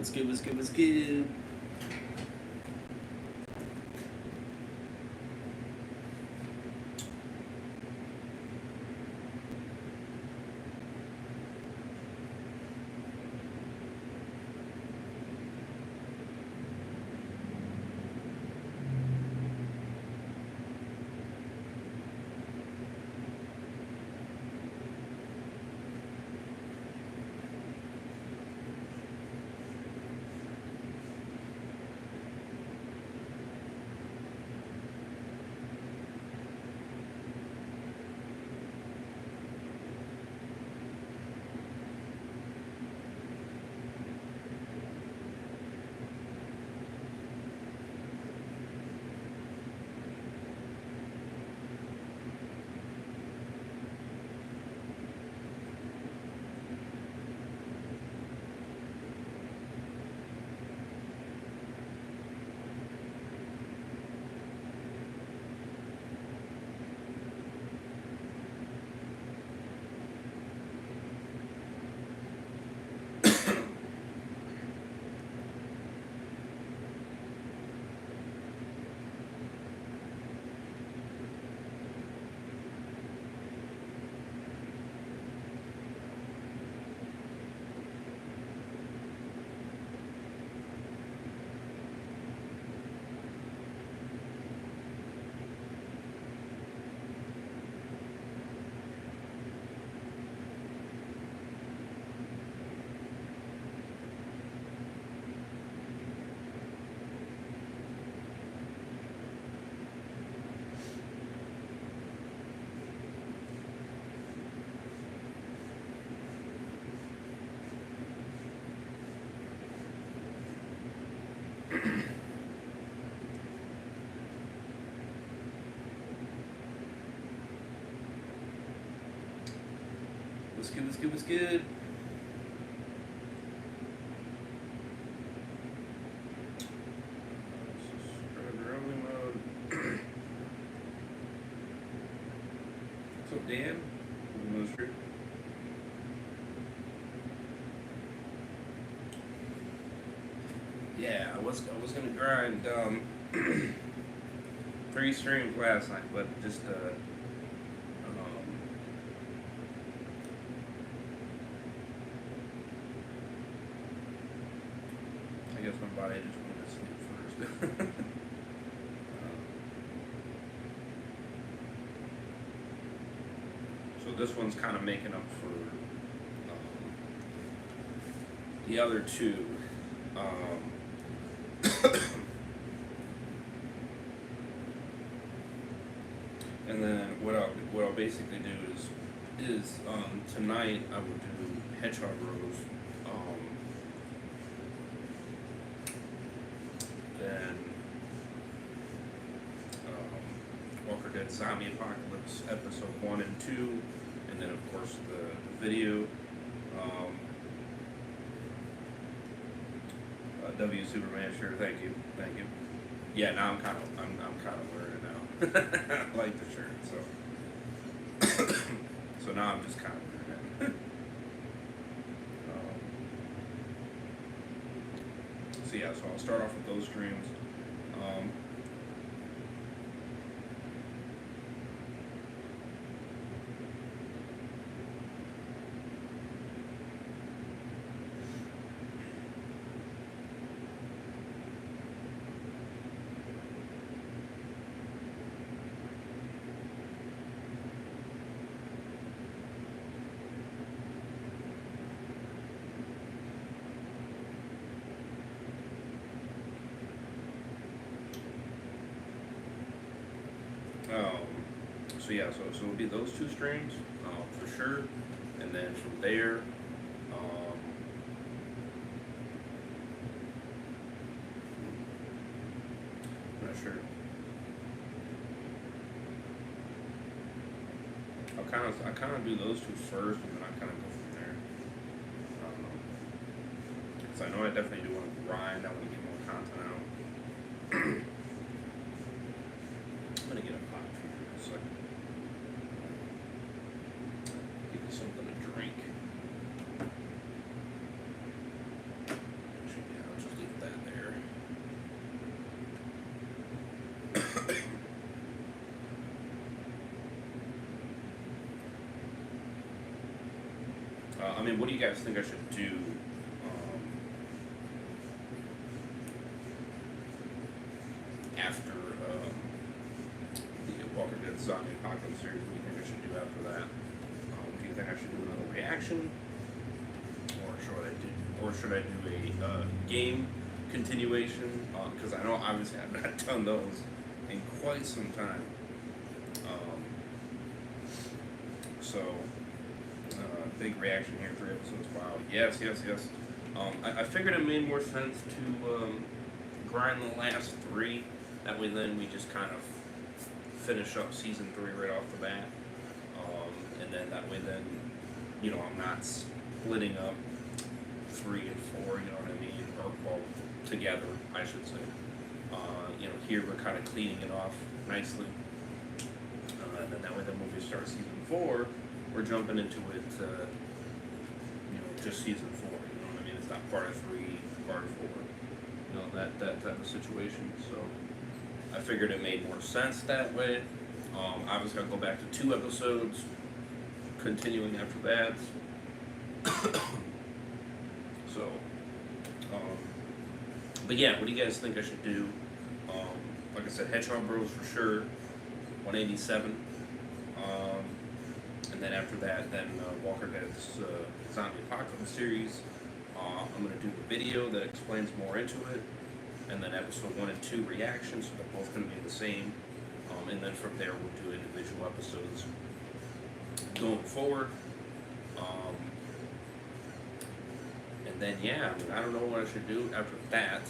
What's good, what's good, what's good? What's good, what's good, what's good? What's up, Dan? Yeah, I was gonna grind 3 streams last night, but just I guess my body just wanted to sleep first. So this one's kind of making up for the other 2. And then what I'll basically do is tonight I will do hedgehog rows. Then Walker Dead Zombie Apocalypse episode 1 and 2, and then of course the video. W Superman, sure, thank you. Yeah, now I'm kind of wearing it now. I like the shirt, so so now I'm just kind of wearing it. So yeah, so I'll start off with those streams. So yeah, so it'll be those 2 streams for sure, and then from there, I'm not sure. I kind of do those 2 first, and then I kind of go from there. Because I know I definitely do want to grind. I want to get more content out. I'm gonna get a pot for you in a second. Give you something to drink. Should be I mean, what do you guys think I should do? After the Walker Dead Zombie Apocalypse series, what do you think I should do after that? Do you think I should do another reaction, or should I do a game continuation? Because I know obviously I've not done those in quite some time. So big reaction here, 3 episodes. Wow, yes. I figured it made more sense to grind the last 3. That way, then we just kind of finish up season 3 right off the bat, and then that way, then I'm not splitting up 3 and 4. You know what I mean? Or well, together, I should say. Here we're kind of cleaning it off nicely, and then that way, then when we start season 4, we're jumping into it. Just season 4. You know what I mean? It's not part of 3, part of 4. That type of situation. So I figured it made more sense that way. Obviously, I'll go back to 2 episodes, continuing after that. So, but yeah, what do you guys think I should do? Like I said, Hedgehog Bros for sure, 187. And then after that, then Walker Dead's Zombie Apocalypse series. I'm going to do the video that explains more into it. And then episode 1 and 2 reactions, so they're both going to be the same. And then from there, we'll do individual episodes going forward. And then, yeah, I don't know what I should do after that.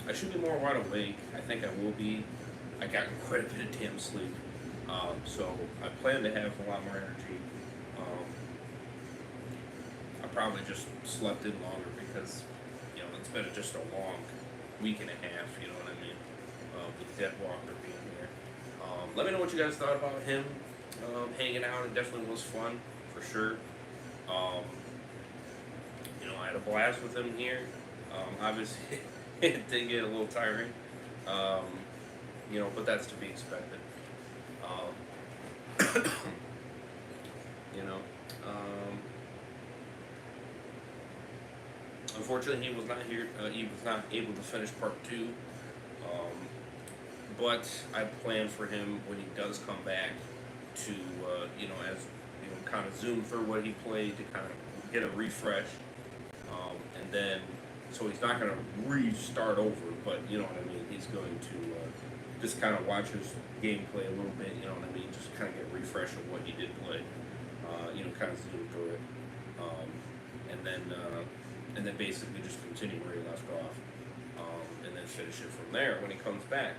I should be more wide awake. I think I will be. I got quite a bit of damn sleep. So I plan to have a lot more energy. I probably just slept in longer because, it's been just a long week and a half, you know what I mean, with Dead Walker being here. Let me know what you guys thought about him hanging out. It definitely was fun, for sure. I had a blast with him here. Obviously, it did get a little tiring, but that's to be expected. Unfortunately, he was not here. He was not able to finish part 2. But I plan for him when he does come back to, kind of zoom through what he played to kind of get a refresh. And then, so he's not going to restart over, but you know what I mean. He's going to just kind of watch his gameplay a little bit. You know what I mean. Just kind of get a refresh of what he did play. Kind of zoom through it, and then basically just continue where he left off, and then finish it from there when he comes back.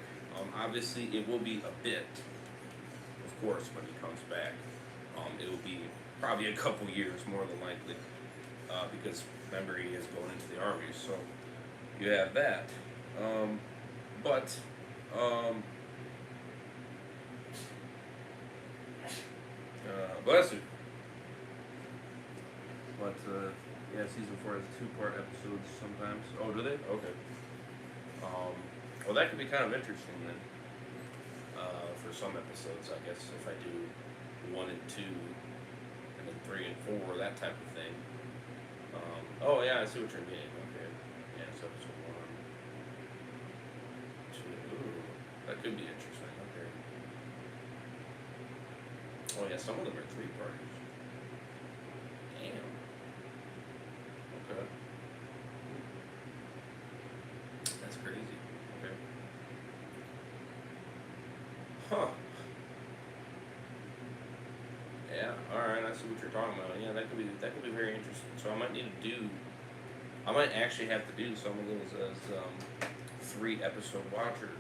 Obviously, it will be a bit, of course, when he comes back. It will be probably a couple years, more than likely, because remember, he is going into the army, so you have that. Bless you. But, yeah, season 4 has 2-part episodes sometimes. Oh, do they? Okay. Well, that could be kind of interesting then. For some episodes, I guess, if I do 1 and 2, and then 3 and 4, that type of thing. Oh, yeah, I see what you're getting. Okay. Yeah, it's episode 1, 2. Ooh, that could be interesting. Okay. Oh, yeah, some of them are 3-parters. Damn. Okay. That's crazy. Okay. Huh. Yeah, alright, I see what you're talking about. Yeah, that could be very interesting. So I might actually have to do some of those as 3-episode watchers.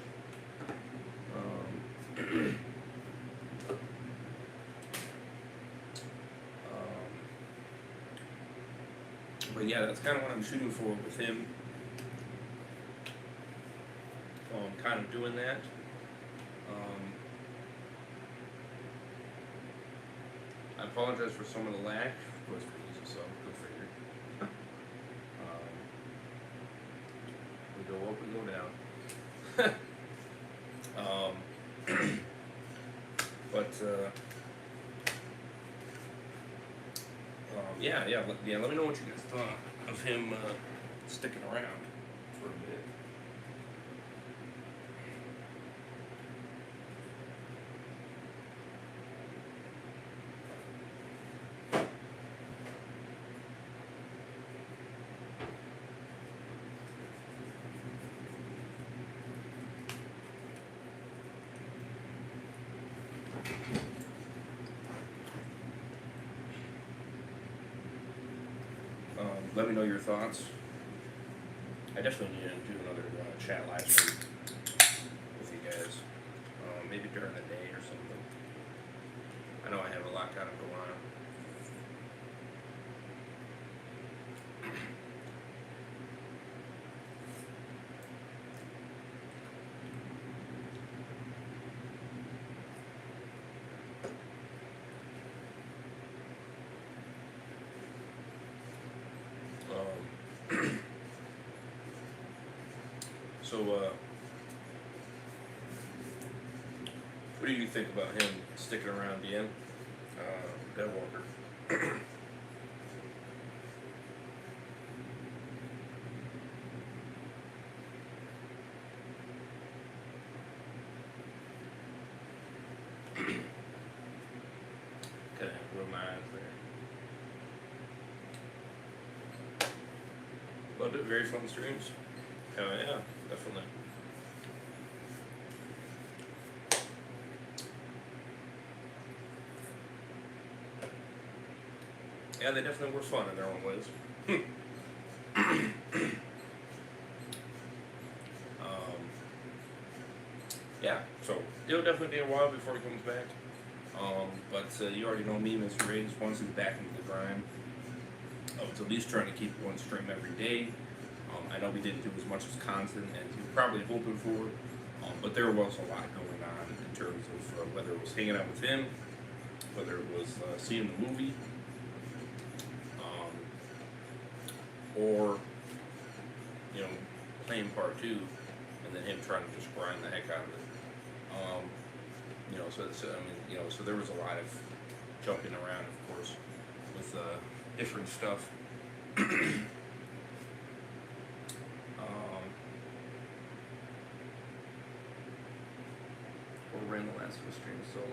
But yeah, that's kind of what I'm shooting for with him. Kind of doing that. I apologize for some of the lag. Of course, for easy, so go figure. We go up, we go down. yeah. Let me know what you guys thought of him sticking around for a bit. Let me know your thoughts. I definitely need to do another chat live stream with you guys. Maybe during the day or something. I know I have a lot kind of going on. So, what do you think about him sticking around, Dean? Dead Walker. Okay, roll my eyes there. Loved it. Very fun streams. Hell yeah, definitely. Yeah, they definitely were fun in their own ways. Yeah, so it'll definitely be a while before he comes back. But you already know me, Mr. Reyes, once he's back into the grind, I was at least trying to keep one stream every day. I know we didn't do as much as content as you were probably hoping for, but there was a lot going on in terms of whether it was hanging out with him, whether it was seeing the movie, or playing part 2, and then him trying to just grind the heck out of it. So there was a lot of jumping around, of course, with different stuff. Or ran the last of the stream solo.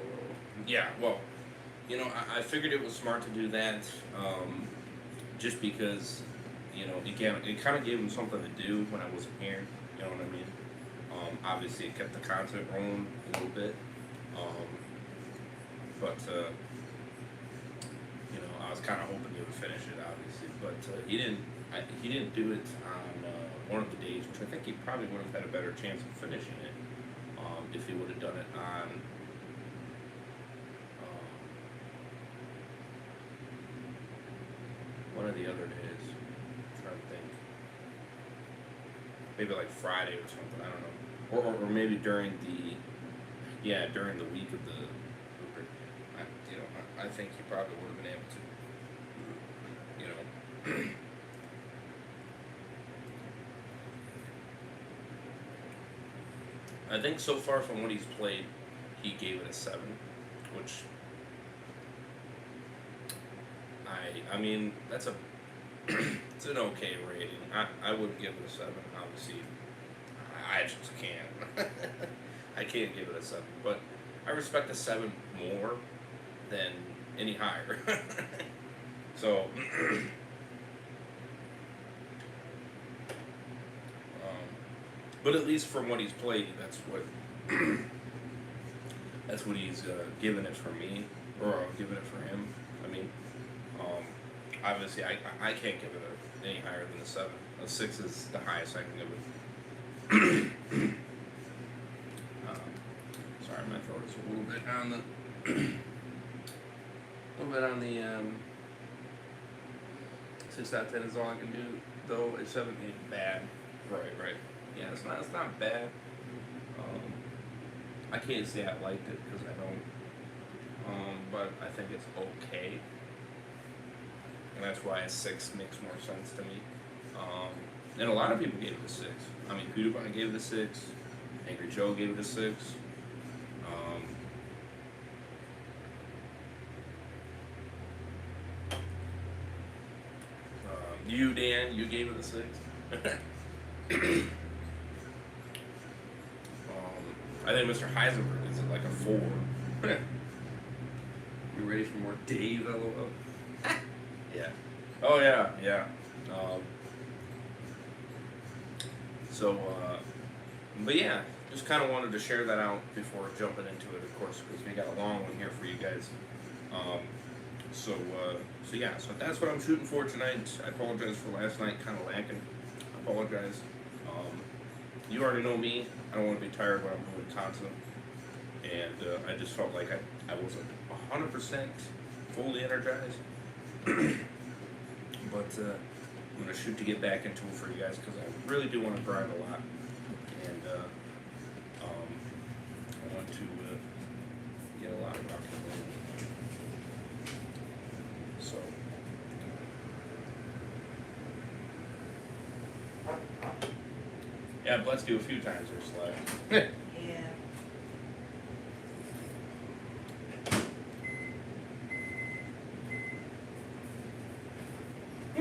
Yeah, well, I figured it was smart to do that, just because, it kind of gave him something to do when I wasn't here. You know what I mean? Obviously, it kept the content rolling a little bit, but I was kind of hoping he would finish it, obviously, but he didn't. He didn't do it on one of the days, which I think he probably would have had a better chance of finishing it if he would have done it on. One of the other days. I'm trying to think. Maybe like Friday or something. I don't know. Or maybe during the week of the. I think he probably would have been able to. I think so far from what he's played, he gave it a 7, which I mean that's a it's an okay rating. I wouldn't give it a 7, obviously. I just can't. I can't give it a 7, but I respect a 7 more than any higher. So, but at least from what he's played, that's what he's given it for me, or given it for him. I mean, obviously I can't give it any higher than a 7. A 6 is the highest I can give it. Sorry, my throat is a little bit on the 6 out of 10 is all I can do, though a 7 ain't bad. Right. Yeah, it's not bad. I can't say I liked it because I don't. But I think it's okay. And that's why a 6 makes more sense to me. And a lot of people gave it a 6. I mean, PewDiePie gave it a 6. Angry Joe gave it a 6. You, Dan, you gave it a 6. I think Mr. Heisenberg is like a 4. You ready for more Dave? LOL. Yeah. Oh yeah, yeah. So, but yeah, just kind of wanted to share that out before jumping into it, of course, because we got a long one here for you guys. So yeah, so that's what I'm shooting for tonight. I apologize for last night, kind of lacking. I apologize. You already know me. I don't want to be tired when I'm doing content, and I just felt like I wasn't 100% fully energized. But I'm gonna shoot to get back into it for you guys because I really do want to grind a lot, and I want to get a lot of rock and roll. So. Yeah, blessed you a few times or Sly. Yeah.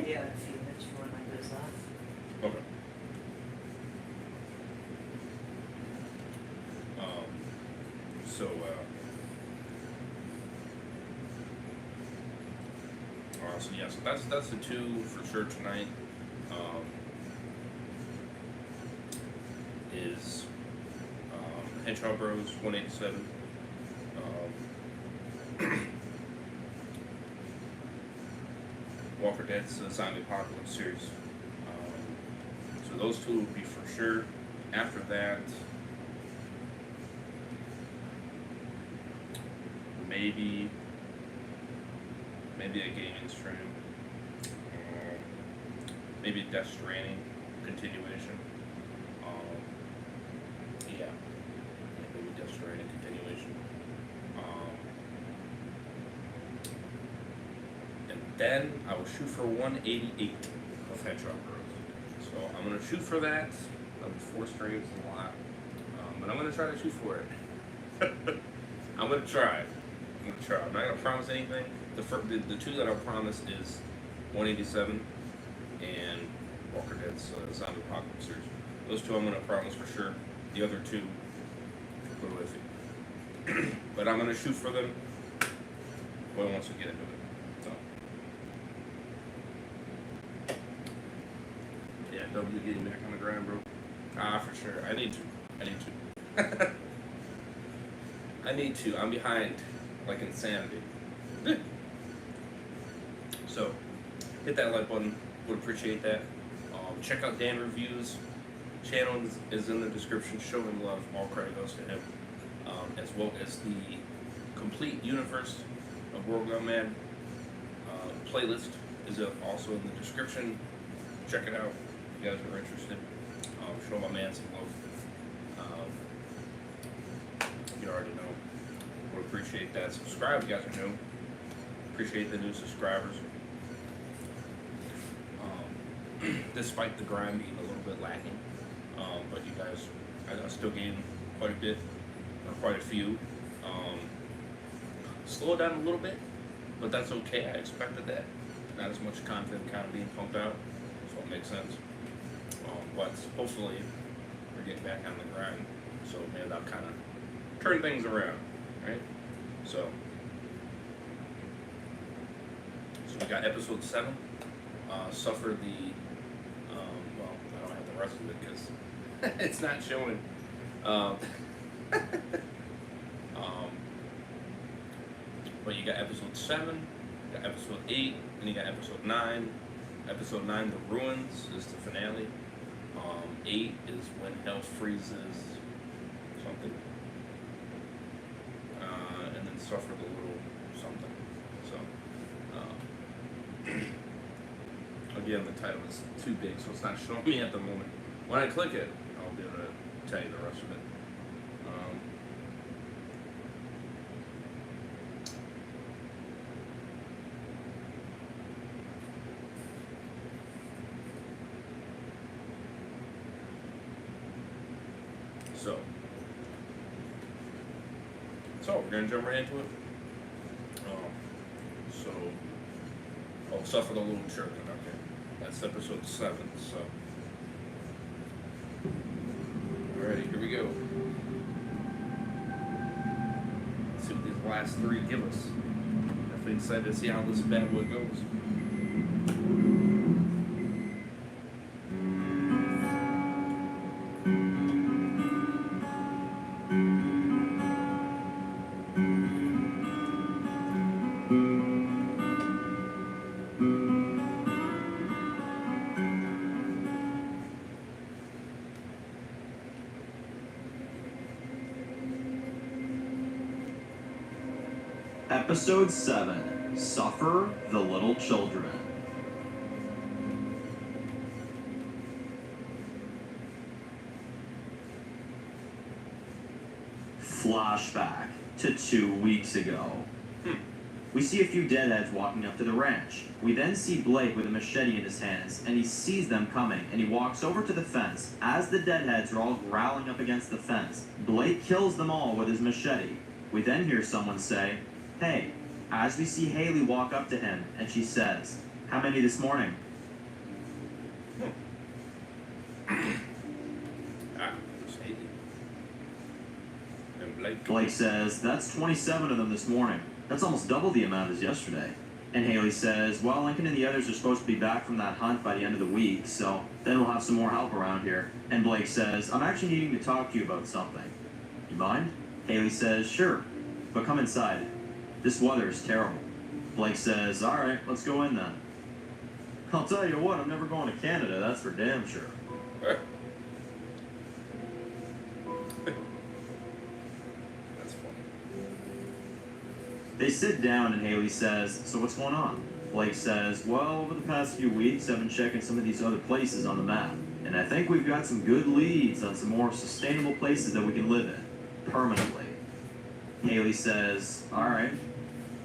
Yeah, a few minutes before my goes off. Okay. So, so yeah, so that's the 2 for sure tonight. Is Hedgehog Bros 187. Walker Dead's Zombie Apocalypse series. So those 2 would be for sure. After that, maybe a gaming stream. Maybe Death Stranding continuation. Yeah, maybe Death Stranding continuation. And then I will shoot for 188 of Hedgehog Bros. So I'm gonna shoot for that. That'll be 4 streams, a lot. But I'm gonna try to shoot for it. I'm gonna try. I'm not gonna promise anything. The 2 that I'll promise is 187 and Walker Dead's Zombie Apocalypse series. Those 2 I'm gonna promise for sure. The other 2, go with it. But I'm gonna shoot for them. Boy wants to get into it. So yeah, W getting back on the grind, bro. For sure. I need to. I need to. I'm behind, like insanity. So, hit that like button. Would appreciate that. Check out Dan Reviews. Channel is in the description. Show him love. All credit goes to him. As well as the complete universe of World Gone Mad playlist is also in the description. Check it out if you guys are interested. Show my man some love. You already know. Would appreciate that. Subscribe if you guys are new. Appreciate the new subscribers. Despite the grind being a little bit lacking. But you guys, I still gained quite a bit, or quite a few. Slow it down a little bit, but that's okay. I expected that. Not as much content kind of being pumped out, so it makes sense. But hopefully, we're getting back on the grind, so maybe that'll kind of turn things around, right? So we got episode 7. Suffer the, well, I don't have the rest of it because it's not showing. But you got episode 7, you got episode 8, and you got episode 9. Episode 9, The Ruins, is the finale. 8 is When Hell Freezes something. And then Suffer the Little something. So, again, the title is too big, so it's not showing me at the moment. When I click it, I'll be able to tell you the rest of it. So we're gonna jump right into it. Suffer the little children. Okay, That's episode 7, so. Alrighty, here we go. Let's see what these last 3 give us. Definitely excited to see how this bad boy goes. Episode 7, Suffer the Little Children. Flashback to 2 weeks ago. We see a few deadheads walking up to the ranch. We then see Blake with a machete in his hands, and he sees them coming, and he walks over to the fence. As the deadheads are all growling up against the fence, Blake kills them all with his machete. We then hear someone say, "Hey," as we see Haley walk up to him, and she says, "How many this morning?" There's Haley. And Blake. Blake says, "That's 27 of them this morning. That's almost double the amount as yesterday." And Haley says, "Well, Lincoln and the others are supposed to be back from that hunt by the end of the week, so then we'll have some more help around here." And Blake says, "I'm actually needing to talk to you about something. You mind?" Haley says, "Sure, but come inside. This weather is terrible." Blake says, "All right, let's go in then." "I'll tell you what, I'm never going to Canada, that's for damn sure." That's funny. They sit down and Haley says, "So what's going on?" Blake says, "Well, over the past few weeks, I've been checking some of these other places on the map, and I think we've got some good leads on some more sustainable places that we can live in, permanently." Haley says, "All right,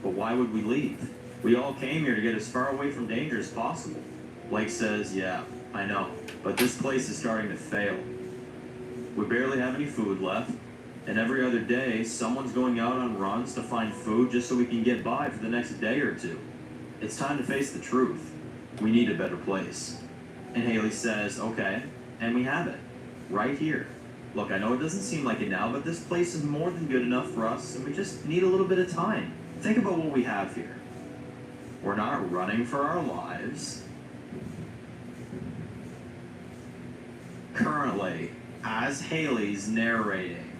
but why would we leave? We all came here to get as far away from danger as possible." Blake says, "Yeah, I know, but this place is starting to fail. We barely have any food left, and every other day, someone's going out on runs to find food just so we can get by for the next day or two. It's time to face the truth. We need a better place." And Haley says, "Okay, and we have it, right here. Look, I know it doesn't seem like it now, but this place is more than good enough for us, and we just need a little bit of time. Think about what we have here. We're not running for our lives." Currently, as Haley's narrating,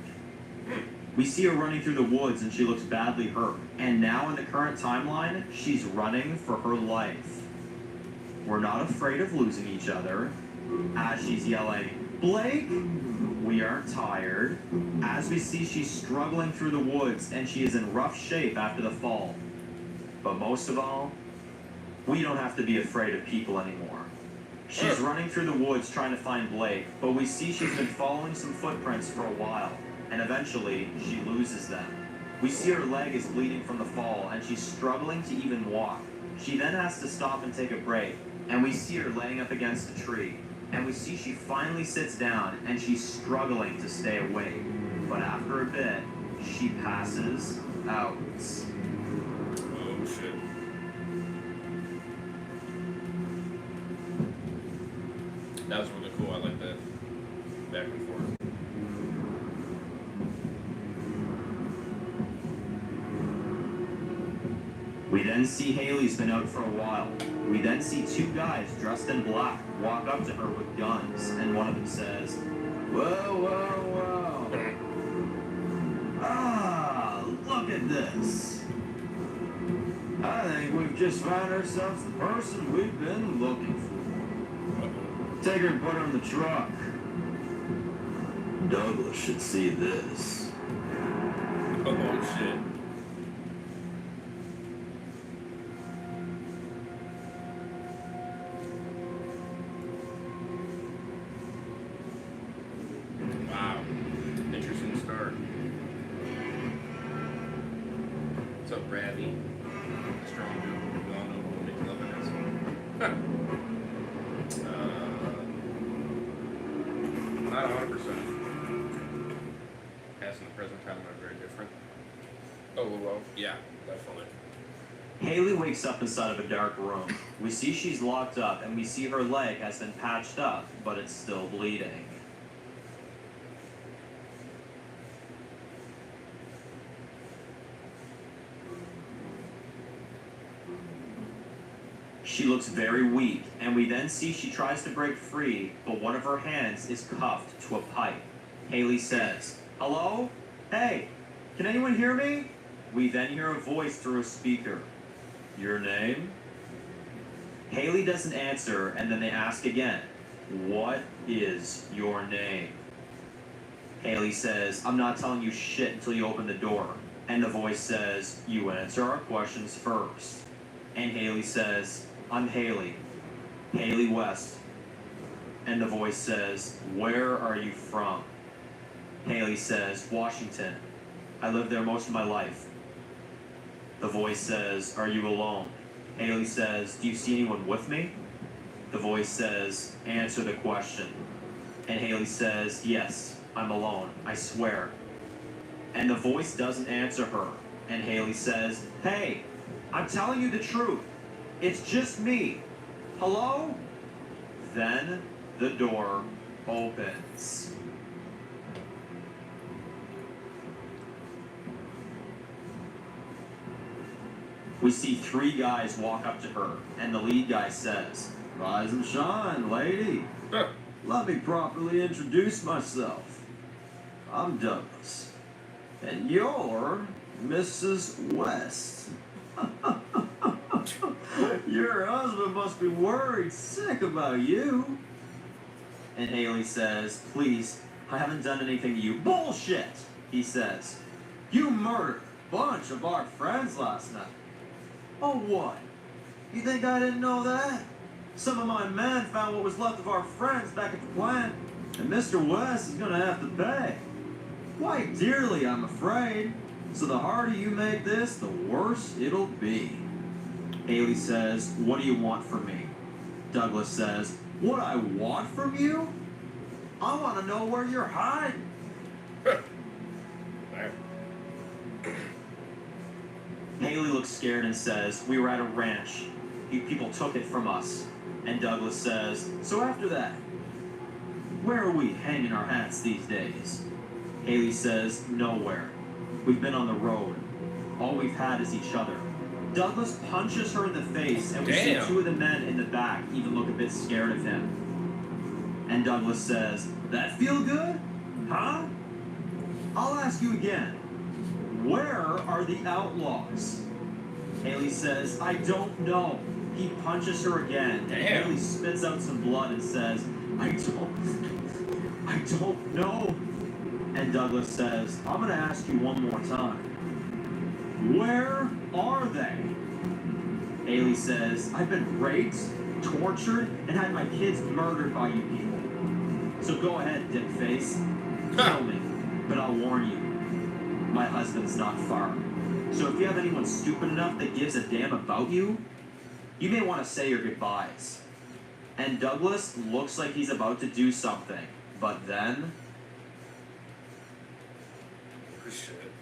we see her running through the woods and she looks badly hurt. And now in the current timeline, she's running for her life. We're not afraid of losing each other. As she's yelling, "Blake, we are tired." As we see she's struggling through the woods and she is in rough shape after the fall. But most of all, we don't have to be afraid of people anymore. She's running through the woods trying to find Blake, but we see she's been following some footprints for a while, and eventually she loses them. We see her leg is bleeding from the fall, and she's struggling to even walk. She then has to stop and take a break, and we see her laying up against a tree, and we see she finally sits down, and she's struggling to stay awake. But after a bit, she passes out. Oh, shit. That was really cool. I like that. Back and forth. We then see Haley's been out for a while. We then see 2 guys dressed in black walk up to her with guns, and one of them says, "Whoa, whoa, whoa. Ah, look at this. I think we've just found ourselves the person we've been looking for. Take her and put her in the truck. Douglas should see this." Oh, shit. Wow. Interesting start. What's up, Bradley? Strong dude. We all know we'll make love in this one. Not 100%. Past and the present time are very different. Oh, well, yeah, definitely. Haley wakes up inside of a dark room. We see she's locked up, and we see her leg has been patched up, but it's still bleeding. She looks very weak, and we then see she tries to break free, but one of her hands is cuffed to a pipe. Haley says, "Hello? Hey, can anyone hear me?" We then hear a voice through a speaker. "Your name?" Haley doesn't answer, and then they ask again, "What is your name?" Haley says, "I'm not telling you shit until you open the door." And the voice says, "You answer our questions first." And Haley says, "I'm Haley. Haley West." And the voice says, "Where are you from?" Haley says, "Washington. I lived there most of my life." The voice says, "Are you alone?" Haley says, "Do you see anyone with me?" The voice says, "Answer the question." And Haley says, "Yes, I'm alone. I swear." And the voice doesn't answer her. And Haley says, "Hey, I'm telling you the truth. It's just me. Hello?" Then the door opens. We see three guys walk up to her, and the lead guy says, "Rise and shine, lady. Let me properly introduce myself. I'm Douglas, and you're Mrs. West." "Your husband must be worried sick about you." And Haley says, "Please, I haven't done anything to you." "Bullshit," he says. "You murdered a bunch of our friends last night." "Oh, what? You think I didn't know that? Some of my men found what was left of our friends back at the plant, and Mr. West is gonna have to pay. Quite dearly, I'm afraid. So the harder you make this, the worse it'll be." Haley says, "What do you want from me?" Douglas says, "What I want from you? I want to know where you're hiding." Haley looks scared and says, "We were at a ranch. You people took it from us." And Douglas says, "So after that, where are we hanging our hats these days?" Haley says, "Nowhere. We've been on the road. All we've had is each other." Douglas punches her in the face, and we see two of the men in the back even look a bit scared of him. And Douglas says, "That feel good? Huh? I'll ask you again. Where are the outlaws?" Haley says, "I don't know." He punches her again, and Haley spits out some blood and says, I don't know." And Douglas says, "I'm gonna ask you one more time. Where are they?" Haley says, "I've been raped, tortured, and had my kids murdered by you people. So go ahead, dickface. Tell me, but I'll warn you. My husband's not far. So if you have anyone stupid enough that gives a damn about you, you may want to say your goodbyes." And Douglas looks like he's about to do something, but then... Shit.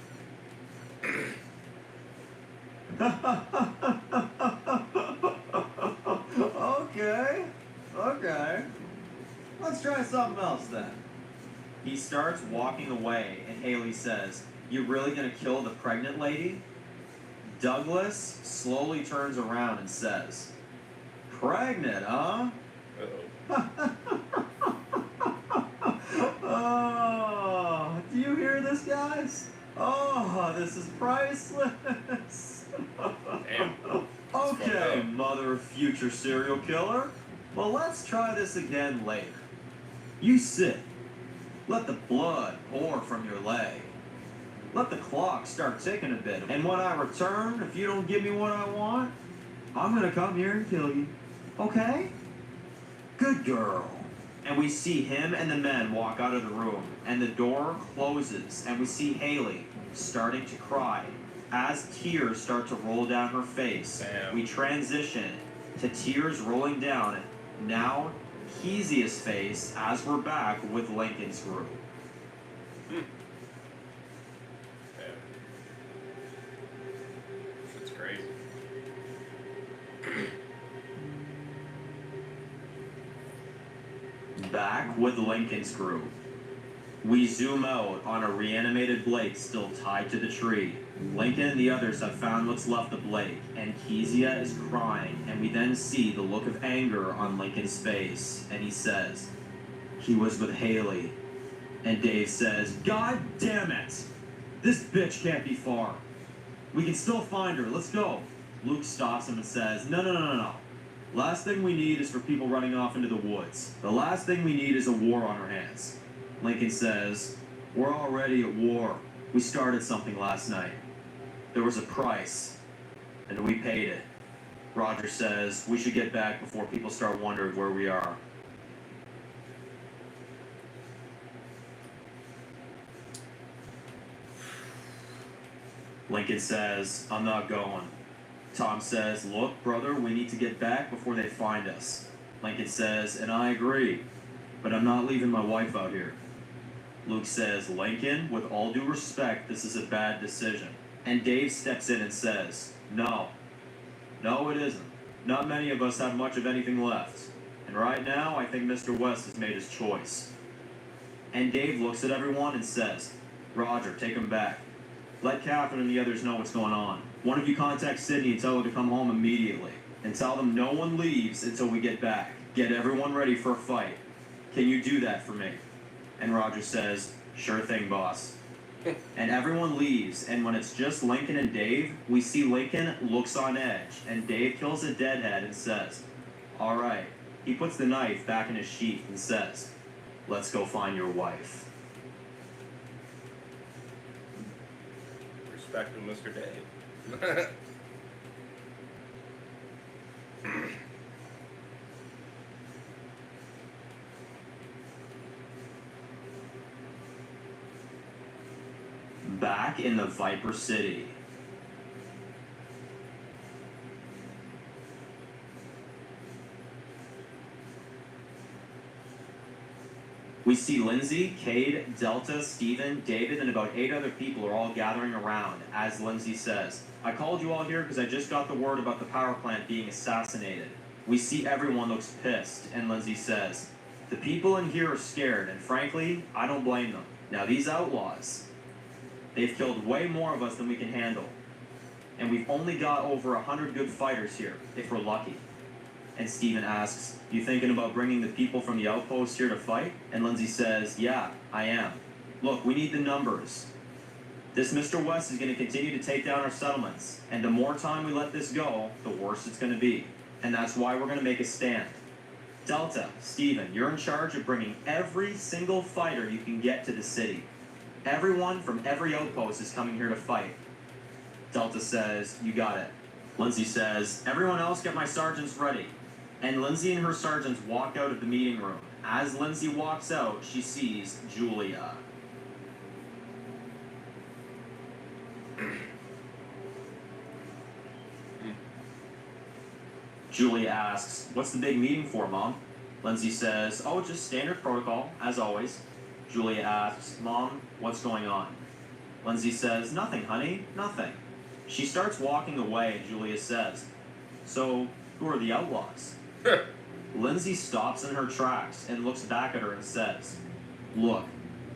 Okay. Let's try something else then. He starts walking away, and Haley says, "You really gonna kill the pregnant lady?" Douglas slowly turns around and says, "Pregnant, huh?" Oh, do you hear this, guys? Oh, this is priceless. Damn. Okay, mother of future serial killer. Well, let's try this again later. You sit. Let the blood pour from your leg. Let the clock start ticking a bit. And when I return, if you don't give me what I want, I'm gonna come here and kill you. Okay? Good girl. And we see him and the men walk out of the room, and the door closes, and we see Haley starting to cry. As tears start to roll down her face, we transition to tears rolling down now Kezia's face as we're back with Lincoln's group. It's crazy. Back with Lincoln's group. We zoom out on a reanimated Blake still tied to the tree. Lincoln and the others have found what's left of Blake, and Kezia is crying, and we then see the look of anger on Lincoln's face, and he says, "He was with Haley." And Dave says, "God damn it! This bitch can't be far. We can still find her, let's go." Luke stops him and says, No. Last thing we need is for people running off into the woods. The last thing we need is a war on our hands. Lincoln says, "We're already at war. We started something last night. There was a price, and we paid it." Roger says, "We should get back before people start wondering where we are." Lincoln says, "I'm not going." Tom says, "Look, brother, we need to get back before they find us." Lincoln says, "And I agree, but I'm not leaving my wife out here." Luke says, "Lincoln, with all due respect, this is a bad decision." And Dave steps in and says, No, it isn't. Not many of us have much of anything left. And right now, I think Mr. West has made his choice." And Dave looks at everyone and says, "Roger, take him back. Let Catherine and the others know what's going on. One of you contact Sydney and tell her to come home immediately. And tell them no one leaves until we get back. Get everyone ready for a fight. Can you do that for me?" And Roger says, "Sure thing, boss." And everyone leaves, and when it's just Lincoln and Dave, we see Lincoln looks on edge, and Dave kills a deadhead and says, "All right." He puts the knife back in his sheath and says, "Let's go find your wife." Respect to Mr. Dave. Back in the Viper City. We see Lindsay, Cade, Delta, Steven, David, and about 8 other people are all gathering around, as Lindsay says, "I called you all here because I just got the word about the power plant being assassinated." We see everyone looks pissed, and Lindsay says, "The people in here are scared, and frankly, I don't blame them. Now these outlaws, they've killed way more of us than we can handle. And we've only got over 100 good fighters here, if we're lucky." And Steven asks, "You thinking about bringing the people from the outpost here to fight?" And Lindsay says, "Yeah, I am. Look, we need the numbers. This Mr. West is going to continue to take down our settlements, and the more time we let this go, the worse it's going to be. And that's why we're going to make a stand. Delta, Steven, you're in charge of bringing every single fighter you can get to the city. Everyone from every outpost is coming here to fight." Delta says, "You got it." Lindsay says, "Everyone else get my sergeants ready." And Lindsay and her sergeants walk out of the meeting room. As Lindsay walks out, she sees Julia. Julia asks, "What's the big meeting for, Mom?" Lindsay says, "Oh, just standard protocol, as always." Julia asks, "Mom, what's going on?" Lindsay says, "Nothing, honey, nothing." She starts walking away, and Julia says, "So, who are the outlaws?" Lindsay stops in her tracks and looks back at her and says, "Look,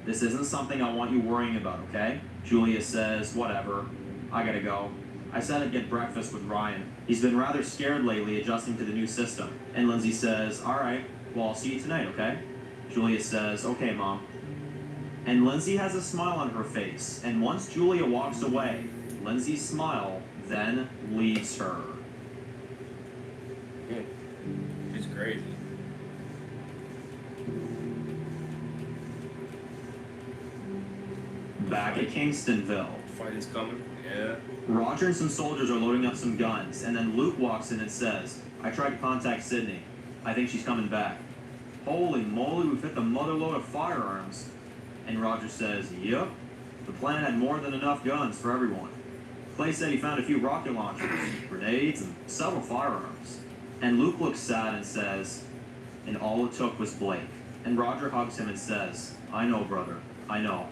this isn't something I want you worrying about, okay?" Julia says, "Whatever. I gotta go. I said I'd get breakfast with Ryan. He's been rather scared lately adjusting to the new system." And Lindsay says, "All right, well, I'll see you tonight, okay?" Julia says, "Okay, Mom." And Lindsay has a smile on her face, and once Julia walks away, Lindsay's smile then leaves her. She's crazy. Back at Kingstonville. Fight is coming. Yeah. Roger and some soldiers are loading up some guns, and then Luke walks in and says, "I tried to contact Sydney. I think she's coming back." "Holy moly, we've hit the motherload of firearms." And Roger says, "Yep, the plant had more than enough guns for everyone. Clay said he found a few rocket launchers, grenades, and several firearms." And Luke looks sad and says, "And all it took was Blake." And Roger hugs him and says, "I know, brother, I know."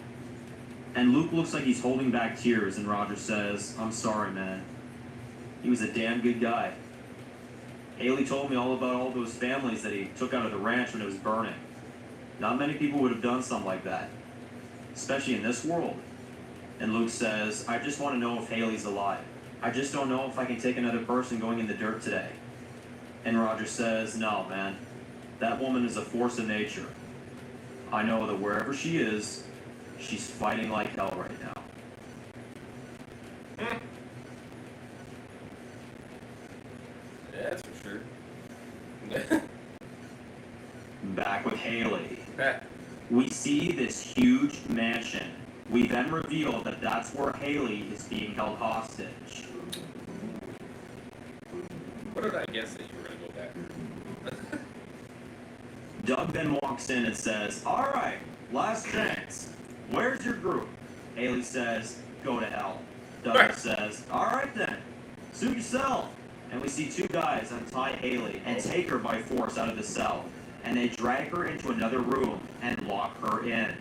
And Luke looks like he's holding back tears, and Roger says, "I'm sorry, man. He was a damn good guy. Haley told me all about all those families that he took out of the ranch when it was burning. Not many people would have done something like that, especially in this world. And Luke says, I just want to know if Haley's alive. I just don't know if I can take another person going in the dirt today. And Roger says, no, man. That woman is a force of nature. I know that wherever she is, she's fighting like hell right now. Yeah, that's for sure. Back with Haley. We see this huge mansion. We then reveal that that's where Haley is being held hostage. What did I guess that you were going to go back? Doug then walks in and says, all right, last chance. Where's your group? Haley says, go to hell. Doug says, all right then, suit yourself. And we see two guys untie Haley and take her by force out of the cell. And they drag her into another room and lock her in.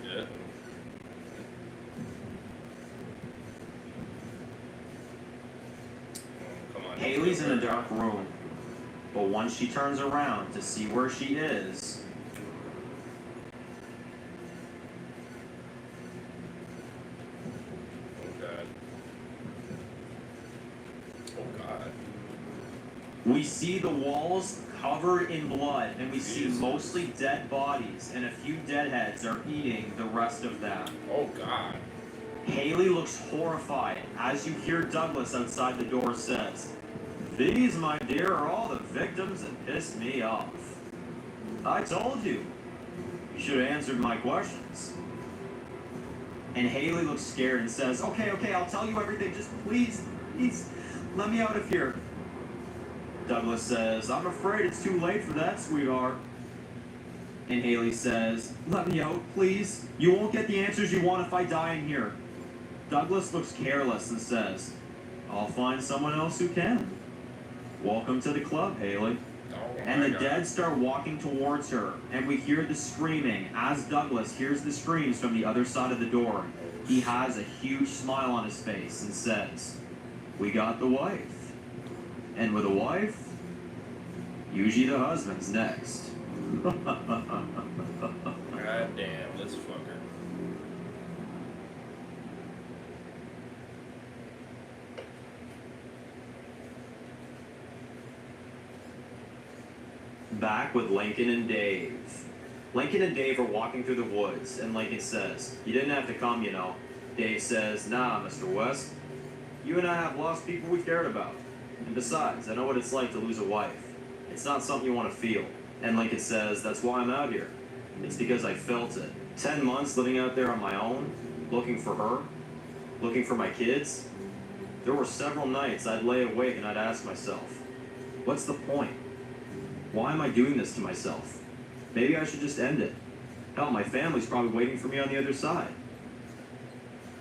Yeah. Come on. Haley's in a dark room. But once she turns around to see where she is, Oh God. Oh God. we see the walls covered in blood, and we see Jesus. mostly dead bodies, and a few deadheads are eating the rest of them. Oh God. Haley looks horrified as you hear Douglas outside the door says, these, my dear, are all the victims that pissed me off. I told you. You should have answered my questions. And Haley looks scared and says, okay, I'll tell you everything. Just please, let me out of here. Douglas says, I'm afraid it's too late for that, sweetheart. And Haley says, let me out, please. You won't get the answers you want if I die in here. Douglas looks careless and says, I'll find someone else who can. Welcome to the club, Haley. Oh, And my the God. dead start walking towards her, and we hear the screaming as Douglas hears the screams from the other side of the door. He has a huge smile on his face and says, we got the wife. And with a wife, usually the husband's next. God damn, this fucker. Back with Lincoln and Dave. Lincoln and Dave are walking through the woods, and Lincoln says, you didn't have to come, you know. Dave says, nah, Mr. West. You and I have lost people we cared about. And besides, I know what it's like to lose a wife. It's not something you want to feel. And Lincoln says, that's why I'm out here. It's because I felt it. 10 months living out there on my own, looking for her, looking for my kids. There were several nights I'd lay awake and I'd ask myself, what's the point? Why am I doing this to myself? Maybe I should just end it. Hell, my family's probably waiting for me on the other side.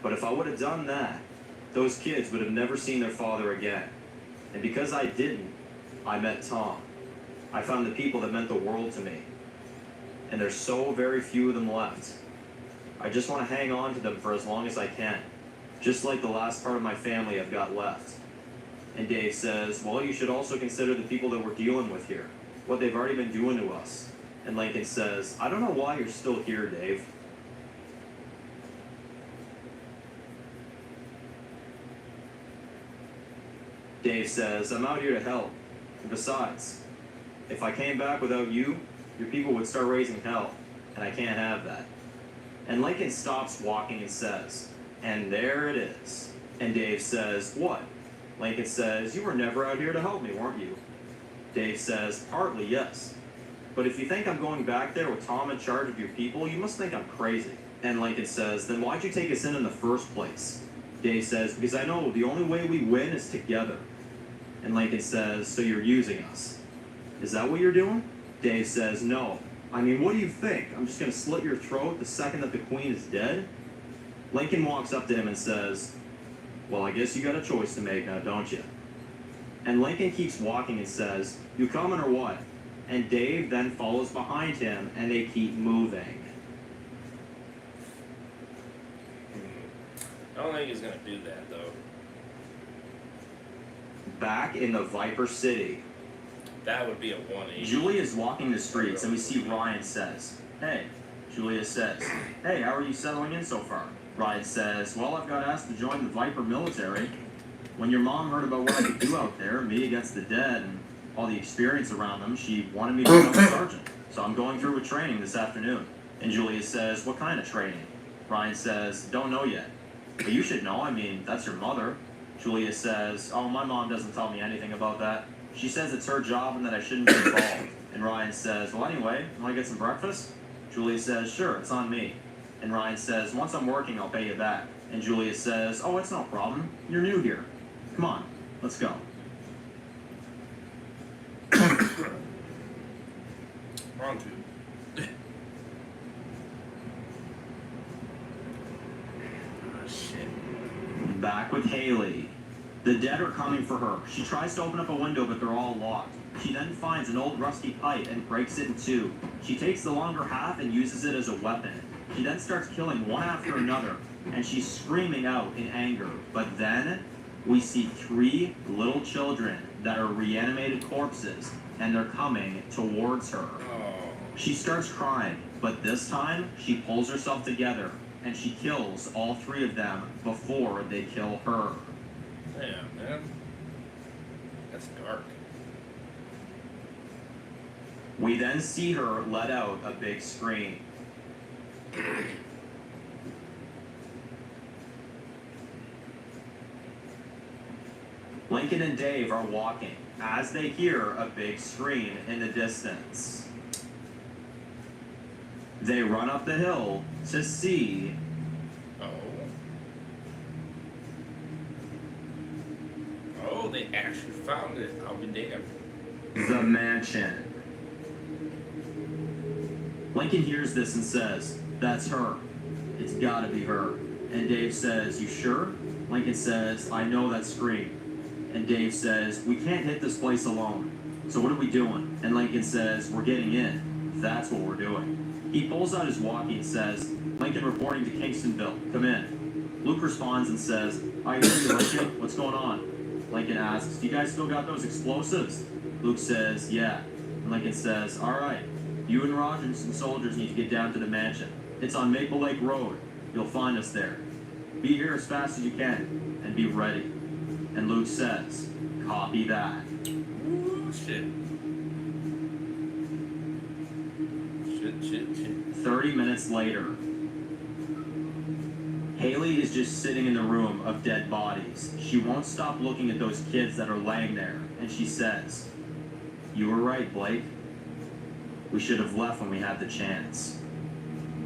But if I would have done that, those kids would have never seen their father again. And because I didn't, I met Tom. I found the people that meant the world to me. And there's so very few of them left. I just want to hang on to them for as long as I can. Just like the last part of my family I've got left. And Dave says, well, you should also consider the people that we're dealing with here. What they've already been doing to us. And Lincoln says, I don't know why you're still here, Dave. Dave says, I'm out here to help. And besides, if I came back without you, your people would start raising hell. And I can't have that. And Lincoln stops walking and says, and there it is. And Dave says, what? Lincoln says, you were never out here to help me, weren't you? Dave says, partly, yes. But if you think I'm going back there with Tom in charge of your people, you must think I'm crazy. And Lincoln says, then why'd you take us in the first place? Dave says, because I know the only way we win is together. And Lincoln says, so you're using us. Is that what you're doing? Dave says, no. I mean, what do you think? I'm just going to slit your throat the second that the queen is dead? Lincoln walks up to him and says, well, I guess you got a choice to make now, don't you? And Lincoln keeps walking and says, you coming or what? And Dave then follows behind him, and they keep moving. I don't think he's gonna do that though. Back in the Viper City. That would be a 180. Julia is walking the streets, and we see Ryan says, "Hey." Julia says, "Hey, how are you settling in so far?" Ryan says, "Well, I've got asked to join the Viper military. When your mom heard about what I could do out there, me against the dead, and all the experience around them, she wanted me to become a sergeant. So I'm going through with training this afternoon." And Julia says, "What kind of training?" Ryan says, "Don't know yet. But you should know, I mean, that's your mother." Julia says, "Oh, my mom doesn't tell me anything about that. She says it's her job and that I shouldn't be involved." And Ryan says, "Well, anyway, want to get some breakfast?" Julia says, "Sure, it's on me." And Ryan says, "Once I'm working, I'll pay you back." And Julia says, "Oh, it's no problem. You're new here. Come on, let's go." Wrong tube. Oh, shit. Back with Haley. The dead are coming for her. She tries to open up a window, but they're all locked. She then finds an old rusty pipe and breaks it in two. She takes the longer half and uses it as a weapon. She then starts killing one after another, and she's screaming out in anger. But then we see 3 little children that are reanimated corpses, and they're coming towards her. Oh. She starts crying, but this time she pulls herself together, and she kills all 3 of them before they kill her. Damn, man. That's dark. We then see her let out a big scream. Lincoln and Dave are walking as they hear a big scream in the distance. They run up the hill to see Oh, they actually found it. I'll be damned. the mansion. Lincoln hears this and says, "That's her. It's gotta be her." And Dave says, "You sure?" Lincoln says, "I know that scream." And Dave says, "We can't hit this place alone. So what are we doing?" And Lincoln says, "We're getting in. That's what we're doing." He pulls out his walkie and says, "Lincoln reporting to Kingstonville. Come in." Luke responds and says, "I hear you, Lincoln. What's going on?" Lincoln asks, "Do you guys still got those explosives?" Luke says, "Yeah." And Lincoln says, "All right. You and Roger and some soldiers need to get down to the mansion. It's on Maple Lake Road. You'll find us there. Be here as fast as you can, and be ready." And Luke says, "Copy that." Ooh, shit. Shit. 30 minutes later, Haley is just sitting in the room of dead bodies. She won't stop looking at those kids that are laying there, and she says, "You were right, Blake. We should have left when we had the chance."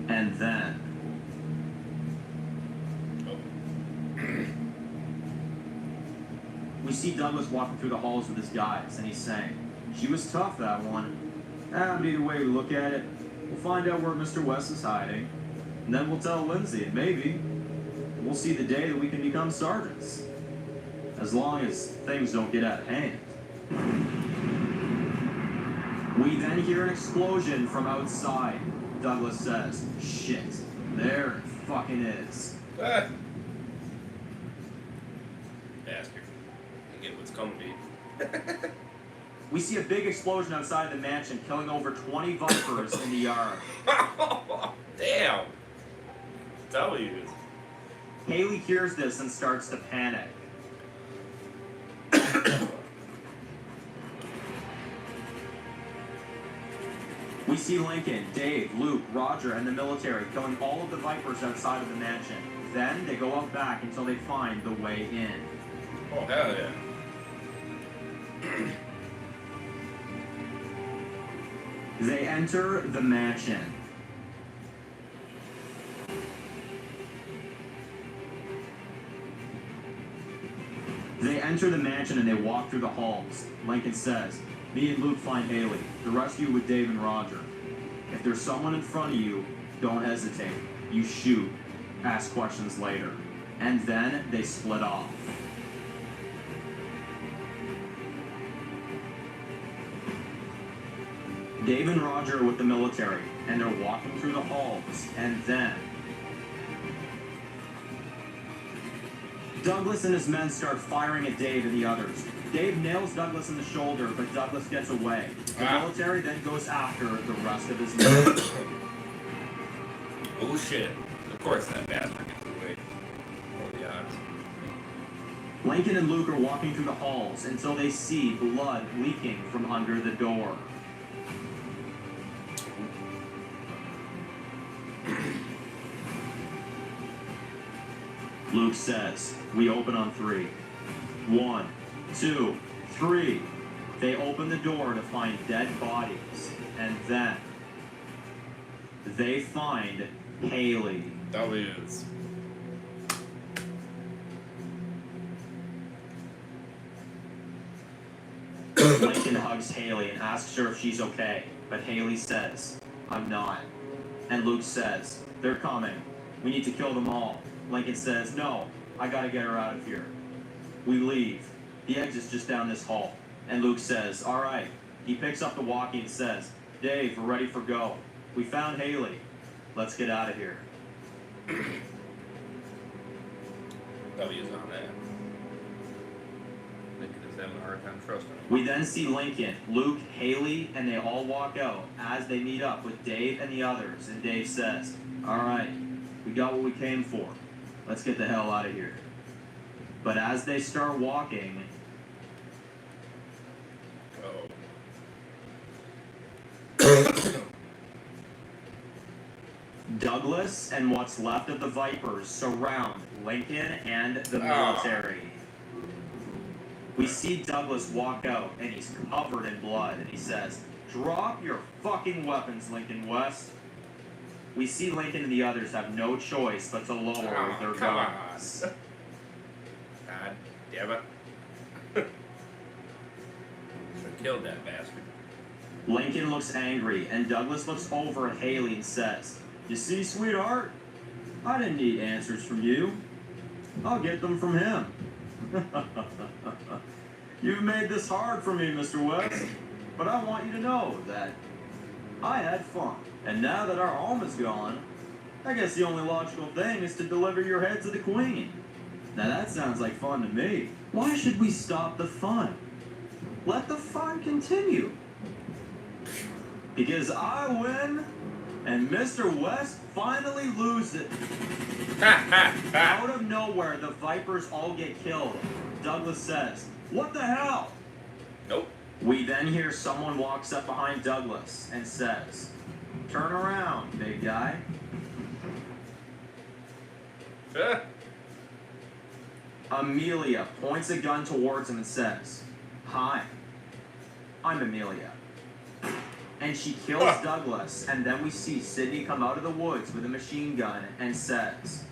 And then we see Douglas walking through the halls with his guys, and he's saying, "She was tough, that one. But either way we look at it, we'll find out where Mr. West is hiding, and then we'll tell Lindsay, and maybe we'll see the day that we can become sergeants. As long as things don't get out of hand." We then hear an explosion from outside. Douglas says, "Shit, there it fucking is." Ah. Bastard. I get what's coming to you. We see a big explosion outside the mansion, killing over 20 Vipers in the yard. Damn. Tell you. Haley hears this and starts to panic. We see Lincoln, Dave, Luke, Roger, and the military killing all of the Vipers outside of the mansion. Then they go out back until they find the way in. Oh, hell yeah. They enter the mansion. They enter the mansion and they walk through the halls. Lincoln says, "Me and Luke find Haley. The rest of you with Dave and Roger. If there's someone in front of you, don't hesitate. You shoot. Ask questions later." And then they split off. Dave and Roger are with the military, and they're walking through the halls, and then Douglas and his men start firing at Dave and the others. Dave nails Douglas in the shoulder, but Douglas gets away. The military then goes after the rest of his men. Oh shit. Of course that bastard gets away. What are the odds? Lincoln and Luke are walking through the halls until they see blood leaking from under the door. Luke says, "We open on 3. 1, 2, 3. They open the door to find dead bodies, and then they find Haley. W's. Lincoln hugs Haley and asks her if she's okay, but Haley says, "I'm not." And Luke says, "They're coming. We need to kill them all." Lincoln says, "No, I gotta get her out of here." We leave. The exit's just down this hall. And Luke says, "All right." He picks up the walkie and says, "Dave, we're ready for go. We found Haley. Let's get out of here." W's on that. Lincoln is having a hard time trusting him. We then see Lincoln, Luke, Haley, and they all walk out as they meet up with Dave and the others. And Dave says, "All right, we got what we came for. Let's get the hell out of here." But as they start walking, Douglas and what's left of the Vipers surround Lincoln and the military. We see Douglas walk out, and he's covered in blood, and he says, "Drop your fucking weapons, Lincoln West." We see Lincoln and the others have no choice but to lower their guns. God damn it. I killed that bastard. Lincoln looks angry, and Douglas looks over at Haley and says, "You see, sweetheart, I didn't need answers from you. I'll get them from him." "You've made this hard for me, Mr. West, but I want you to know that I had fun. And now that our home is gone, I guess the only logical thing is to deliver your head to the Queen. Now that sounds like fun to me. Why should we stop the fun? Let the fun continue. Because I win, and Mr. West finally loses." Out of nowhere, the Vipers all get killed. Douglas says, "What the hell?" Nope. We then hear someone walks up behind Douglas and says, "Turn around, big guy." Amelia points a gun towards him and says, "Hi, I'm Amelia." And she kills Douglas, and then we see Sydney come out of the woods with a machine gun and says,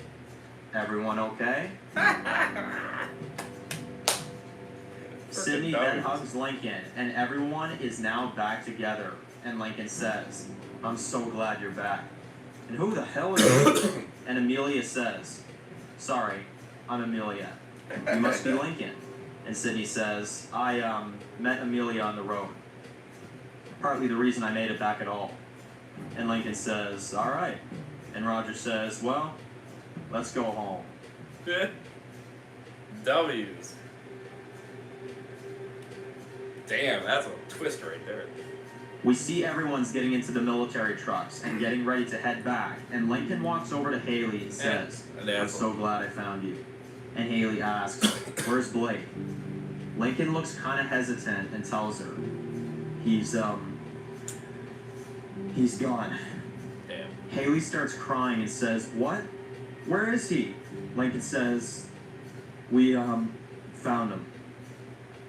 "Everyone okay?" Sydney then hugs Lincoln, and everyone is now back together. And Lincoln says, "I'm so glad you're back. And who the hell are you?" And Amelia says, "Sorry, I'm Amelia. You must be Lincoln." And Sydney says, I met Amelia on the road. Partly the reason I made it back at all." And Lincoln says, "All right." And Roger says, "Well, let's go home." W's. Damn, that's a twist right there. We see everyone's getting into the military trucks and getting ready to head back. And Lincoln walks over to Haley and says, "I'm so glad I found you." And Haley asks, "Where's Blake?" Lincoln looks kind of hesitant and tells her, He's gone." Damn. Haley starts crying and says, "What? Where is he?" Lincoln says, "We, found him.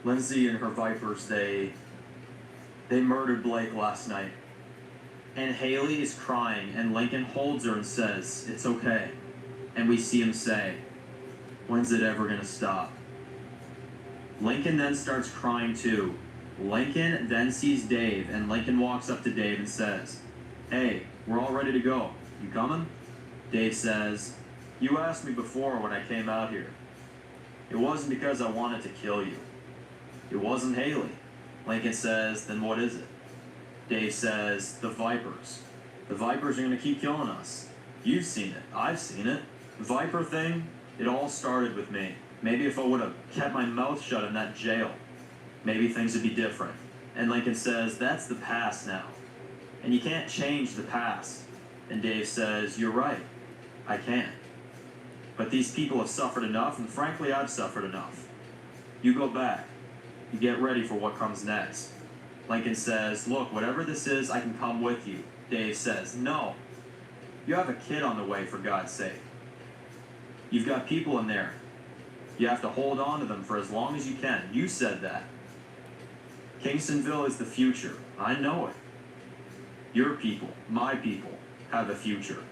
Lindsay and her Vipers, they murdered Blake last night." And Haley is crying, and Lincoln holds her and says, "It's okay." And we see him say, "When's it ever gonna stop?" Lincoln then starts crying too. Lincoln then sees Dave, and Lincoln walks up to Dave and says, "Hey, we're all ready to go. You coming?" Dave says, "You asked me before when I came out here. It wasn't because I wanted to kill you. It wasn't Haley." Lincoln says, "Then what is it?" Dave says, "The Vipers. The Vipers are going to keep killing us. You've seen it. I've seen it. The Viper thing, it all started with me. Maybe if I would have kept my mouth shut in that jail, maybe things would be different. And Lincoln says, that's the past now. And you can't change the past. And Dave says, you're right, I can't. But these people have suffered enough, and frankly, I've suffered enough. You go back. You get ready for what comes next. Lincoln says, look, whatever this is, I can come with you. Dave says, no. You have a kid on the way, for God's sake. You've got people in there. You have to hold on to them for as long as you can. You said that. Kingstonville is the future. I know it. Your people, my people, have a future.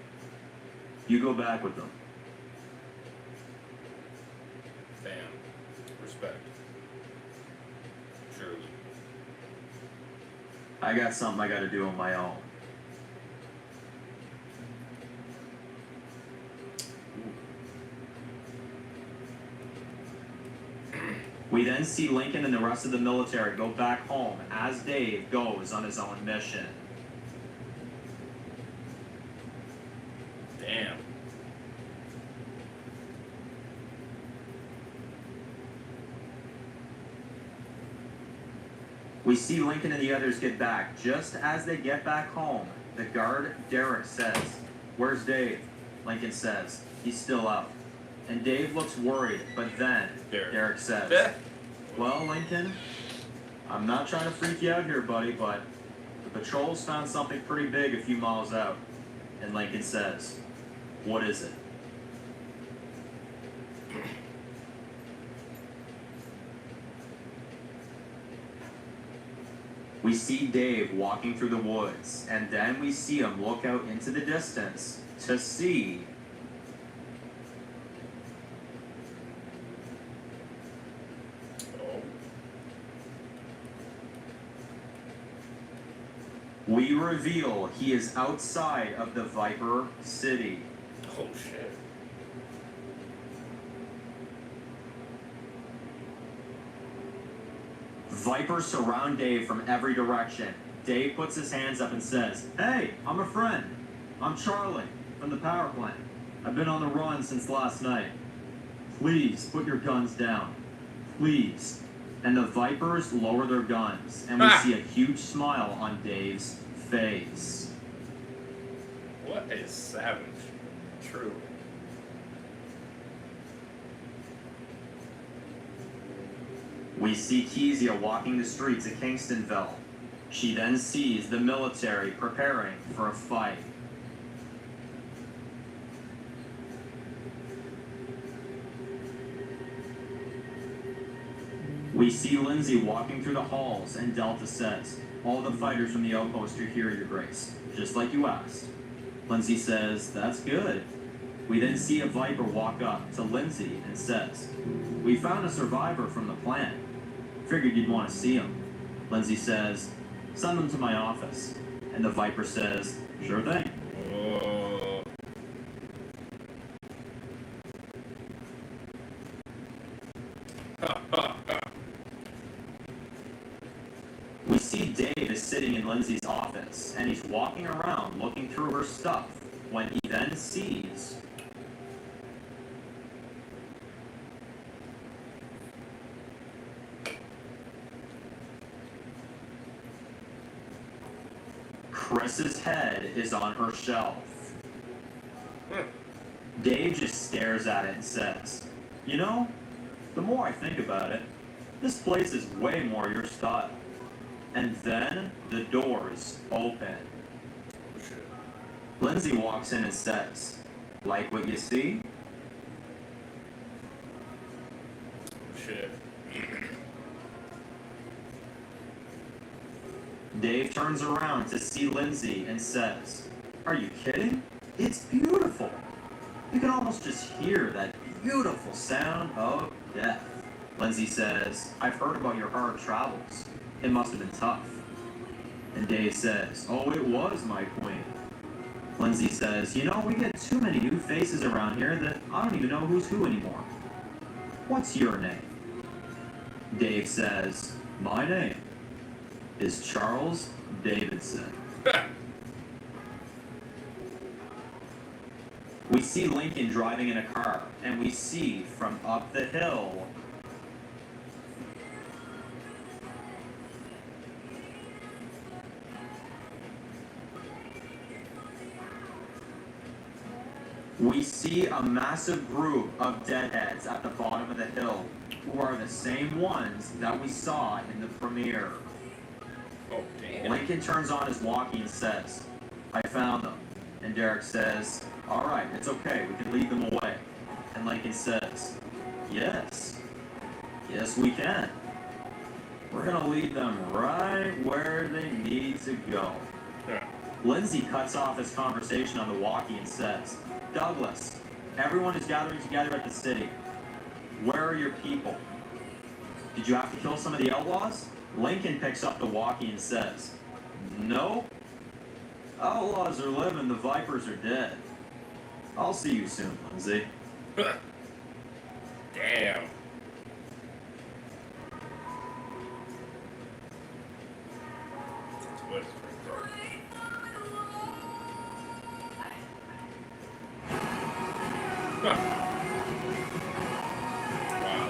You go back with them. Damn. Respect. Surely. I got something I gotta do on my own. We then see Lincoln and the rest of the military go back home as Dave goes on his own mission. Damn. We see Lincoln and the others get back. Just as they get back home, the guard, Derek, says, where's Dave? Lincoln says, he's still out. And Dave looks worried, but then Derek says, well, Lincoln, I'm not trying to freak you out here, buddy, but the patrol's found something pretty big a few miles out. And Lincoln says, what is it? We see Dave walking through the woods, and then we see him look out into the distance to see we reveal he is outside of the Viper City. Oh shit. Vipers surround Dave from every direction. Dave puts his hands up and says, hey, I'm a friend. I'm Charlie from the power plant. I've been on the run since last night. Please put your guns down. Please. And the Vipers lower their guns, and we see a huge smile on Dave's face. What a savage. True. We see Kezia walking the streets of Kingstonville. She then sees the military preparing for a fight. We see Lindsay walking through the halls, and Delta says, all the fighters from the outpost are here, Your Grace, just like you asked. Lindsay says, that's good. We then see a Viper walk up to Lindsay and says, we found a survivor from the plant. Figured you'd want to see him. Lindsay says, send him to my office. And the Viper says, sure thing. Oh. We see Dave is sitting in Lindsay's office, and he's walking around looking through her stuff, when he then sees Chris's head is on her shelf. Dave just stares at it and says, you know, the more I think about it, this place is way more your style. And then the doors open. Lindsay walks in and says, like what you see? Shit. Dave turns around to see Lindsay and says, are you kidding? It's beautiful. You can almost just hear that beautiful sound of death. Lindsay says, I've heard about your hard travels. It must have been tough. And Dave says, oh, it was, my queen. Lindsay says, you know, we get too many new faces around here that I don't even know who's who anymore. What's your name? Dave says, my name is Charles Davidson. We see Lincoln driving in a car, and we see from up the hill We see a massive group of deadheads at the bottom of the hill, who are the same ones that we saw in the premiere. Oh, damn. Lincoln turns on his walkie and says, "I found them." And Derek says, "All right, it's okay, we can lead them away." And Lincoln says, "Yes, we can. We're gonna lead them right where they need to go." Yeah. Lindsay cuts off his conversation on the walkie and says, "Douglas, everyone is gathering together at the city. Where are your people? Did you have to kill some of the outlaws?" Lincoln picks up the walkie and says, "No. Outlaws are living, the Vipers are dead. I'll see you soon, Lindsay." Damn. Twist right there. Huh. Wow.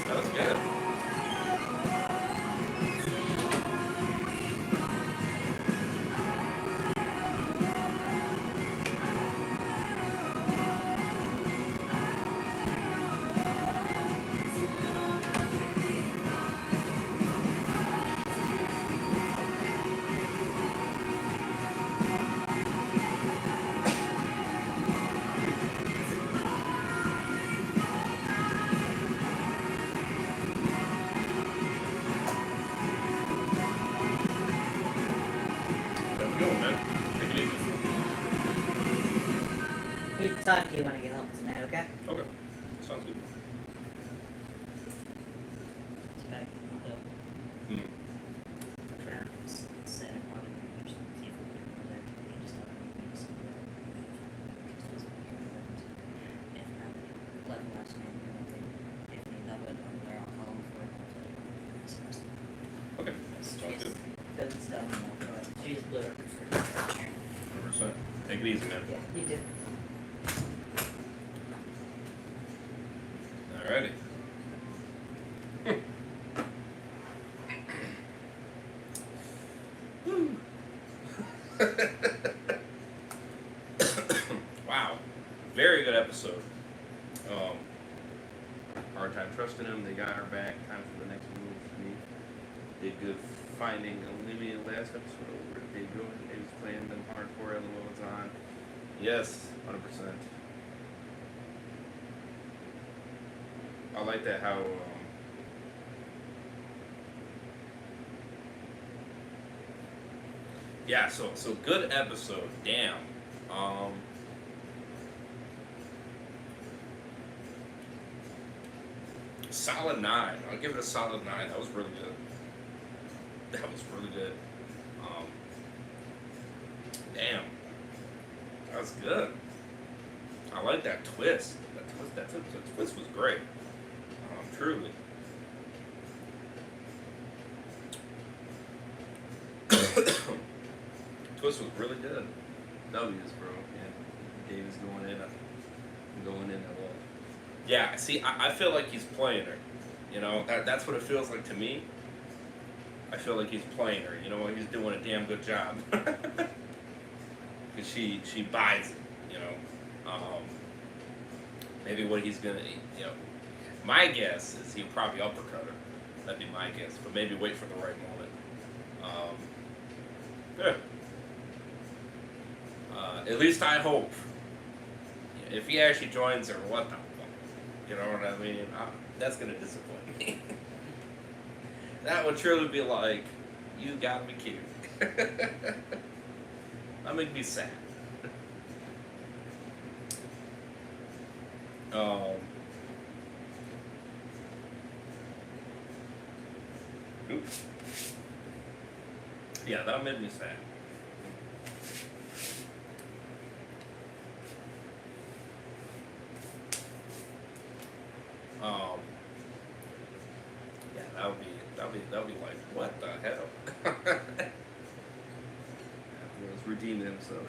That was good. Let's go, man. Take it easy. We can talk to you when I get home tonight, okay? Okay. Sounds good. It's back in the Hmm. Santa Monica or something. See if we can go there. We can just have a meeting somewhere. If not, let them last name or anything. If they know it, I'm there, I'll call them for it. Okay. Sounds good. Doesn't stop me, but she's blue for chair. 100%. Take it easy, man. Yeah, you do. Alrighty. Wow. Very good episode. Hard time trusting him. They got her back. Time for the next move for me. Did good finding Olivia last episode. Where did they go? They was playing them hardcore LOL was on. Yes, 100%. I like that how yeah, so good episode. Damn. Solid 9. I'll give it a solid 9. That was really good. That was really good. Damn. That was good. I like that twist. That twist was great. Truly. Twist was really good. W's, bro. Yeah. Davis going in. Going in. Yeah. See, I feel like he's playing her. You know, that's what it feels like to me. I feel like he's playing her. You know, he's doing a damn good job. Because she buys it. You know. Maybe what he's gonna, you know. My guess is he'll probably uppercut her. That'd be my guess. But maybe wait for the right moment. Yeah. At least I hope. If he actually joins her, what the fuck? You know what I mean? That's going to disappoint me. That would truly be like, you got me cute. That make me sad. Oops. Yeah, that made me sad. Yeah, that would be like, what the hell? He's redeeming himself.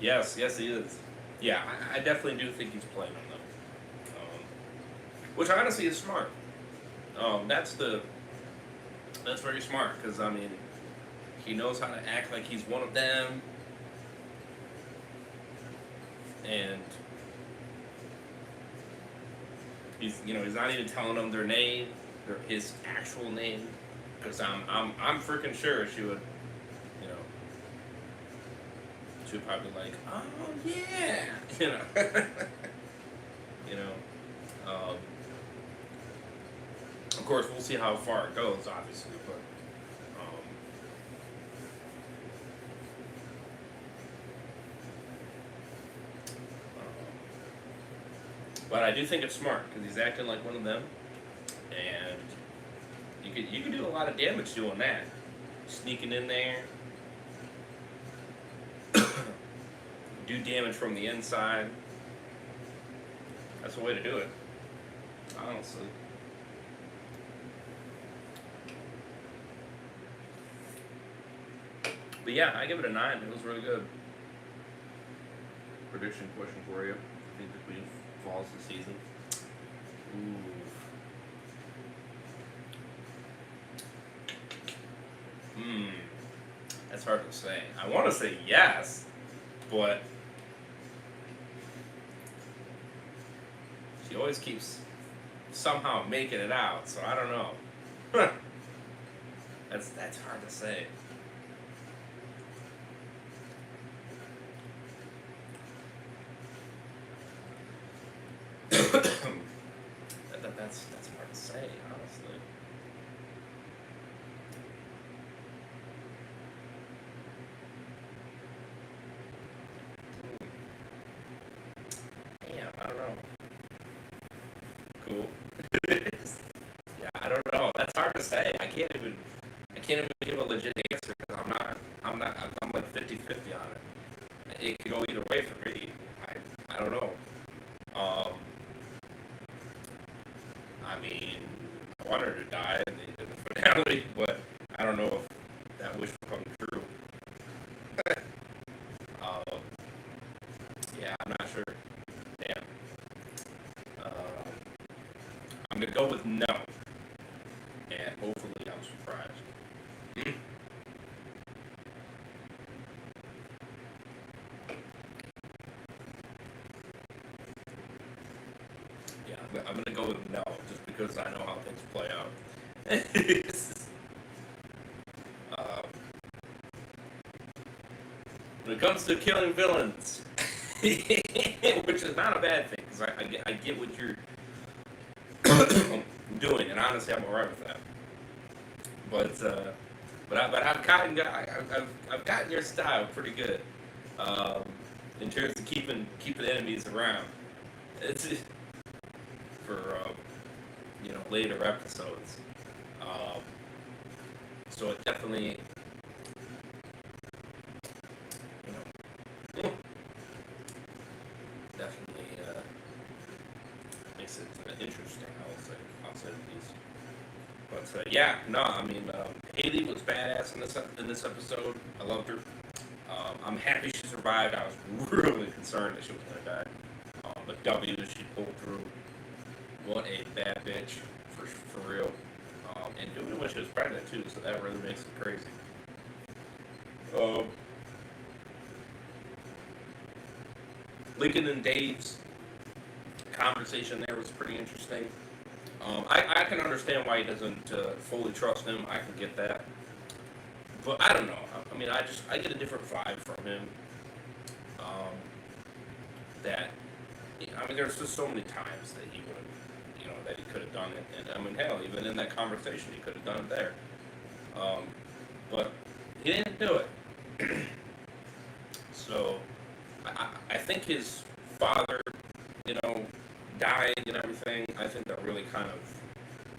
Yes, he is. Yeah, I definitely do think he's playing on them. Which honestly is smart. That's very smart, because I mean, he knows how to act like he's one of them, and he's not even telling them their name, his actual name, because I'm freaking sure she would, you know, she would probably be like, oh yeah, you know, of course we'll see how far it goes, obviously, but. But I do think it's smart because he's acting like one of them, and you could do a lot of damage doing that, sneaking in there, do damage from the inside. That's the way to do it, honestly. But yeah, I give it a 9. It was really good. Prediction question for you. I think that we falls this season. Ooh. That's hard to say. I want to say yes, but she always keeps somehow making it out, so I don't know. That's hard to say. That's hard to say, honestly. Damn, I don't know. Cool. Yeah, I don't know. That's hard to say. I can't even give a legit answer because I'm like 50-50 on it. It could go either way for me. I don't know. I mean, I want her to die in the finale, but I don't know if that wish will come true. Yeah, I'm not sure. Damn. I'm gonna go with no, and hopefully I'm surprised. Yeah, I'm gonna go with no, just because I know how things play out. When it comes to killing villains, which is not a bad thing, because I get what you're doing, and honestly, I'm alright with that. But I've gotten your style pretty good, in terms of keeping enemies around. It's for later episodes. So it definitely definitely makes it interesting. I'll say at least. But yeah, no, I mean Haley was badass in this episode. I loved her. I'm happy she survived. I was really concerned that she was gonna die. But W, she pulled through. What a bad bitch for real. And doing it when she was pregnant too, so that really makes it crazy. Lincoln and Dave's conversation there was pretty interesting. I can understand why he doesn't fully trust him. I can get that. But I don't know. I mean, I get a different vibe from him. That I mean, there's just so many times that he would have, that he could have done it. And I mean, hell, even in that conversation, he could have done it there. But he didn't do it. So I think his father, dying and everything, I think that really kind of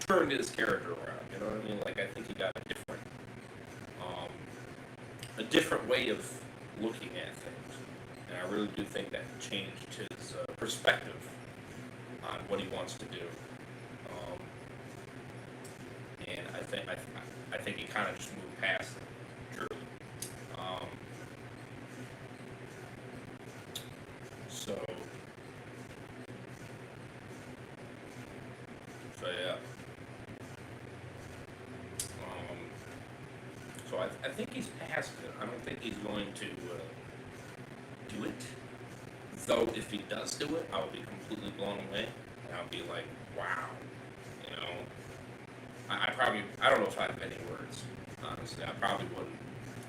turned his character around. You know what I mean? Like, I think he got a different way of looking at things. And I really do think that changed his perspective on what he wants to do. And I think he kind of just moved past it, truly. So yeah. So I think he's past it. I don't think he's going to do it. Though if he does do it, I'll be completely blown away, and I'll be like, wow, you know. I don't know if I have any words, honestly. I probably wouldn't,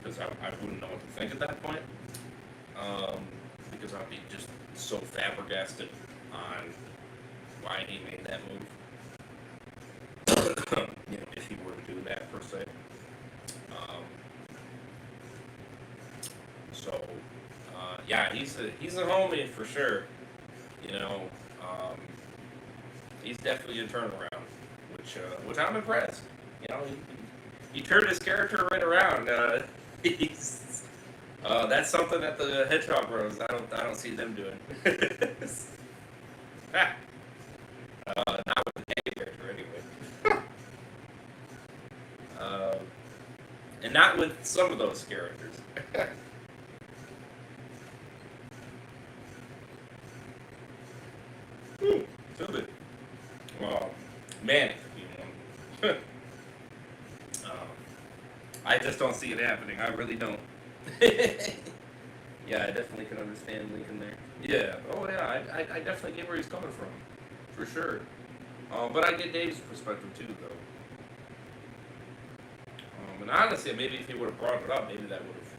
because I wouldn't know what to think at that point. Because I'd be just so flabbergasted on why he made that move. You know, if he were to do that per se. So, yeah, he's a homie for sure. You know, he's definitely a turnaround, which I'm impressed. You know, he turned his character right around. He's that's something that the Hedgehog Bros I don't see them doing. Not with the gay character anyway. And not with some of those characters. Stupid. Well, man, it could be one. I just don't see it happening. I really don't. Yeah, I definitely can understand Lincoln there. Yeah. Oh yeah, I definitely get where he's coming from, for sure. But I get Dave's perspective too, though. And honestly, maybe if he would have brought it up, maybe that would have,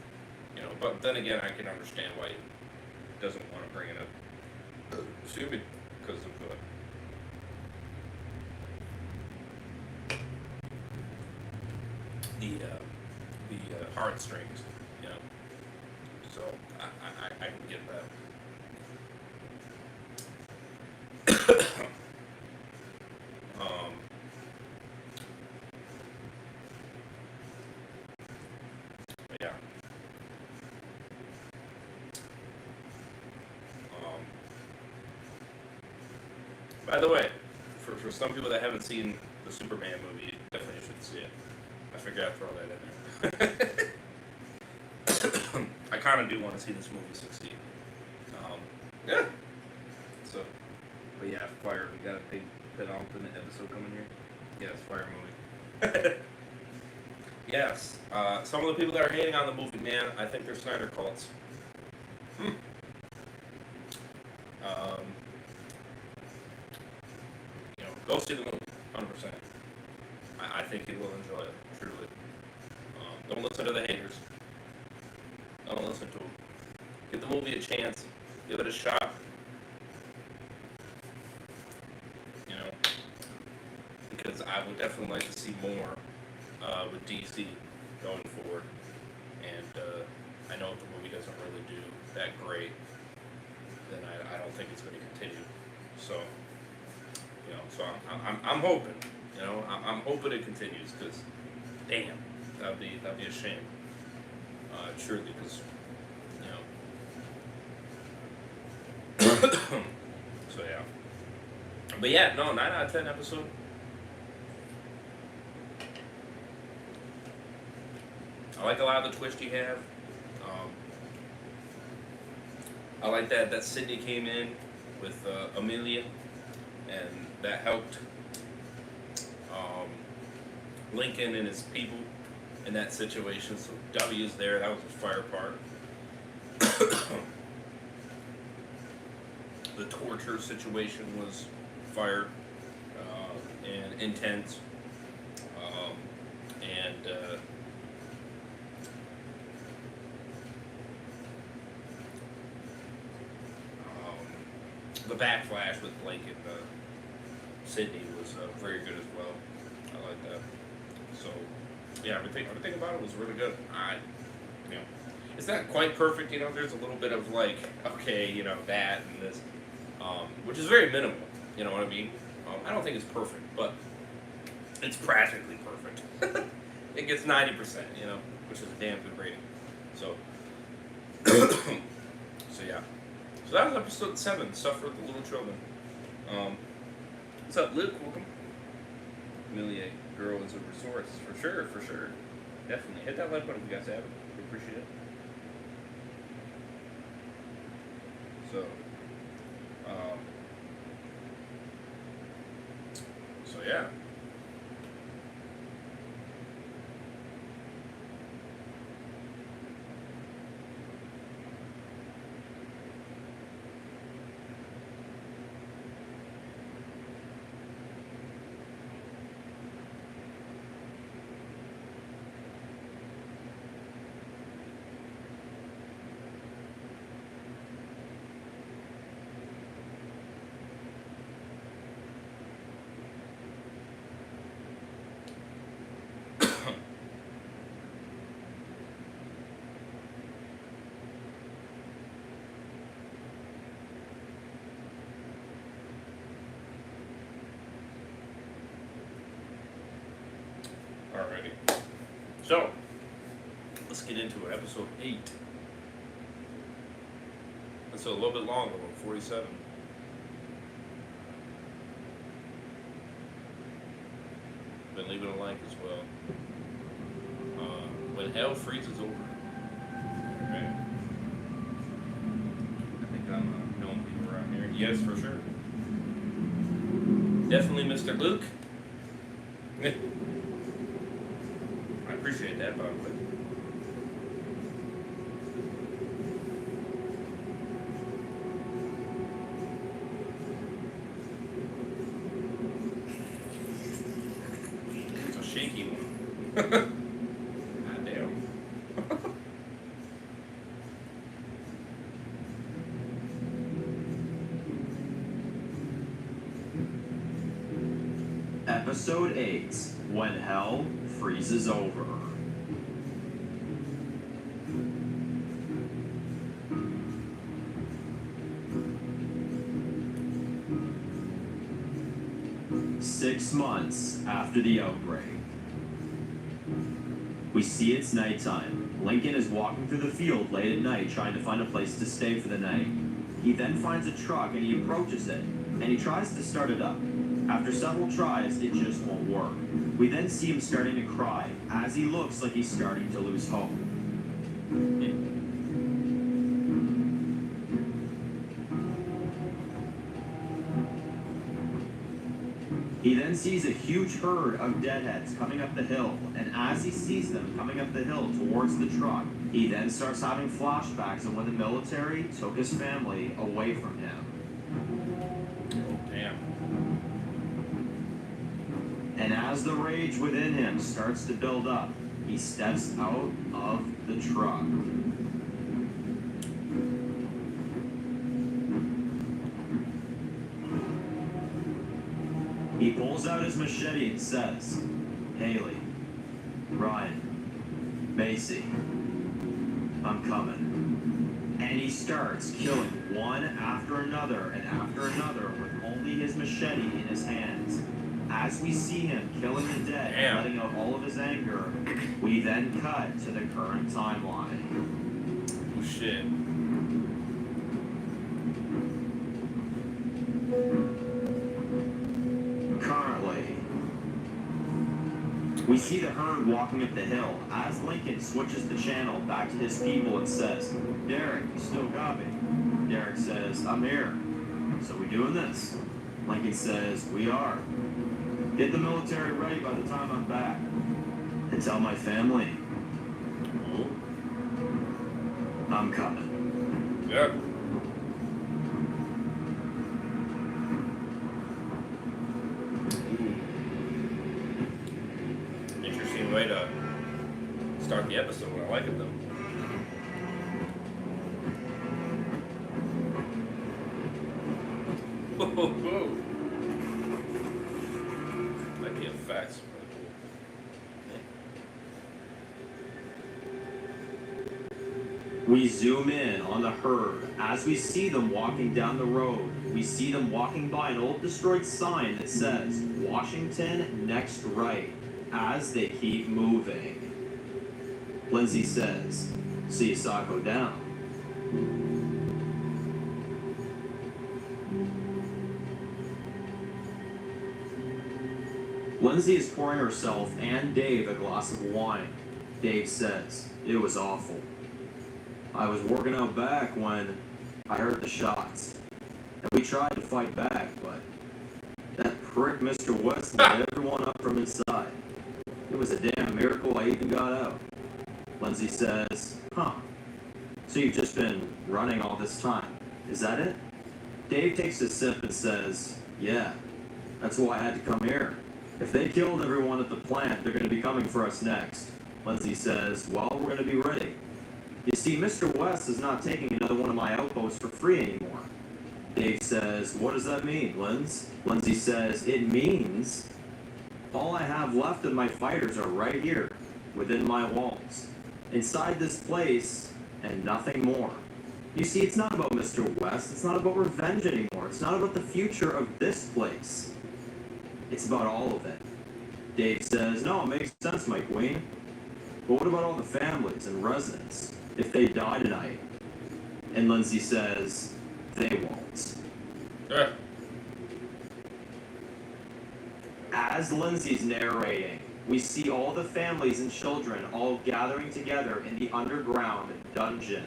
you know. But then again, I can understand why he doesn't want to bring it up. Excuse me, because of the heartstrings, you know. So I can get that. Yeah. By the way, for some people that haven't seen the Superman movie, you definitely should see it. I figured I'd throw that in there. I kind of do want to see this movie succeed. Yeah. So, but yeah, Fire. We got a big penultimate episode coming here. Yes, Fire movie. Yes. Some of the people that are hating on the movie, man, I think they're Snyder cults. You know, go see the movie, 100%. I think you will enjoy it, truly. Don't listen to the haters. Don't listen to them. Give the movie a chance. Give it a shot. You know, because I would definitely like to see more with DC going forward. And I know if the movie doesn't really do that great, then I don't think it's going to continue. So, you know, so I'm hoping. You know, I'm hoping it continues because, damn, that'd be a shame. Truly, because you know. So yeah. But yeah, no, 9 out of 10 episode. I like a lot of the twists you have. I like that Sydney came in with Amelia, and that helped Lincoln and his people in that situation. So W's there. That was the fire part. The torture situation was fire and intense. And the backflash with Blake and Sydney was very good as well. I like that. So yeah, everything about it was really good. You know, it's not quite perfect. You know, there's a little bit of like, okay, you know, that and this, which is very minimal. You know what I mean? I don't think it's perfect, but it's practically perfect. It gets 90%. You know, which is a damn good rating. So, so yeah. So that was episode 7, Suffer with the Little Children. What's up, Luke? Welcome. Amelia, girl is a resource. For sure, for sure. Definitely. Hit that like button if you guys have it. We appreciate it. So, so yeah. So, let's get into it. Episode 8. That's a little bit longer, about 47. Been leaving a like as well. When hell freezes over. Alright. I think I'm knowing people around here. Yes, for sure. Definitely Mr. Luke. I appreciate that, by the way. It's a shaky one. God damn. Episode 8, When Hell Freezes Over. Six months after the outbreak. We see it's nighttime. Lincoln is walking through the field late at night trying to find a place to stay for the night. He then finds a truck and he approaches it, and he tries to start it up. After several tries, it just won't work. We then see him starting to cry, as he looks like he's starting to lose hope. He then sees a huge herd of deadheads coming up the hill, and as he sees them coming up the hill towards the truck, he then starts having flashbacks of when the military took his family away from him. Oh, damn. And as the rage within him starts to build up, he steps out of the truck. He pulls out his machete and says, "Haley, Ryan, Macy, I'm coming." And he starts killing one after another and after another with only his machete in his hands. As we see him killing the dead and letting out all of his anger, we then cut to the current timeline. Oh, shit. Currently, we see the herd walking up the hill as Lincoln switches the channel back to his people and says, "Derek, you still got me?" Derek says, "I'm here. So we doing this?" Lincoln says, "We are. Get the military ready by the time I'm back. And tell my family I'm coming." Yeah. Interesting way to start the episode. I like it though. Whoa. Like the effects. We zoom in on the herd as we see them walking down the road. We see them walking by an old destroyed sign that says, "Washington, next right," as they keep moving. Lindsay says, "See you saw it go down." Lindsay is pouring herself and Dave a glass of wine. Dave says, "It was awful. I was working out back when I heard the shots. And we tried to fight back, but that prick Mr. West lit everyone up from inside. It was a damn miracle I even got out." Lindsay says, "Huh. So you've just been running all this time. Is that it?" Dave takes a sip and says, "Yeah. That's why I had to come here. If they killed everyone at the plant, they're going to be coming for us next." Lindsay says, "Well, we're going to be ready. You see, Mr. West is not taking another one of my outposts for free anymore." Dave says, "What does that mean, Linz?" Lindsay says, "It means all I have left of my fighters are right here, within my walls, inside this place, and nothing more. You see, it's not about Mr. West, it's not about revenge anymore, it's not about the future of this place. It's about all of it." Dave says, "No, it makes sense, my queen. But what about all the families and residents if they die tonight? And Lindsay says, they won't. As Lindsay's narrating, we see all the families and children all gathering together in the underground dungeon.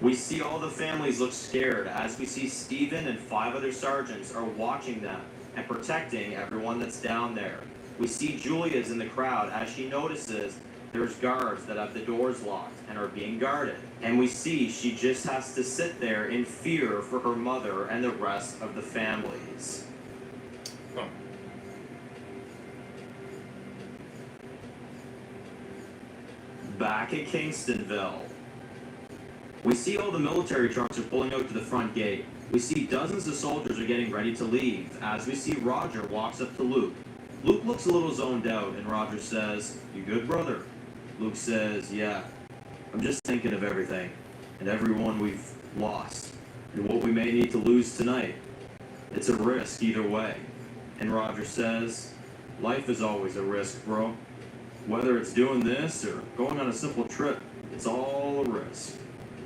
We see all the families look scared as we see Stephen and 5 other sergeants are watching them and protecting everyone that's down there. We see Julia's in the crowd as she notices there's guards that have the doors locked and are being guarded. And we see she just has to sit there in fear for her mother and the rest of the families. Huh. Back at Kingstonville, we see all the military trucks are pulling out to the front gate. We see dozens of soldiers are getting ready to leave as we see Roger walks up to Luke. Luke looks a little zoned out and Roger says, "You good, brother?" Luke says, "Yeah, I'm just thinking of everything and everyone we've lost and what we may need to lose tonight. It's a risk either way." And Roger says, "Life is always a risk, bro. Whether it's doing this or going on a simple trip, it's all a risk.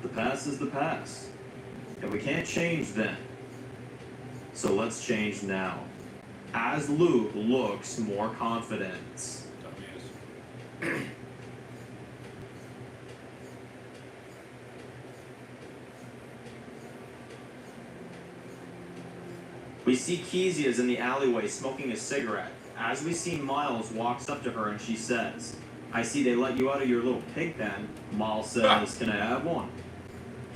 The past is the past, and we can't change then. So let's change now." As Luke looks more confident. We see Kezia's in the alleyway smoking a cigarette. As we see Miles walks up to her and she says, "I see they let you out of your little pig pen." Miles says, "Can I have one?"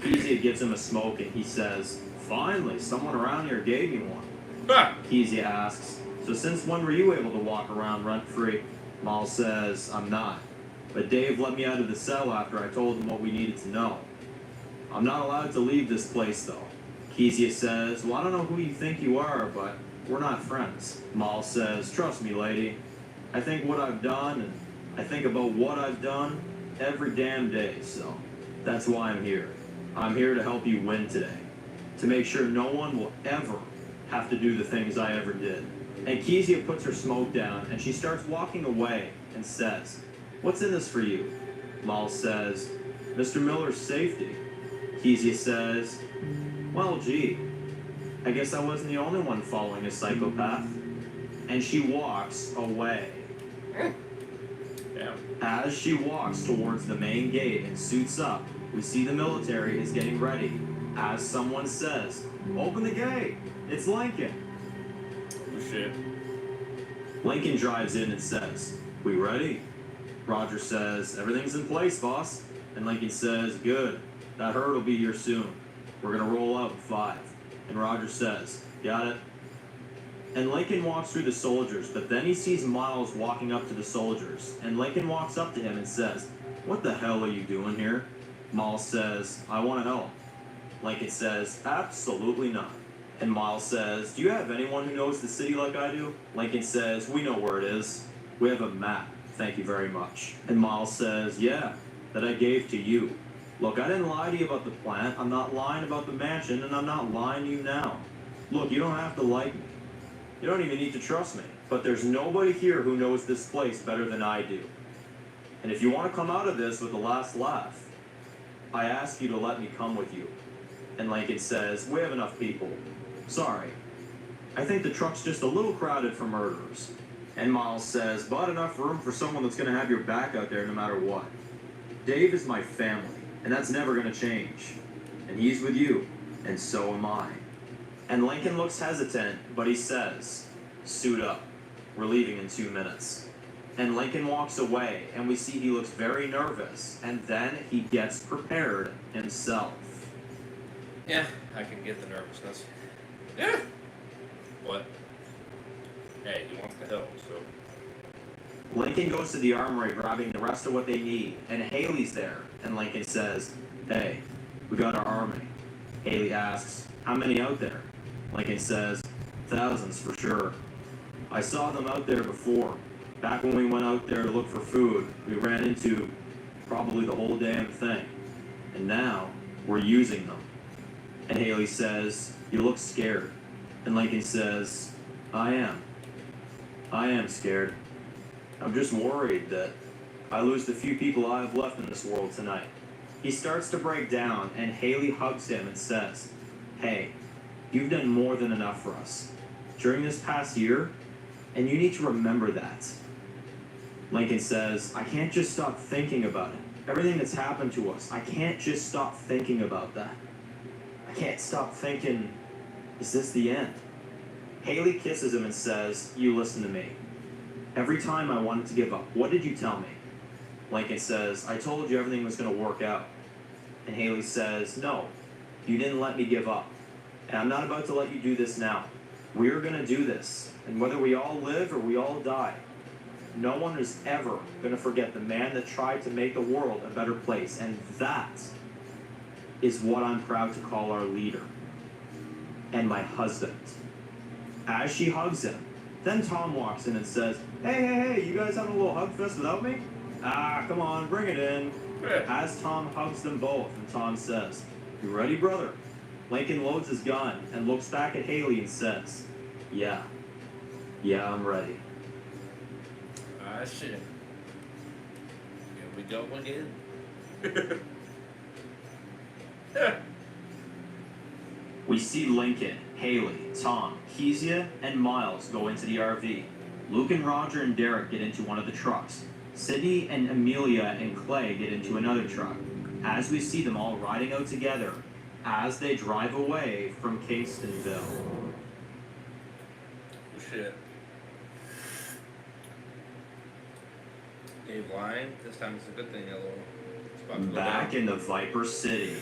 Kezia gives him a smoke and he says, "Finally, someone around here gave me one." Kezia asks, "So since when were you able to walk around rent-free?" Miles says, "I'm not. But Dave let me out of the cell after I told him what we needed to know. I'm not allowed to leave this place, though." Kezia says, "Well, I don't know who you think you are, but we're not friends." Miles says, "Trust me, lady. I think what I've done, and I think about what I've done every damn day, so that's why I'm here. I'm here to help you win today. To make sure no one will ever have to do the things I ever did." And Kezia puts her smoke down, and she starts walking away and says, "What's in this for you?" Miles says, "Mr. Miller's safety." Kezia says, "Well, gee, I guess I wasn't the only one following a psychopath." And she walks away. Yeah. As she walks towards the main gate and suits up, we see the military is getting ready. As someone says, "Open the gate, it's Lincoln." Oh shit. Lincoln drives in and says, "We ready?" Roger says, "Everything's in place, boss." And Lincoln says, "Good, that herd will be here soon. We're gonna roll out in 5. And Roger says, "Got it?" And Lincoln walks through the soldiers, but then he sees Miles walking up to the soldiers. And Lincoln walks up to him and says, "What the hell are you doing here?" Miles says, "I want to help." Lincoln says, "Absolutely not." And Miles says, "Do you have anyone who knows the city like I do?" Lincoln says, "We know where it is. We have a map. Thank you very much." And Miles says, "Yeah, that I gave to you. Look, I didn't lie to you about the plant. I'm not lying about the mansion, and I'm not lying to you now. Look, you don't have to like me. You don't even need to trust me. But there's nobody here who knows this place better than I do. And if you want to come out of this with the last laugh, I ask you to let me come with you." And Lincoln says, "We have enough people. Sorry. I think the truck's just a little crowded for murderers." And Miles says, "But enough room for someone that's going to have your back out there no matter what. Dave is my family, and that's never going to change. And he's with you, and so am I." And Lincoln looks hesitant, but he says, "Suit up. We're leaving in 2 minutes." And Lincoln walks away, and we see he looks very nervous, and then he gets prepared himself. Yeah, I can get the nervousness. Yeah. What? Hey, he wants to help, so. Lincoln goes to the armory grabbing the rest of what they need, and Haley's there, and Lincoln says, "Hey, we got our army." Haley asks, "How many out there?" Lincoln says, "Thousands for sure. I saw them out there before. Back when we went out there to look for food, we ran into probably the whole damn thing. And now, we're using them." And Haley says, "You look scared." And Lincoln says, I am. I am scared. I'm just worried that I lose the few people I have left in this world tonight. He starts to break down, and Haley hugs him and says, hey, you've done more than enough for us during this past year, and you need to remember that. Lincoln says, I can't just stop thinking about it. Everything that's happened to us, I can't just stop thinking about that. I can't stop thinking, is this the end? Haley kisses him and says, you listen to me. Every time I wanted to give up, what did you tell me? Lincoln says, I told you everything was going to work out. And Haley says, no, you didn't let me give up. And I'm not about to let you do this now. We're going to do this. And whether we all live or we all die, no one is ever going to forget the man that tried to make the world a better place. And that is what I'm proud to call our leader. And my husband. As she hugs him, then Tom walks in and says, hey, you guys having a little hug fest without me? Ah, come on, bring it in. As Tom hugs them both, and Tom says, you ready, brother? Lincoln loads his gun and looks back at Haley and says, yeah, I'm ready. Ah, shit. Here we go again. We see Lincoln, Haley, Tom, Kezia, and Miles go into the RV. Luke and Roger and Derek get into one of the trucks. Sydney and Amelia and Clay get into another truck. As we see them all riding out together as they drive away from Kingstonville. Oh, shit. Dave lying. This time it's a good thing, yellow. It's about to go Back down. in the Viper City.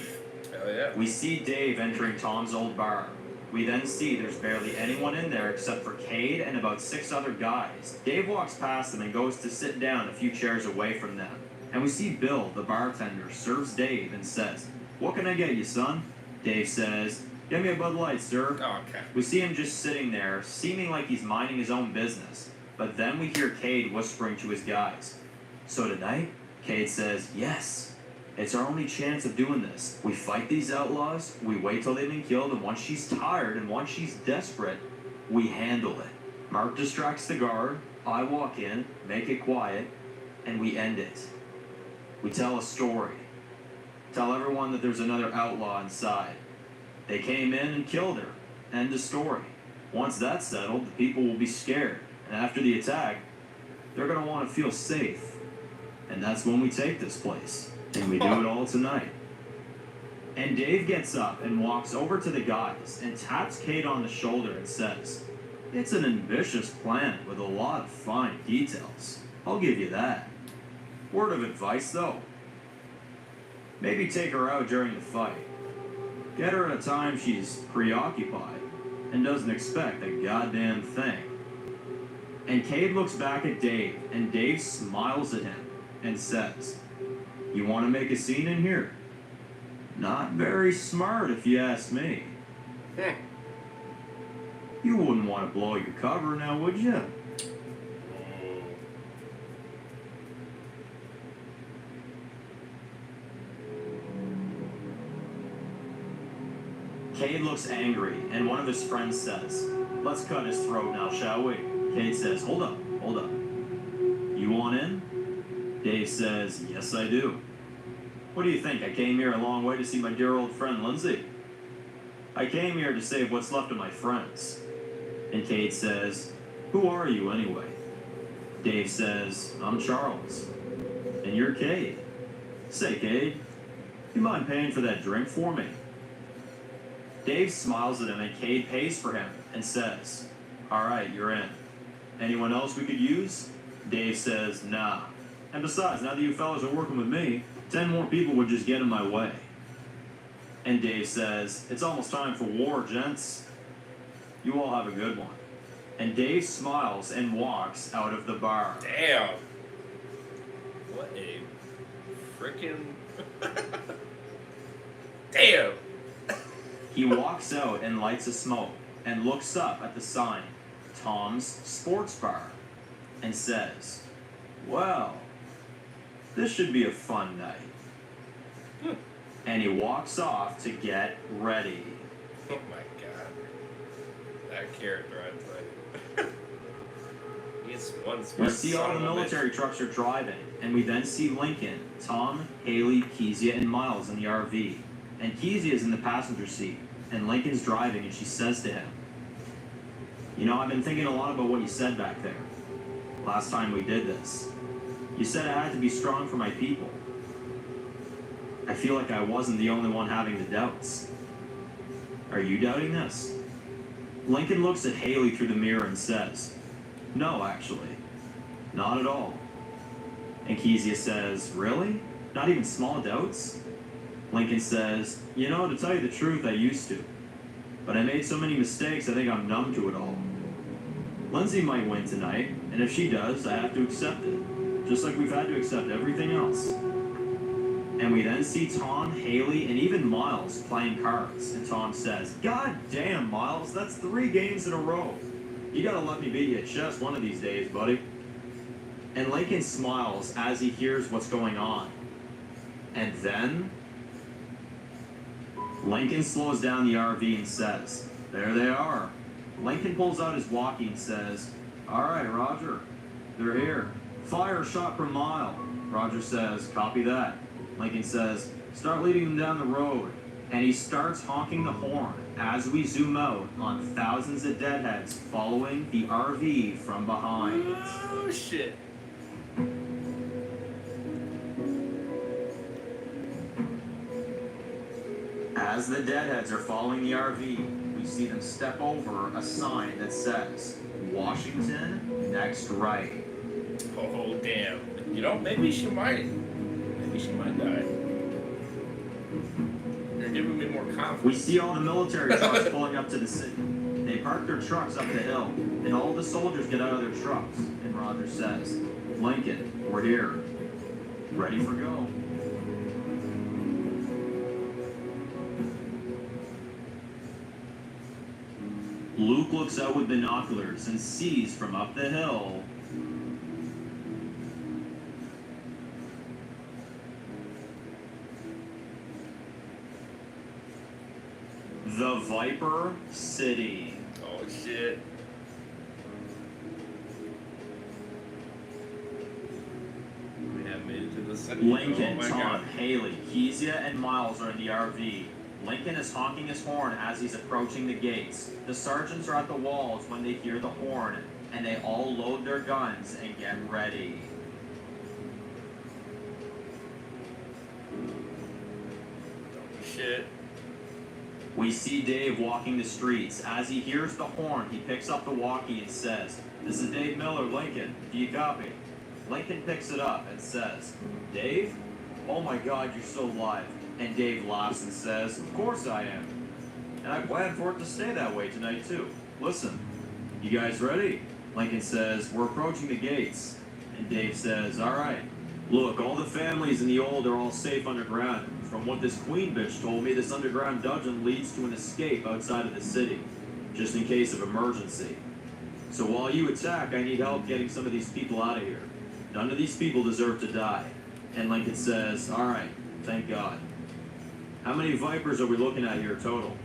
Hell yeah. We see Dave entering Tom's old bar. We then see there's barely anyone in there except for Cade and about 6 other guys. Dave walks past them and goes to sit down a few chairs away from them. And we see Bill, the bartender, serves Dave and says, what can I get you, son? Dave says, get me a Bud Light, sir. Oh, okay. We see him just sitting there, seeming like he's minding his own business. But then we hear Cade whispering to his guys. So tonight, Cade says, yes. It's our only chance of doing this. We fight these outlaws, we wait till they've been killed, and once she's tired and once she's desperate, we handle it. Mark distracts the guard, I walk in, make it quiet, and we end it. We tell a story. Tell everyone that there's another outlaw inside. They came in and killed her. End of story. Once that's settled, the people will be scared, and after the attack, they're gonna want to feel safe. And that's when we take this place. And we do it all tonight. And Dave gets up and walks over to the guys and taps Cade on the shoulder and says, it's an ambitious plan with a lot of fine details. I'll give you that. Word of advice though. Maybe take her out during the fight. Get her at a time she's preoccupied and doesn't expect a goddamn thing. And Cade looks back at Dave, and Dave smiles at him and says, you want to make a scene in here? Not very smart if you ask me. You wouldn't want to blow your cover now, would you? Cade looks angry, and one of his friends says, let's cut his throat now, shall we? Cade says, hold up. You want in? Dave says, yes I do. What do you think? I came here a long way to see my dear old friend Lindsay. I came here to save what's left of my friends. And Cade says, who are you anyway? Dave says, I'm Charles. And you're Cade. Say, Cade, you mind paying for that drink for me? Dave smiles at him and Cade pays for him and says, alright, you're in. Anyone else we could use? Dave says, nah. And besides, now that you fellas are working with me, 10 more people would just get in my way. And Dave says, it's almost time for war, gents. You all have a good one. And Dave smiles and walks out of the bar. Damn. What a freaking. Damn. He walks out and lights a smoke and looks up at the sign, Tom's Sports Bar, and says, well, this should be a fun night. And he walks off to get ready. Oh my god. that character, I'd say. He's one We smart see son all the of a bitch. military trucks are driving, and we then see Lincoln, Tom, Haley, Kezia, and Miles in the RV. And Kezia is in the passenger seat, and Lincoln's driving, and she says to him, "You know, I've been thinking a lot about what you said back there. Last time we did this. You said I had to be strong for my people. I feel like I wasn't the only one having the doubts. Are you doubting this?" Lincoln looks at Haley through the mirror and says, "No, actually. Not at all." And Kezia says, "Really? Not even small doubts?" Lincoln says, "You know, to tell you the truth, I used to. But I made so many mistakes, I think I'm numb to it all. Lindsay might win tonight, and if she does, I have to accept it. Just like we've had to accept everything else." And we then see Tom, Haley, and even Miles playing cards. And Tom says, "God damn, Miles, that's 3 games in a row. You gotta let me beat you at chess one of these days, buddy." And Lincoln smiles as he hears what's going on. And then Lincoln slows down the RV and says, "There they are." Lincoln pulls out his walkie and says, "All right, Roger. They're here. Fire a shot per mile." Roger says, "Copy that." Lincoln says, "Start leading them down the road." And he starts honking the horn as we zoom out on thousands of deadheads following the RV from behind. Oh, shit. As the deadheads are following the RV, we see them step over a sign that says, "Washington, next right." Oh, damn. You know, maybe she might die. You're giving me more confidence. We see all the military trucks pulling up to the city. They park their trucks up the hill, and all the soldiers get out of their trucks. And Roger says, "Lincoln, we're here. Ready for go." Luke looks out with binoculars and sees from up the hill the Viper City. Oh, shit. We have made it to the city. Lincoln, Oh, my Tom, God. Haley, Kezia, and Miles are in the RV. Lincoln is honking his horn as he's approaching the gates. The sergeants are at the walls when they hear the horn, and they all load their guns and get ready. Shit. We see Dave walking the streets. As he hears the horn, he picks up the walkie and says, "This is Dave Miller, Lincoln. Do you copy?" Lincoln picks it up and says, "Dave? Oh my God, you're still alive." And Dave laughs and says, "Of course I am. And I plan for it to stay that way tonight too. Listen, you guys ready?" Lincoln says, "We're approaching the gates." And Dave says, "All right. Look, all the families in the old are all safe underground. From what this queen bitch told me, this underground dungeon leads to an escape outside of the city, just in case of emergency. So while you attack, I need help getting some of these people out of here. None of these people deserve to die." And Lincoln says, "All right, thank God. How many Vipers are we looking at here total?"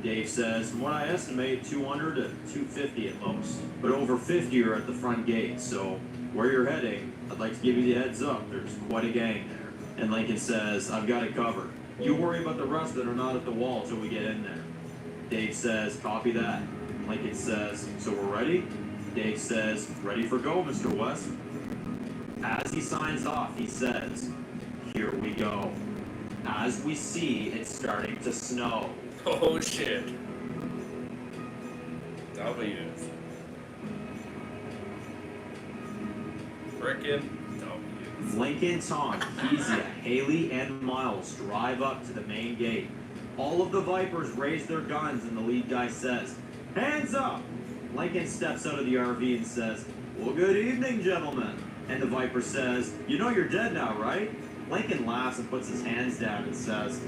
Dave says, "From what I estimate, 200 to 250 at most. But over 50 are at the front gate, so where you're heading, I'd like to give you the heads up. There's quite a gang there." And Lincoln says, "I've got it covered. You worry about the rest that are not at the wall till we get in there." Dave says, "Copy that." Lincoln says, "So we're ready?" Dave says, "Ready for go, Mr. West." As he signs off, he says, "Here we go." As we see, it's starting to snow. Oh, shit. W's. Frickin' W's. Lincoln, Tom, Kezia, Haley, and Miles drive up to the main gate. All of the Vipers raise their guns, and the lead guy says, "Hands up!" Lincoln steps out of the RV and says, "Well, good evening, gentlemen." And the Viper says, "You know you're dead now, right?" Lincoln laughs and puts his hands down and says,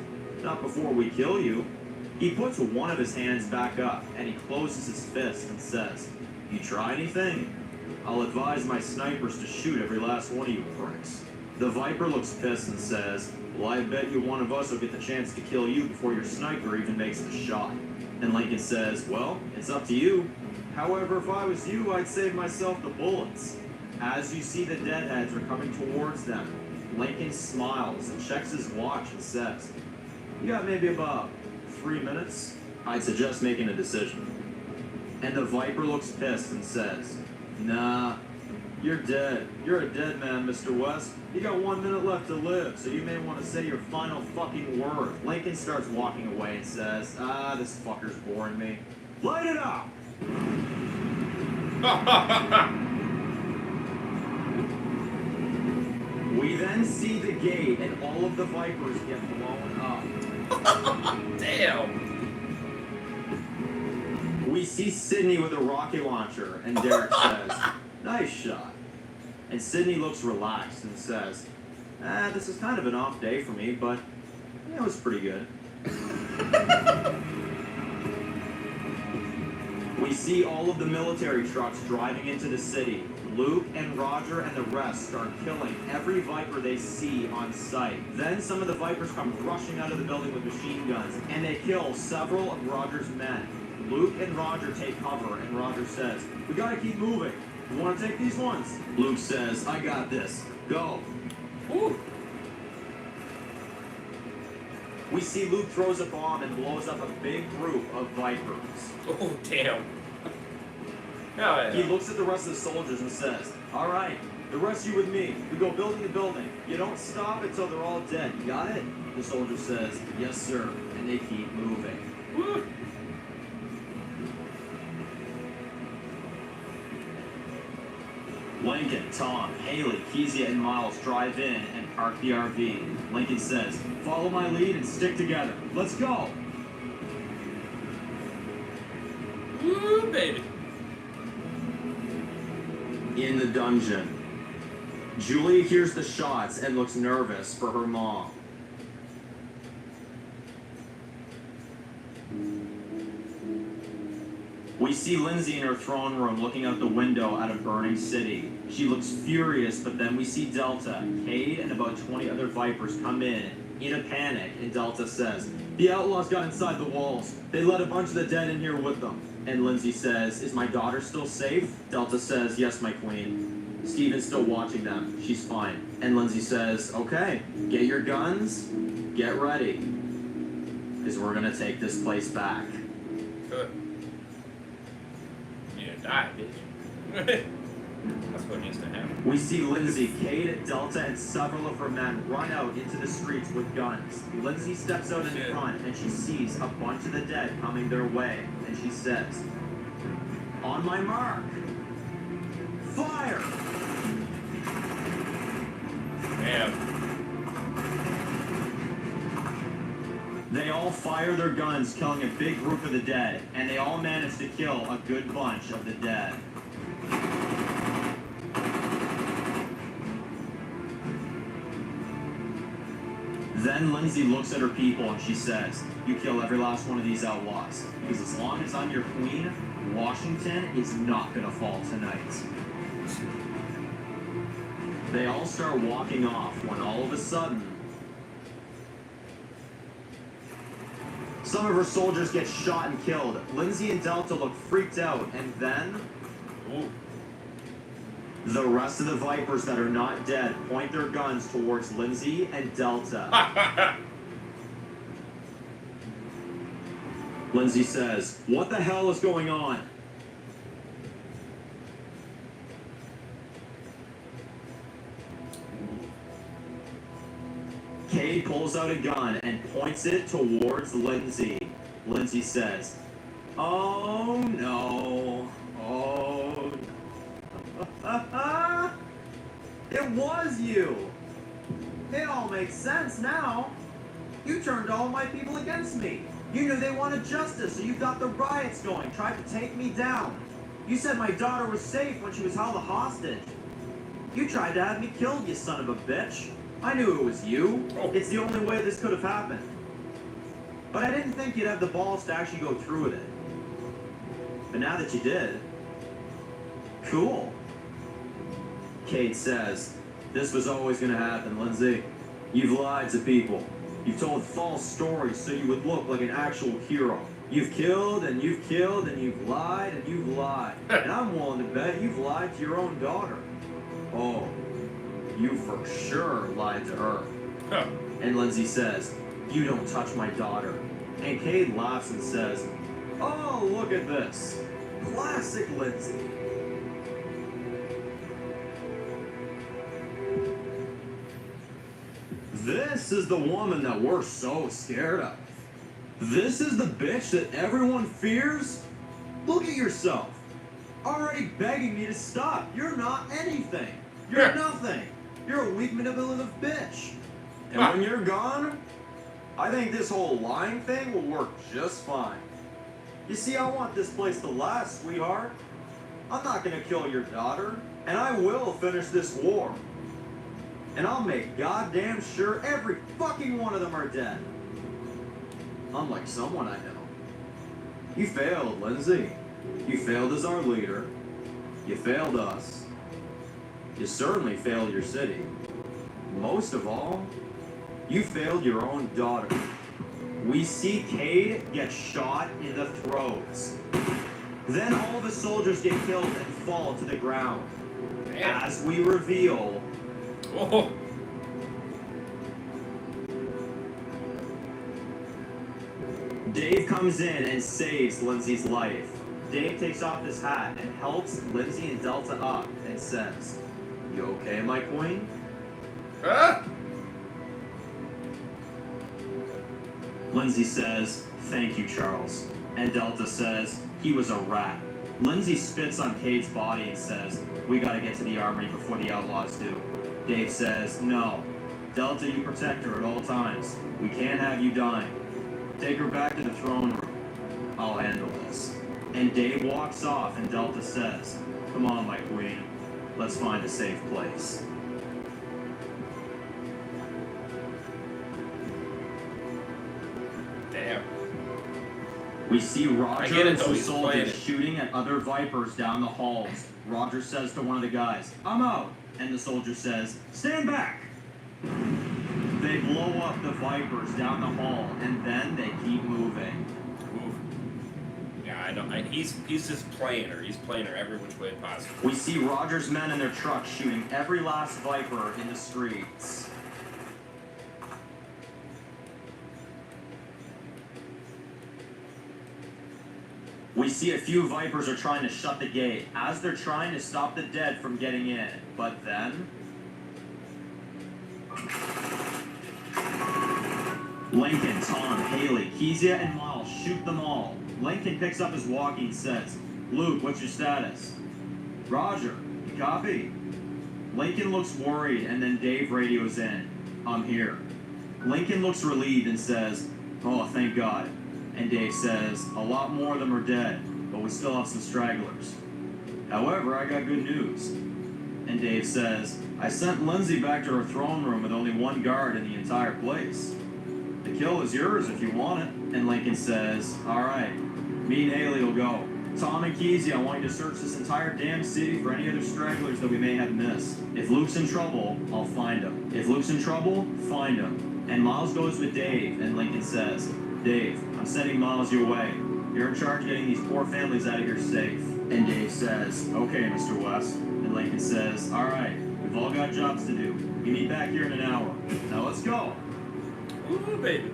"Not before we kill you." He puts one of his hands back up, and he closes his fist and says, "You try anything? I'll advise my snipers to shoot every last one of you pricks." The Viper looks pissed and says, "Well, I bet you one of us will get the chance to kill you before your sniper even makes the shot." And Lincoln says, well, it's up to you. However, if I was you, I'd save myself the bullets. As you see the deadheads are coming towards them, Lincoln smiles and checks his watch and says, you got maybe about 3 minutes? I'd suggest making a decision. And the Viper looks pissed and says, nah, you're dead. You're a dead man, Mr. West. You got 1 minute left to live, so you may want to say your final fucking word. Lincoln starts walking away and says, this fucker's boring me. Light it up! We then see the gate and all of the Vipers get blown up. Damn. We see Sydney with a rocket launcher, and Derek says, nice shot. And Sydney looks relaxed and says, this is kind of an off day for me, but it was pretty good. We see all of the military trucks driving into the city. Luke and Roger and the rest start killing every Viper they see on sight. Then some of the Vipers come rushing out of the building with machine guns, and they kill several of Roger's men. Luke and Roger take cover, and Roger says, we gotta keep moving. You wanna take these ones? Luke says, I got this. Go. Ooh. We see Luke throws a bomb and blows up a big group of Vipers. Oh, damn. Oh, He looks at the rest of the soldiers and says, all right, the rest of you with me. We go building to building. You don't stop until they're all dead. You got it? The soldier says, yes, sir. And they keep moving. Woo. Lincoln, Tom, Haley, Kezia, and Miles drive in and park the RV. Lincoln says, follow my lead and stick together. Let's go. Woo, baby. In the dungeon, Julia hears the shots and looks nervous for her mom. We see Lindsay in her throne room looking out the window at a burning city. She looks furious, but then we see Delta, Cade, and about 20 other Vipers come in a panic, and Delta says, the outlaws got inside the walls. They let a bunch of the dead in here with them. And Lindsay says, is my daughter still safe? Delta says, yes, my queen. Steven's still watching them. She's fine. And Lindsay says, okay, get your guns, get ready, because we're going to take this place back. Good. You didn't die, bitch. That's what needs to happen. We see Lindsay, Cade, Delta, and several of her men run out into the streets with guns. Lindsay steps out in front, and she sees a bunch of the dead coming their way, and she says, on my mark, fire! Damn. They all fire their guns, killing a big group of the dead, and they all manage to kill a good bunch of the dead. Then Lindsay looks at her people and she says, you kill every last one of these outlaws, because as long as I'm your queen, Washington is not gonna fall tonight. They all start walking off when all of a sudden, some of her soldiers get shot and killed. Lindsay and Delta look freaked out, and then Ooh. the rest of the Vipers that are not dead point their guns towards Lindsay and Delta. Lindsay says, what the hell is going on? Cade pulls out a gun and points it towards Lindsay. Lindsay says, oh no, oh no. It was you! It all makes sense now. You turned all my people against me. You knew they wanted justice, so you got the riots going, tried to take me down. You said my daughter was safe when she was held a hostage. You tried to have me killed, you son of a bitch. I knew it was you. It's the only way this could have happened. But I didn't think you'd have the balls to actually go through with it. But now that you did, cool. Cade says, this was always going to happen, Lindsay. You've lied to people. You've told false stories so you would look like an actual hero. You've killed and you've killed and you've lied and you've lied. And I'm willing to bet you've lied to your own daughter. Oh, you for sure lied to her. Huh. And Lindsay says, you don't touch my daughter. And Cade laughs and says, oh, look at this. Classic Lindsay. This is the woman that we're so scared of. This is the bitch that everyone fears? Look at yourself. Already begging me to stop. You're not anything. You're nothing. You're a weak, manipulative bitch. And when you're gone, I think this whole lying thing will work just fine. You see, I want this place to last, sweetheart. I'm not gonna kill your daughter, and I will finish this war. And I'll make goddamn sure every fucking one of them are dead. Unlike someone I know. You failed, Lindsay. You failed as our leader. You failed us. You certainly failed your city. Most of all, you failed your own daughter. We see Cade get shot in the throat. Then all the soldiers get killed and fall to the ground. Damn. As we reveal... Oh. Dave comes in and saves Lindsay's life. Dave takes off his hat and helps Lindsay and Delta up and says, you okay, my queen? Ah. Lindsay says, thank you, Charles. And Delta says, he was a rat. Lindsay spits on Cade's body and says, we gotta get to the armory before the outlaws do. Dave says, no. Delta, you protect her at all times. We can't have you dying. Take her back to the throne room. I'll handle this. And Dave walks off and Delta says, come on, my queen. Let's find a safe place. Damn. We see I Roger get it, and though. some He's playing soldiers it. shooting at other Vipers down the halls. Roger says to one of the guys, I'm out. And the soldier says, stand back. They blow up the Vipers down the hall, and then they keep moving. Oof. Yeah, I know. He's just playing her. He's playing her every which way possible. We see Roger's men in their trucks shooting every last Viper in the streets. We see a few Vipers are trying to shut the gate as they're trying to stop the dead from getting in. But then... Lincoln, Tom, Haley, Kezia, and Miles shoot them all. Lincoln picks up his walkie and says, Luke, what's your status? Roger, you copy? Lincoln looks worried and then Dave radios in. I'm here. Lincoln looks relieved and says, oh, thank God. And Dave says, a lot more of them are dead, but we still have some stragglers. However, I got good news. And Dave says, I sent Lindsay back to her throne room with only one guard in the entire place. The kill is yours if you want it. And Lincoln says, all right, me and Haley will go. Tom and Kezia, I want you to search this entire damn city for any other stragglers that we may have missed. If Luke's in trouble, I'll find him. If Luke's in trouble, find him. And Miles goes with Dave, and Lincoln says, Dave, I'm sending Miles your way. You're in charge of getting these poor families out of here safe. And Dave says, okay, Mr. West. And Lincoln says, all right, we've all got jobs to do. We meet back here in an hour. Now let's go. Ooh, baby.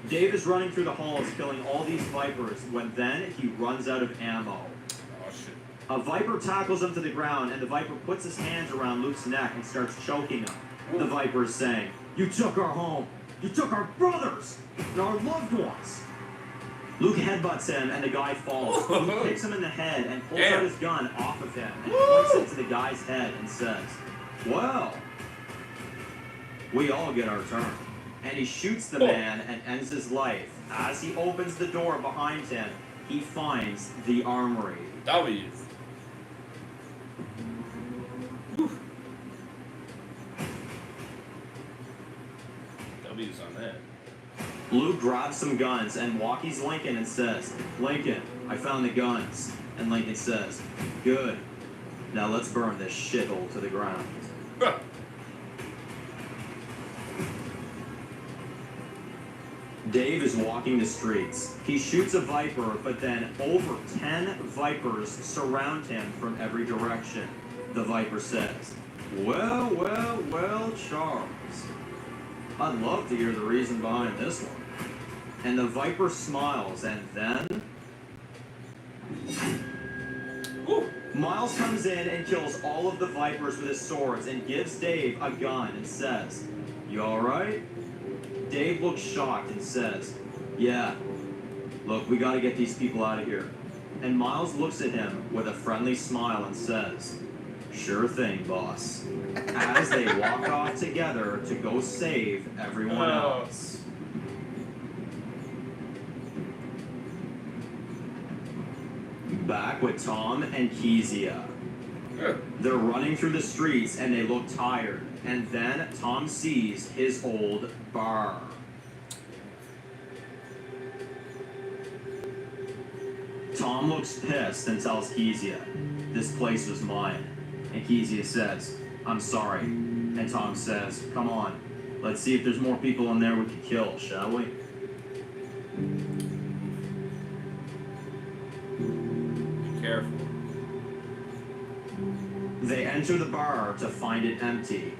Dave is running through the halls, killing all these Vipers, when then he runs out of ammo. Oh, shit. A Viper tackles him to the ground, and the Viper puts his hands around Luke's neck and starts choking him. The Viper is saying, you took our home. You took our brothers and our loved ones. Luke headbutts him, and the guy falls. Luke kicks him in the head and pulls out his gun off of him and points it to the guy's head and says, well, we all get our turn. And he shoots the man and ends his life. As he opens the door behind him, he finds the armory. W's. W's on that. Luke grabs some guns and walkies Lincoln and says, Lincoln, I found the guns. And Lincoln says, good. Now let's burn this shithole to the ground. Dave is walking the streets. He shoots a viper, but then over 10 vipers surround him from every direction. The viper says, "Well, well, well, Charles. I'd love to hear the reason behind this one." And the viper smiles, and then... Woo. Miles comes in and kills all of the vipers with his swords and gives Dave a gun and says, "You alright?" Dave looks shocked and says, "Yeah. Look, we gotta get these people out of here." And Miles looks at him with a friendly smile and says, "Sure thing, boss." As they walk off together to go save everyone else. Back with Tom and Kezia. They're running through the streets and they look tired. And then Tom sees his old bar. Tom looks pissed and tells Kezia, "This place was mine." And Kezia says, "I'm sorry." And Tom says, "Come on, let's see if there's more people in there we can kill, shall we?" Be careful. They enter the bar to find it empty.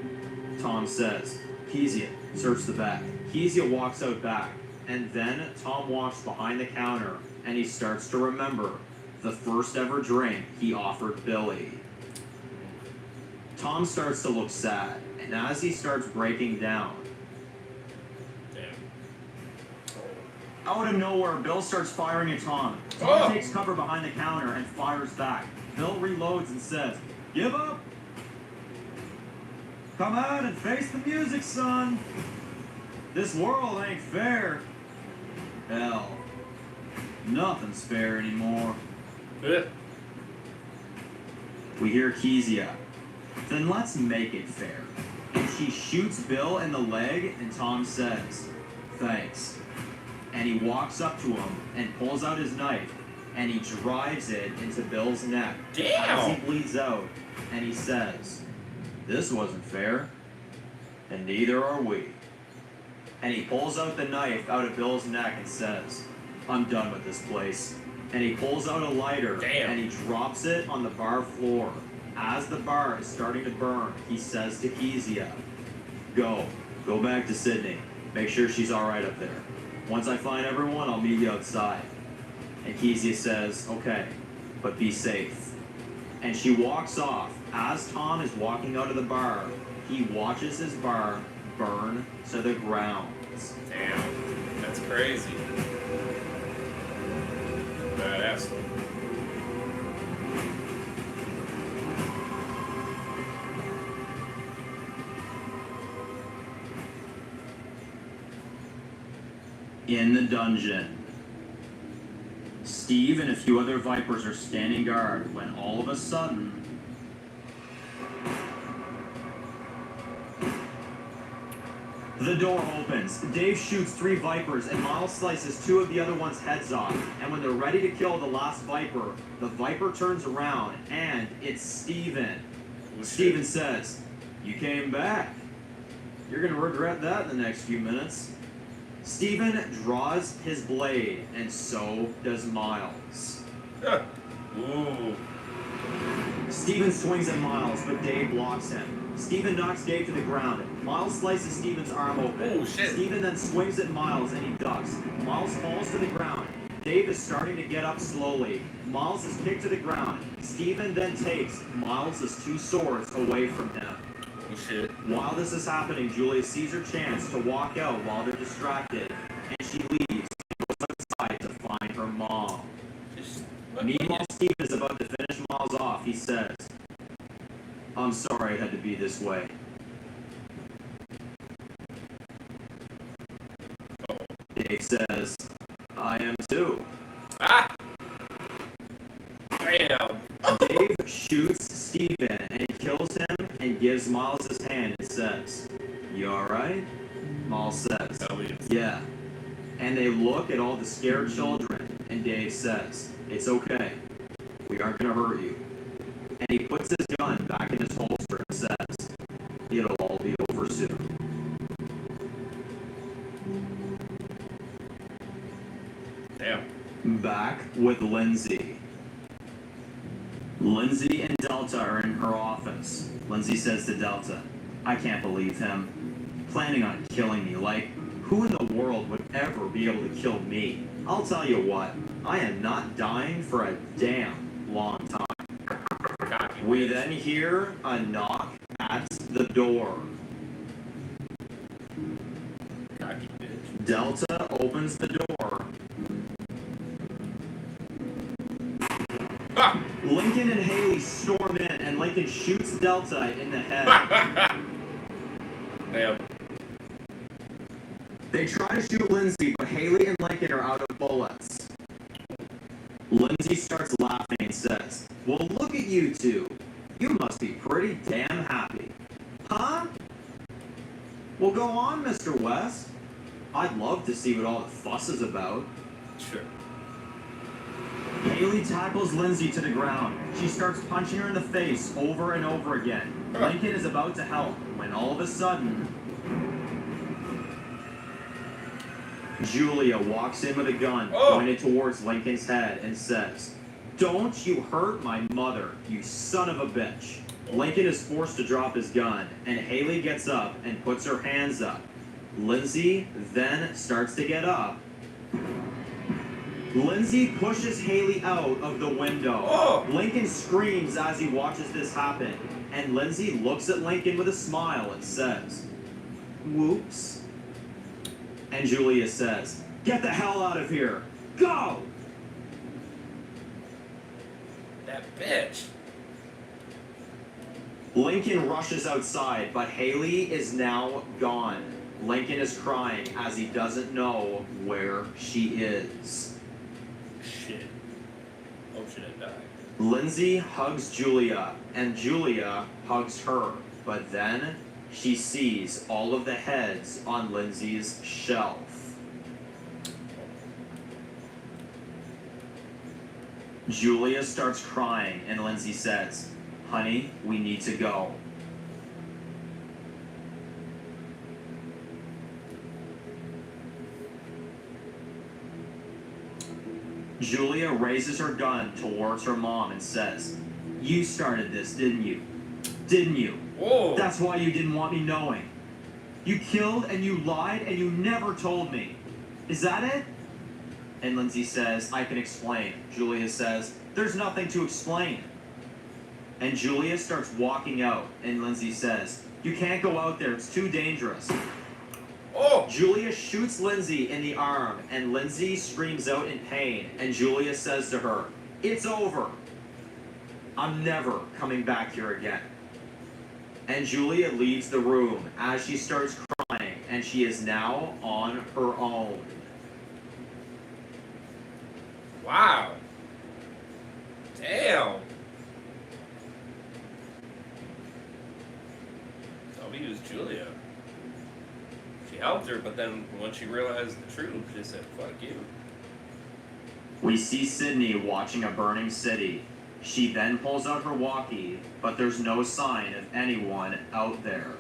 Tom says, "Kezia, search the back." Kezia walks out back, and then Tom walks behind the counter, and he starts to remember the first ever drink he offered Billy. Tom starts to look sad, and as he starts breaking down, Damn. out of nowhere, Bill starts firing at Tom. Tom Oh. takes cover behind the counter and fires back. Bill reloads and says, "Give up! Come out and face the music, son! This world ain't fair. Hell, nothing's fair anymore." We hear Kezia. "Then let's make it fair." And she shoots Bill in the leg, and Tom says, "Thanks." And he walks up to him and pulls out his knife, and he drives it into Bill's neck. Damn. As he bleeds out, and he says, "This wasn't fair, and neither are we." And he pulls out the knife out of Bill's neck and says, "I'm done with this place." And he pulls out a lighter, Damn. and he drops it on the bar floor. As the bar is starting to burn, he says to Kezia, Go back to Sydney. Make sure she's alright up there. Once I find everyone, I'll meet you outside." And Kezia says, "Okay, but be safe." And she walks off. As Tom is walking out of the bar, he watches his bar burn to the ground. Damn. That's crazy. Badass. In the dungeon, Steve and a few other Vipers are standing guard when all of a sudden, the door opens. Dave shoots 3 Vipers and Miles slices 2 of the other one's heads off. And when they're ready to kill the last Viper, the Viper turns around and it's Steven. Steven says, "You came back. You're gonna regret that in the next few minutes." Steven draws his blade, and so does Miles. Ooh. Steven swings at Miles, but Dave blocks him. Steven knocks Dave to the ground. Miles slices Steven's arm open. Oh, shit. Steven then swings at Miles, and he ducks. Miles falls to the ground. Dave is starting to get up slowly. Miles is kicked to the ground. Steven then takes Miles' 2 swords away from him. Oh, shit. While this is happening, Julia sees her chance to walk out while they're distracted, and she leaves and goes outside to find her mom. Meanwhile, Steve is about to finish Miles off. He says, "I'm sorry it had to be this way." Dave says, "I am too." Ah! Damn. Dave shoots Steven and he kills him and gives Miles his hand and says, "You alright?" Miles says, Hell yes. "Yeah." And they look at all the scared children and Dave says, "It's okay. We aren't gonna hurt you." And he puts his gun back in his holster and says, "It'll all be over soon." back with Lindsay. Lindsay and Delta are in her office. Lindsay says to Delta, "I can't believe him. Planning on killing me. Like, who in the world would ever be able to kill me? I'll tell you what, I am not dying for a damn long time." We then hear a knock at the door. Cocky bitch. Delta opens the door. Ah! Lincoln and Haley storm in, and Lincoln shoots Delta in the head. Damn. They try to shoot Lindsay, but Haley and Lincoln are out of bullets. Lindsay starts laughing and says, "Well, look at you two. You must be pretty damn happy." "Huh? Well, go on, Mr. West. I'd love to see what all the fuss is about." Sure. Haley tackles Lindsay to the ground. She starts punching her in the face over and over again. Lincoln is about to help when all of a sudden, Julia walks in with a gun pointed towards Lincoln's head and says, "Don't you hurt my mother, you son of a bitch." Lincoln is forced to drop his gun, and Haley gets up and puts her hands up. Lindsay then starts to get up. Lindsay pushes Haley out of the window. Lincoln screams as he watches this happen, and Lindsay looks at Lincoln with a smile and says, "Whoops." And Julia says, "Get the hell out of here. Go!" That bitch. Lincoln rushes outside, but Haley is now gone. Lincoln is crying as he doesn't know where she is. Shit. Oh, should I die? Lindsay hugs Julia, and Julia hugs her, but then she sees all of the heads on Lindsay's shelf. Julia starts crying, and Lindsay says, "Honey, we need to go." Julia raises her gun towards her mom and says, "You started this, didn't you? Didn't you? Whoa. That's why you didn't want me knowing. You killed and you lied and you never told me. Is that it?" And Lindsay says, "I can explain." Julia says, "There's nothing to explain." And Julia starts walking out, and Lindsay says, "You can't go out there, it's too dangerous." Julia shoots Lindsay in the arm, and Lindsay screams out in pain, and Julia says to her, "It's over. I'm never coming back here again." And Julia leaves the room as she starts crying, and she is now on her own. Wow. Damn. Oh, he was Julia. She helped her, but then when she realized the truth, she said, "Fuck you." We see Sydney watching a burning city. She then pulls out her walkie, but there's no sign of anyone out there.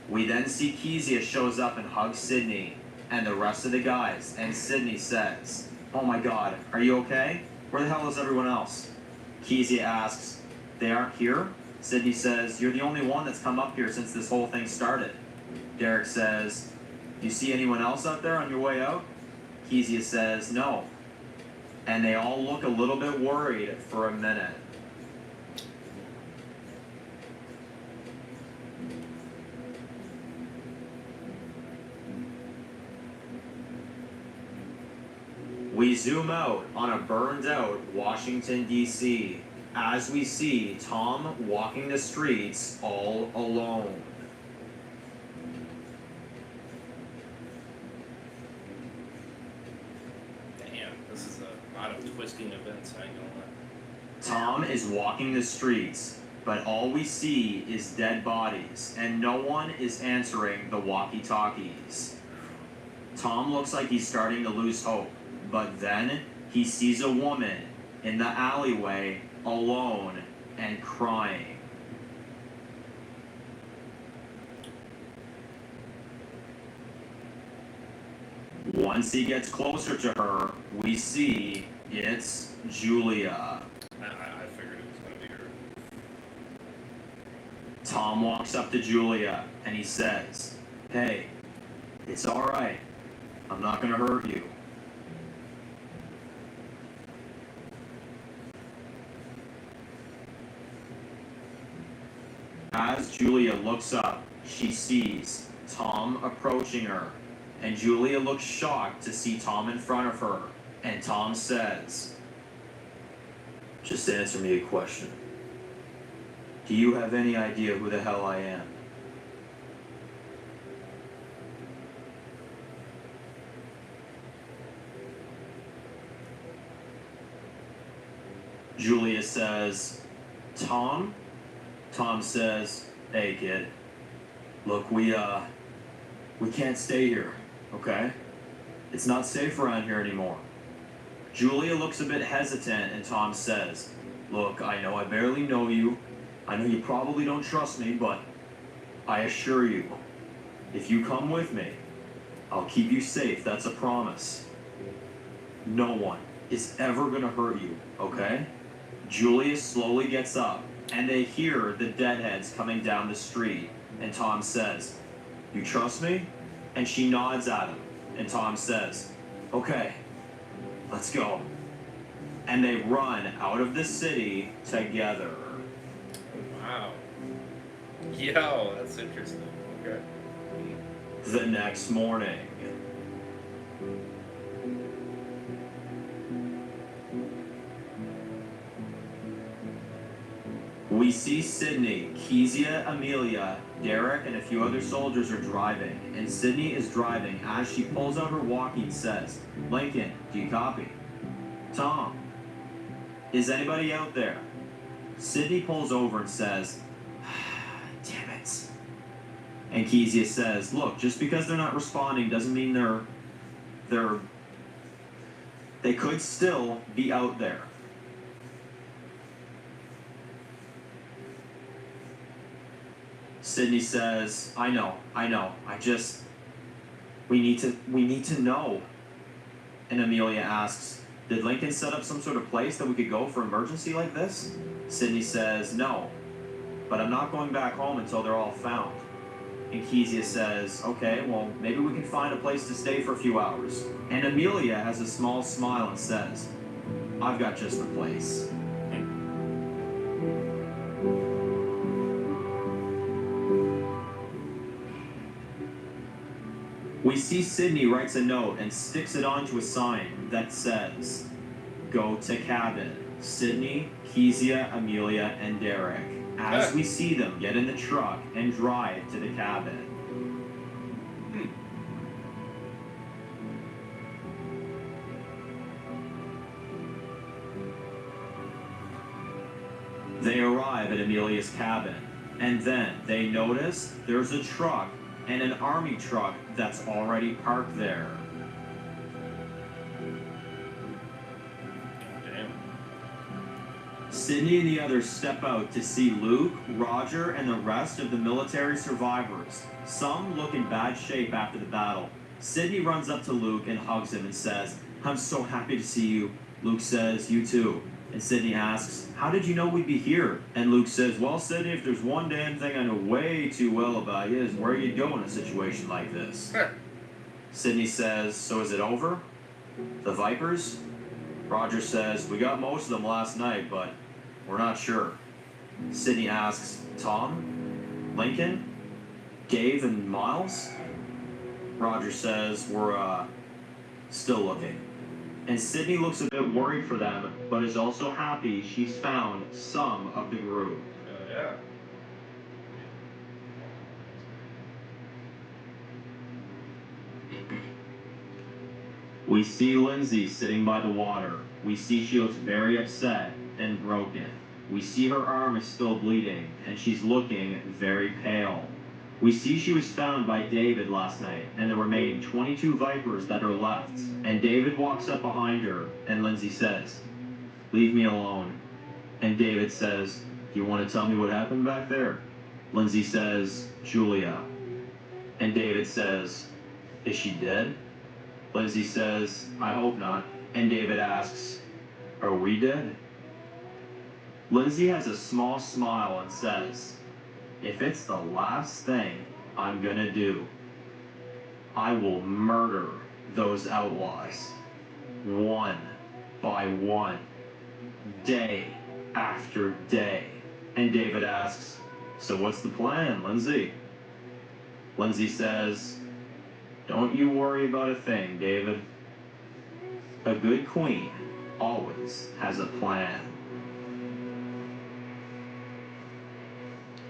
We then see Kezia shows up and hugs Sydney and the rest of the guys, and Sydney says, "Oh my god, are you okay? Where the hell is everyone else?" Kezia asks, "They aren't here?" Sydney says, "You're the only one that's come up here since this whole thing started." Derek says, "You see anyone else out there on your way out?" Kezia says, "No." And they all look a little bit worried for a minute. We zoom out on a burned out Washington, D.C. as we see Tom walking the streets all alone. Damn, this is a lot of twisting events, I ain't gonna lie. Tom is walking the streets, but all we see is dead bodies, and no one is answering the walkie-talkies. Tom looks like he's starting to lose hope, but then he sees a woman in the alleyway alone and crying. Once he gets closer to her, we see It's Julia. I figured it was gonna be her. Tom walks up to Julia and he says, "Hey, it's alright. I'm not gonna hurt you." As Julia looks up, she sees Tom approaching her, and Julia looks shocked to see Tom in front of her, and Tom says, "Just answer me a question. Do you have any idea who the hell I am?" Julia says, "Tom?" Tom says, "Hey kid, look, we can't stay here, okay? It's not safe around here anymore." Julia looks a bit hesitant and Tom says, "Look, I know I barely know you. I know you probably don't trust me, but I assure you, if you come with me, I'll keep you safe, that's a promise. No one is ever gonna hurt you, okay?" Julia slowly gets up, and they hear the deadheads coming down the street, and Tom says, "You trust me?" And she nods at him, and Tom says, "Okay, let's go." And they run out of the city together. Wow. Yo, that's interesting. Okay. The next morning. We see Sydney, Kezia, Amelia, Derek, and a few other soldiers are driving, and Sydney is driving. As she pulls out her walkie and says, "Lincoln, do you copy?" "Tom, is anybody out there?" Sydney pulls over and says, "Damn it." And Kezia says, "Look, just because they're not responding doesn't mean they could still be out there." Sydney says, I know, we need to know." And Amelia asks, "Did Lincoln set up some sort of place that we could go for emergency like this?" Sydney says, "No, but I'm not going back home until they're all found." And Kezia says, "Okay, well, maybe we can find a place to stay for a few hours." And Amelia has a small smile and says, "I've got just the place." We see Sydney writes a note and sticks it onto a sign that says, "Go to cabin. Sydney, Kezia, Amelia, and Derek." As we see them get in the truck and drive to the cabin. They arrive at Amelia's cabin, and then they notice there's a truck and an army truck that's already parked there. Damn. Sydney and the others step out to see Luke, Roger, and the rest of the military survivors. Some look in bad shape after the battle. Sydney runs up to Luke and hugs him and says, "I'm so happy to see you." Luke says, "You too." And Sydney asks, "How did you know we'd be here?" And Luke says, "Well, Sydney, if there's one damn thing I know way too well about you is where you'd go in a situation like this." Sydney says, "So is it over? The Vipers?" Roger says, "We got most of them last night, but we're not sure." Sydney asks, "Tom? Lincoln? Dave and Miles?" Roger says, "We're still looking." And Sydney looks a bit worried for them, but is also happy she's found some of the group. Yeah. We see Lindsay sitting by the water. We see she looks very upset and broken. We see her arm is still bleeding, and she's looking very pale. We see she was found by David last night, and there were remaining 22 Vipers that are left. And David walks up behind her, and Lindsay says, "Leave me alone." And David says, "Do you want to tell me what happened back there?" Lindsay says, "Julia." And David says, "Is she dead?" Lindsay says, "I hope not." And David asks, Are we dead? Lindsay has a small smile and says, if it's the last thing I'm gonna do, I will murder those outlaws. One by one. Day after day. And David asks, so what's the plan, Lindsay? Lindsay says, don't you worry about a thing, David. A good queen always has a plan.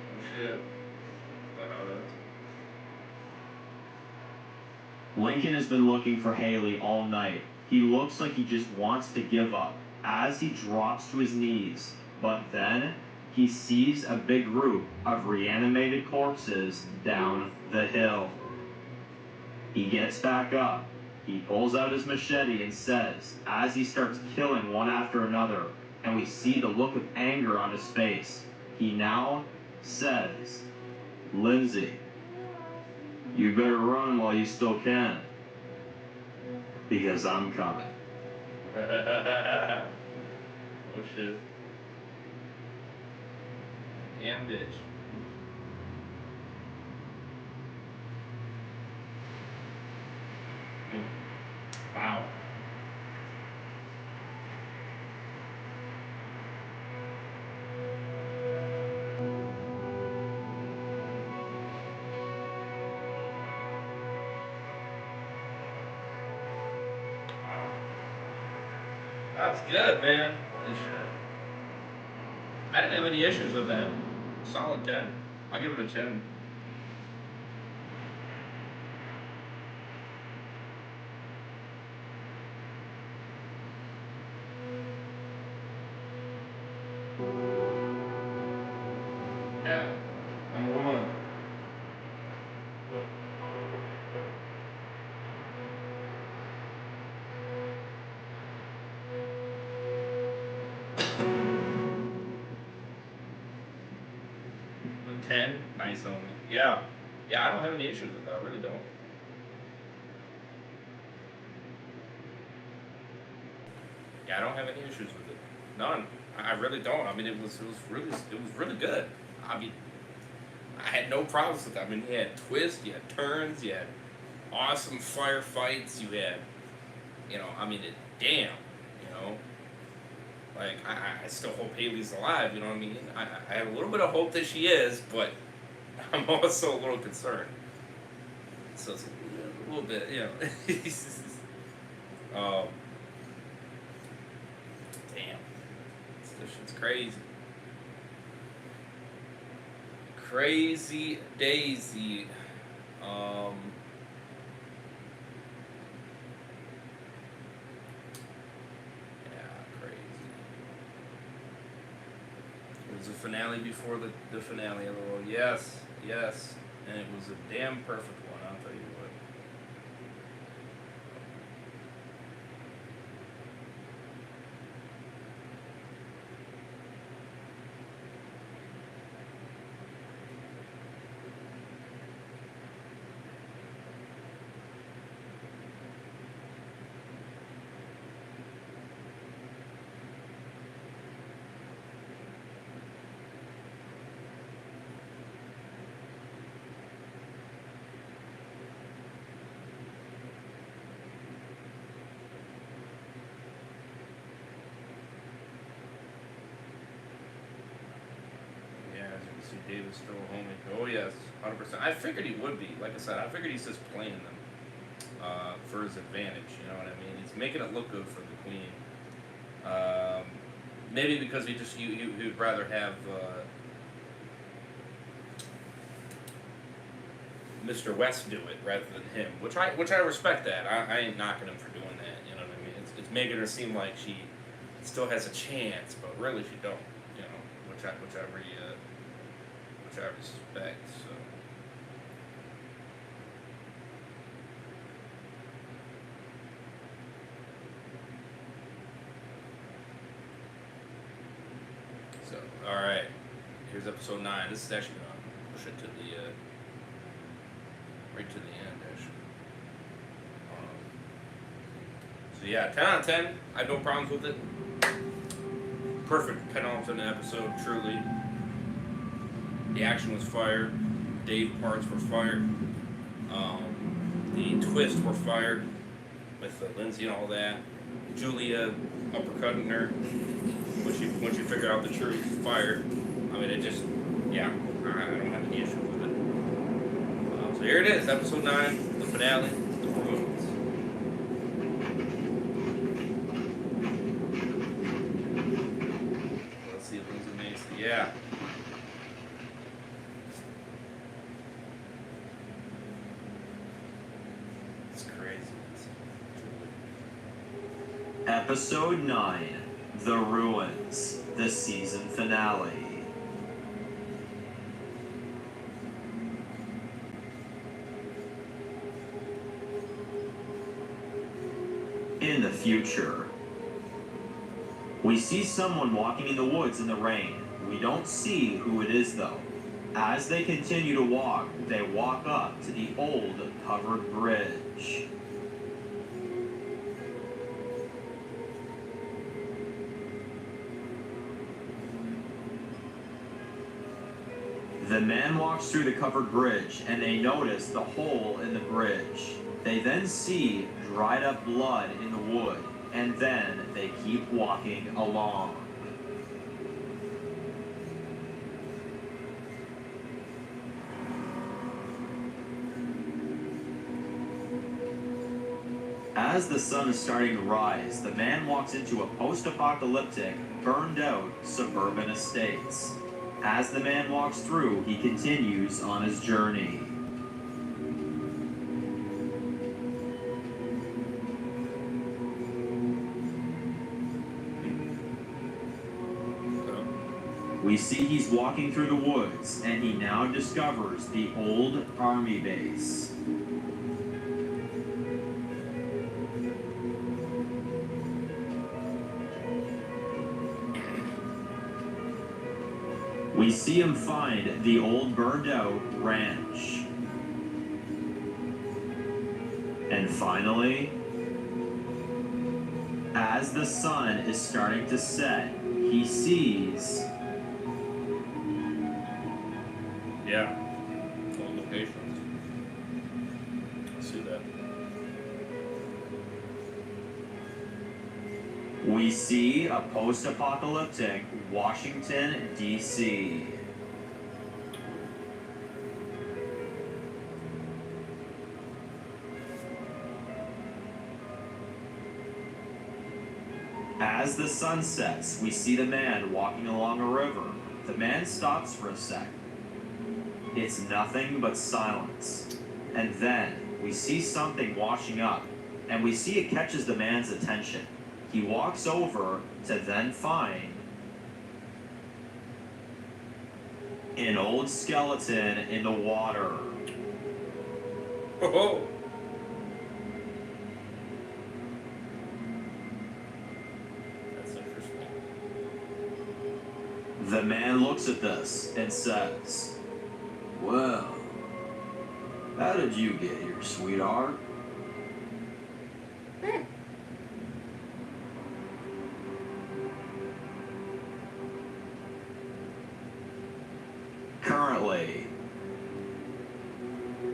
Oh shit. Lincoln has been looking for Haley all night. He looks like he just wants to give up as he drops to his knees. But then he sees a big group of reanimated corpses down the hill. He gets back up. He pulls out his machete and says, as he starts killing one after another, and we see the look of anger on his face, he now says, Lindsay, you better run while you still can. Because I'm coming. Oh shit. Damn bitch. Wow. That's good, man. I didn't have any issues with that. Solid 10. I'll give it a 10. Yeah. Number one. A 10? Nice on me. Yeah. Yeah, I don't have any issues with that. I really don't. Yeah, I don't have any issues with it. None. I really don't. I mean, it was really good. I mean, I had no problems with that. I mean, you had twists, you had turns, you had awesome firefights, you had, I mean, damn, you know, like I still hope Haley's alive. You know what I mean? I have a little bit of hope that she is, but I'm also a little concerned. So it's a little bit, um, damn, this shit's crazy. Crazy Daisy. Um, yeah, crazy. It was a finale before the finale of the world. Yes, yes. And it was a damn perfect one, I'll tell you what. Yeah, as you can see, David's still a homie. Oh yes, 100%. I figured he would be. Like I said, I figured he's just playing them for his advantage. You know what I mean? He's making it look good for the Queen. Maybe because he'd rather have Mr. West do it rather than him, which I respect that. I ain't knocking him for doing that. You know what I mean? It's making her seem like she still has a chance, but really she don't. You know, which I respect. So. So, all right. Here's episode 9. This is actually gonna push it to the right to the end, actually. So yeah, 10 out of 10. I have no problems with it. perfect penultimate episode, truly. The action was fire. Dave parts were fired. The twists were fired with Lindsay and all that. Julia uppercutting her when she figured out the truth, fired. I mean, it just, yeah, I don't have any issue with it. So here it is, episode 9, the finale, the ruins. Let's see if Lindsay makes it. Yeah. It's crazy. Episode 9, The Ruins, the season finale. In the future, we see someone walking in the woods in the rain. We don't see who it is though. As they continue to walk, they walk up to the old covered bridge. The man walks through the covered bridge and they notice the hole in the bridge. They then see dried up blood in the wood, and then they keep walking along. As the sun is starting to rise, the man walks into a post-apocalyptic, burned-out suburban estates. As the man walks through, he continues on his journey. We see he's walking through the woods, and he now discovers the old army base. We see him find the old burned-out ranch. And finally, as the sun is starting to set, he sees... Yeah. Old locations. I see that. We see a post-apocalyptic Washington, D.C. As the sun sets, we see the man walking along a river. The man stops for a sec. It's nothing but silence. And then we see something washing up, and we see it catches the man's attention. He walks over to then find an old skeleton in the water. Oh! That's interesting. The man looks at this and says, "Well, how did you get here, sweetheart?" Currently,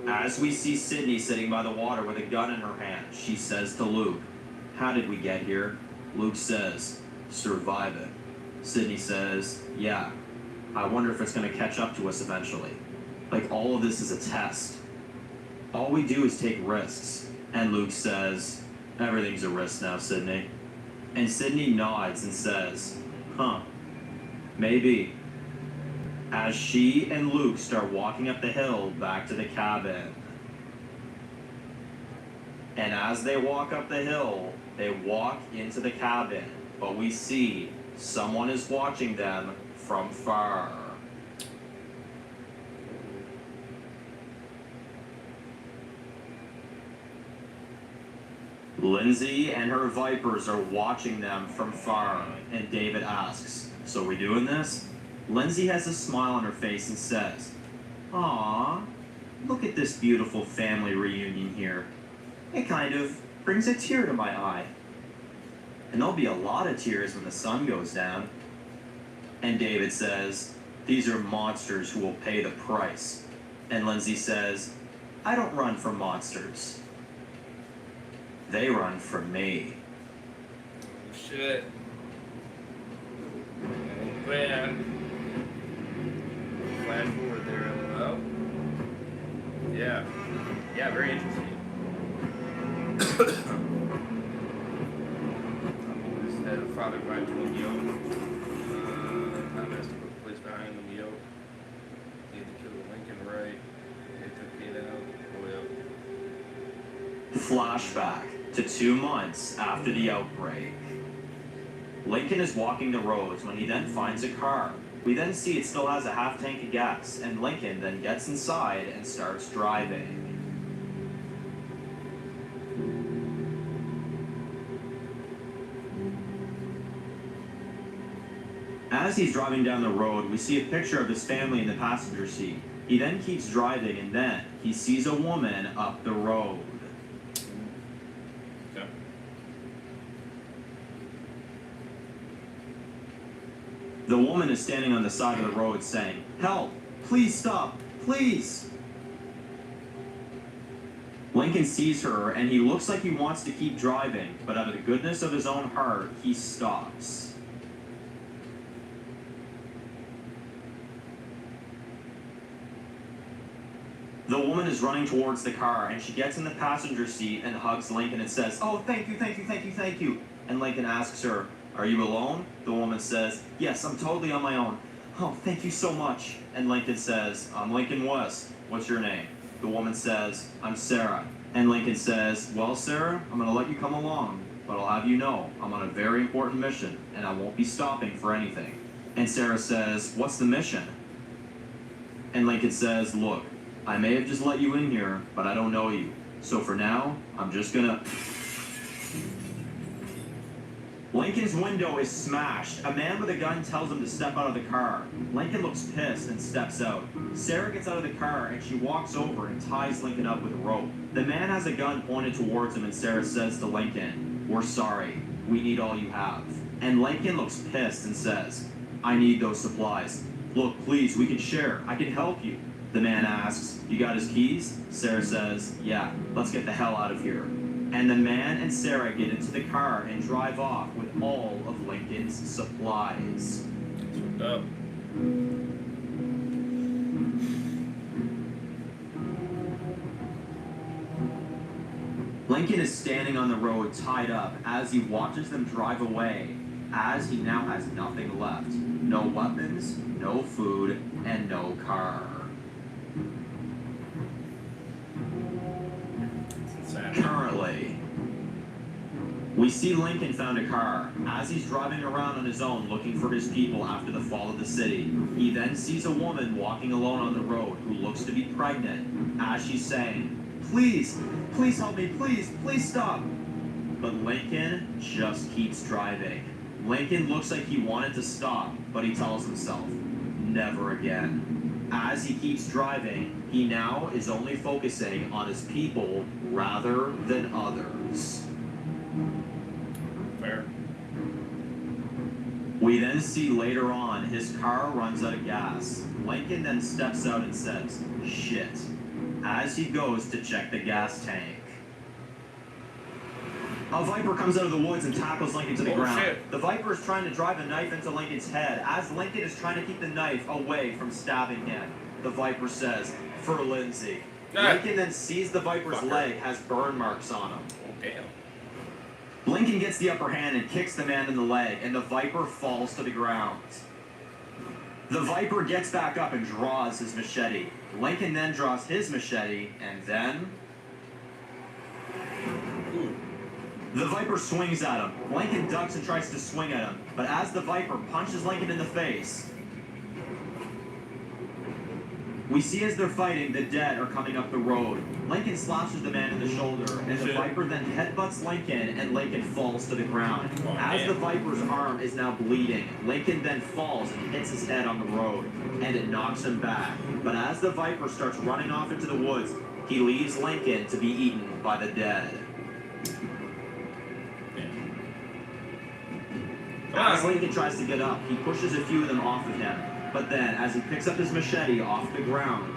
as we see Sydney sitting by the water with a gun in her hand, she says to Luke, "How did we get here?" Luke says, "Survive it." Sydney says, "Yeah, I wonder if it's going to catch up to us eventually. Like all of this is a test. All we do is take risks." And Luke says, "Everything's a risk now, Sydney." And Sydney nods and says, "Huh, maybe." As she and Luke start walking up the hill back to the cabin. And as they walk up the hill, they walk into the cabin, but we see someone is watching them from far. Lindsay and her Vipers are watching them from far, and David asks, "So we doing this?" Lindsay has a smile on her face and says, "Aw, look at this beautiful family reunion here. It kind of brings a tear to my eye. And there'll be a lot of tears when the sun goes down." And David says, "These are monsters who will pay the price." And Lindsay says, "I don't run from monsters. They run from me." Shit. Oh, man. Flash forward there. Oh. Yeah. Yeah, very interesting. This had a father fight to Leo. Not messed up with the place behind them, Leo. He had to kill Lincoln, right? They took Kate out. Oh, yeah. Flashback to 2 months after the outbreak. Lincoln is walking the roads when he then finds a car. We then see it still has a half tank of gas, and Lincoln then gets inside and starts driving. As he's driving down the road, we see a picture of his family in the passenger seat. He then keeps driving, and then he sees a woman up the road. Okay. The woman is standing on the side of the road saying, "Help! Please stop! Please!" Lincoln sees her, and he looks like he wants to keep driving, but out of the goodness of his own heart, he stops. The woman is running towards the car, and she gets in the passenger seat and hugs Lincoln and says, "Oh, thank you, thank you, thank you, thank you." And Lincoln asks her, "Are you alone?" The woman says, "Yes, I'm totally on my own." "Oh, thank you so much." And Lincoln says, "I'm Lincoln West. What's your name?" The woman says, "I'm Sarah." And Lincoln says, "Well, Sarah, I'm going to let you come along, but I'll have you know I'm on a very important mission, and I won't be stopping for anything." And Sarah says, "What's the mission?" And Lincoln says, "Look, I may have just let you in here, but I don't know you. So for now, I'm just gonna..." Lincoln's window is smashed. A man with a gun tells him to step out of the car. Lincoln looks pissed and steps out. Sarah gets out of the car and she walks over and ties Lincoln up with a rope. The man has a gun pointed towards him and Sarah says to Lincoln, "We're sorry. We need all you have." And Lincoln looks pissed and says, "I need those supplies. Look, please, we can share. I can help you." The man asks, "You got his keys?" Sarah says, "Yeah, let's get the hell out of here." And the man and Sarah get into the car and drive off with all of Lincoln's supplies. That's fucked up. Lincoln is standing on the road tied up as he watches them drive away, as he now has nothing left. No weapons, no food, and no car. Currently, we see Lincoln found a car. As he's driving around on his own looking for his people after the fall of the city, he then sees a woman walking alone on the road who looks to be pregnant, as she's saying, "Please, please help me, please, please stop." But Lincoln just keeps driving. Lincoln looks like he wanted to stop, but he tells himself, never again. As he keeps driving, he now is only focusing on his people rather than others. Fair. We then see later on his car runs out of gas. Lincoln then steps out and says, "Shit," as he goes to check the gas tank. A viper comes out of the woods and tackles Lincoln to the ground. Shit. The viper is trying to drive a knife into Lincoln's head as Lincoln is trying to keep the knife away from stabbing him. The viper says, "For Lindsay." Lincoln then sees the viper's leg has burn marks on him. Oh, damn. Lincoln gets the upper hand and kicks the man in the leg, and the viper falls to the ground. The viper gets back up and draws his machete. Lincoln then draws his machete, and then... the viper swings at him. Lincoln ducks and tries to swing at him, but as the viper punches Lincoln in the face, we see as they're fighting, the dead are coming up the road. Lincoln slashes the man in the shoulder, and the viper then headbutts Lincoln, and Lincoln falls to the ground. As the viper's arm is now bleeding, Lincoln then falls and hits his head on the road, and it knocks him back. But as the viper starts running off into the woods, he leaves Lincoln to be eaten by the dead. As Lincoln tries to get up, he pushes a few of them off of him. But then, as he picks up his machete off the ground,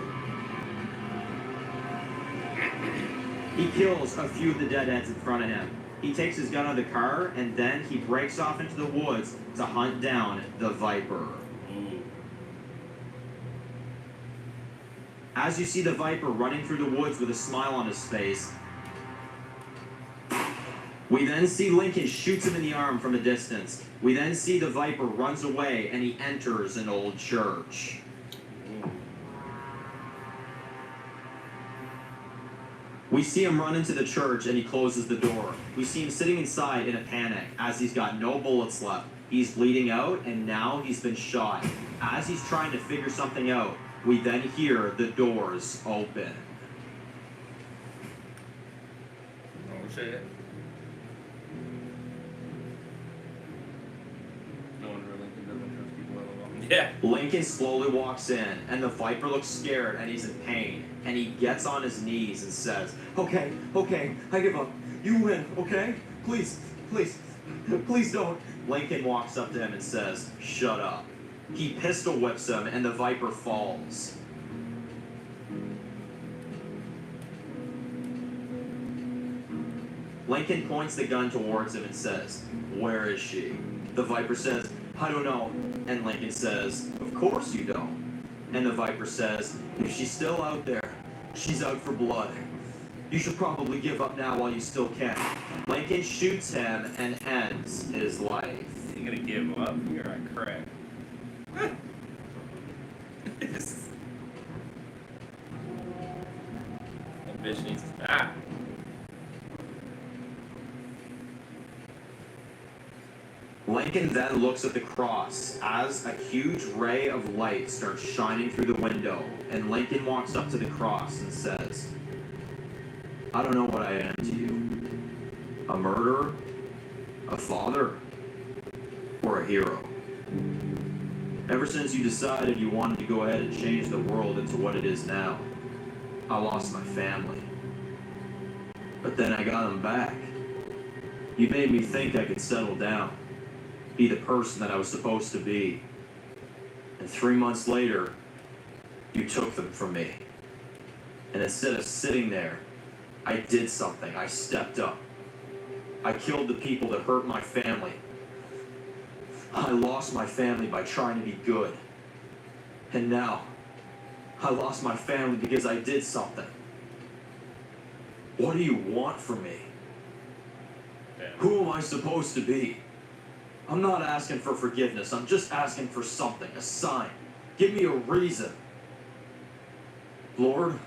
he kills a few of the deadheads in front of him. He takes his gun out of the car, and then he breaks off into the woods to hunt down the Viper. As you see the Viper running through the woods with a smile on his face, we then see Lincoln shoots him in the arm from a distance. We then see the Viper runs away and he enters an old church. We see him run into the church and he closes the door. We see him sitting inside in a panic as he's got no bullets left. He's bleeding out and now he's been shot. As he's trying to figure something out, we then hear the doors open. Oh shit. No wonder Lincoln doesn't trust people at all. Yeah. Lincoln slowly walks in, and the Viper looks scared and he's in pain. And he gets on his knees and says, okay, I give up. You win, okay? Please don't. Lincoln walks up to him and says, shut up. He pistol whips him and the Viper falls. Lincoln points the gun towards him and says, where is she? The Viper says, I don't know. And Lincoln says, of course you don't. And the Viper says, if she's still out there, she's out for blood. You should probably give up now while you still can. Lincoln shoots him and ends his life. You gonna give up? You're a crack. That bitch needs to die. Lincoln then looks at the cross as a huge ray of light starts shining through the window, and Lincoln walks up to the cross and says, I don't know what I am to you. A murderer? A father? Or a hero? Ever since you decided you wanted to go ahead and change the world into what it is now, I lost my family. But then I got them back. You made me think I could settle down, be the person that I was supposed to be. And 3 months later, you took them from me. And instead of sitting there, I did something. I stepped up. I killed the people that hurt my family. I lost my family by trying to be good. And now, I lost my family because I did something. What do you want from me? Damn. Who am I supposed to be? I'm not asking for forgiveness. I'm just asking for something, a sign. Give me a reason. Lord,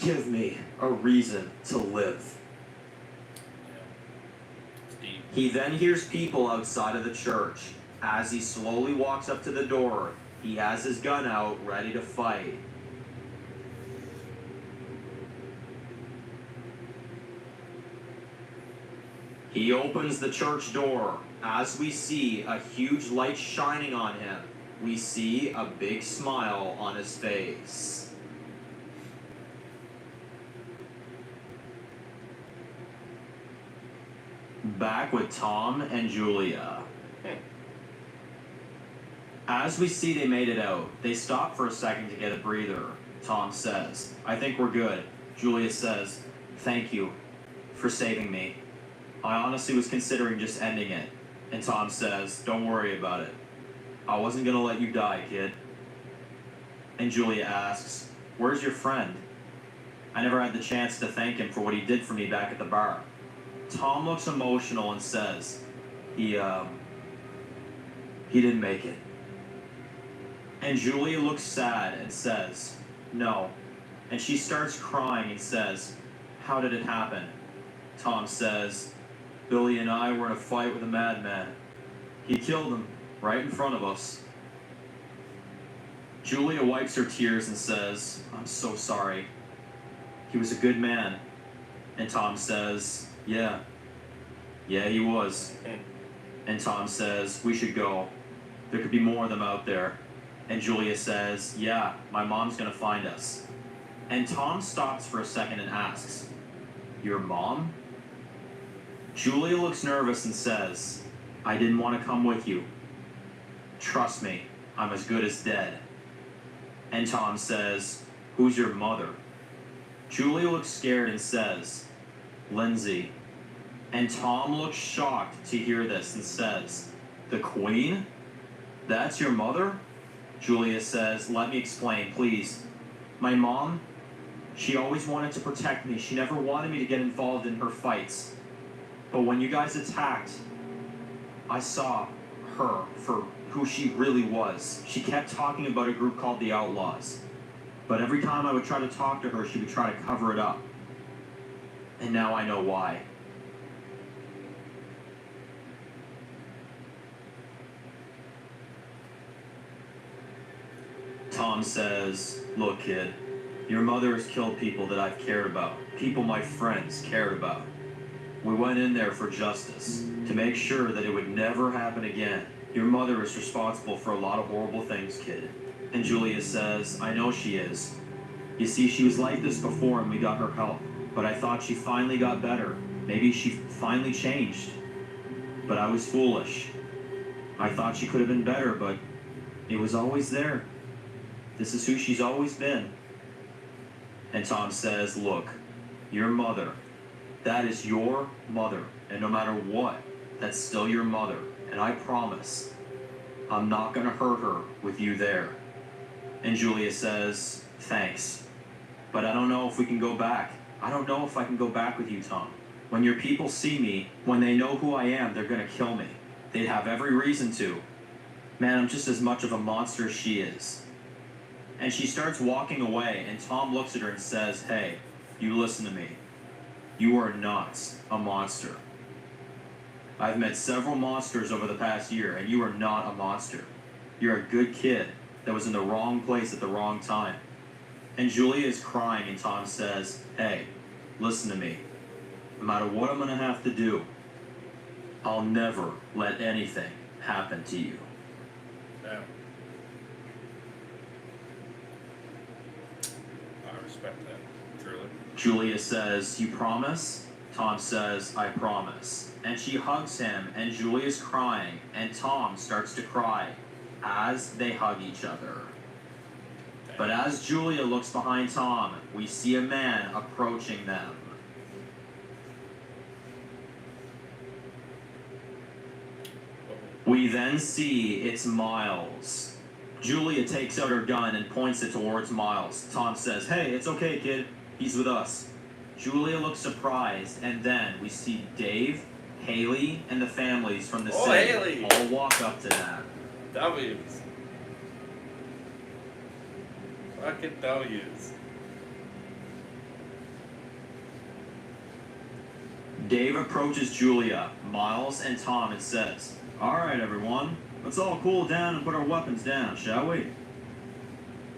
give me a reason to live. He then hears people outside of the church. As he slowly walks up to the door, he has his gun out, ready to fight. He opens the church door. As we see a huge light shining on him, we see a big smile on his face. Back with Tom and Julia. As we see they made it out, they stop for a second to get a breather. Tom says, I think we're good. Julia says, thank you for saving me. I honestly was considering just ending it. And Tom says, don't worry about it. I wasn't gonna let you die, kid. And Julia asks, where's your friend? I never had the chance to thank him for what he did for me back at the bar. Tom looks emotional and says, he didn't make it. And Julia looks sad and says, no. And she starts crying and says, how did it happen? Tom says, Billy and I were in a fight with a madman. He killed him right in front of us. Julia wipes her tears and says, I'm so sorry. He was a good man. And Tom says, yeah, he was. And Tom says, we should go. There could be more of them out there. And Julia says, yeah, my mom's gonna find us. And Tom stops for a second and asks, your mom? Julia looks nervous and says, I didn't want to come with you. Trust me, I'm as good as dead. And Tom says, who's your mother? Julia looks scared and says, Lindsay. And Tom looks shocked to hear this and says, the Queen? That's your mother? Julia says, let me explain, please. My mom, she always wanted to protect me. She never wanted me to get involved in her fights. But when you guys attacked, I saw her for who she really was. She kept talking about a group called the Outlaws. But every time I would try to talk to her, she would try to cover it up. And now I know why. Tom says, look, kid, your mother has killed people that I've cared about, people my friends cared about. We went in there for justice, to make sure that it would never happen again. Your mother is responsible for a lot of horrible things, kid. And Julia says, I know she is. You see, she was like this before and we got her help. But I thought she finally got better. Maybe she finally changed. But I was foolish. I thought she could have been better, but it was always there. This is who she's always been. And Tom says, look, your mother, that is your mother. And no matter what, that's still your mother. And I promise, I'm not gonna hurt her with you there. And Julia says, thanks. But I don't know if we can go back. I don't know if I can go back with you, Tom. When your people see me, when they know who I am, they're gonna kill me. They'd have every reason to. Man, I'm just as much of a monster as she is. And she starts walking away, and Tom looks at her and says, hey, you listen to me. You are not a monster. I've met several monsters over the past year, and you are not a monster. You're a good kid that was in the wrong place at the wrong time. And Julia is crying, and Tom says, hey, listen to me. No matter what I'm gonna have to do, I'll never let anything happen to you. Yeah. I respect that, truly. Julia says, you promise? Tom says, I promise. And she hugs him, and Julia's crying, and Tom starts to cry as they hug each other. But as Julia looks behind Tom, we see a man approaching them. We then see it's Miles. Julia takes out her gun and points it towards Miles. Tom says, hey, it's okay, kid. He's with us. Julia looks surprised, and then we see Dave, Haley, and the families from the city Haley. all walk up to them. W's. Fucking W's. Dave approaches Julia, Miles, and Tom and says, all right, everyone, let's all cool down and put our weapons down, shall we?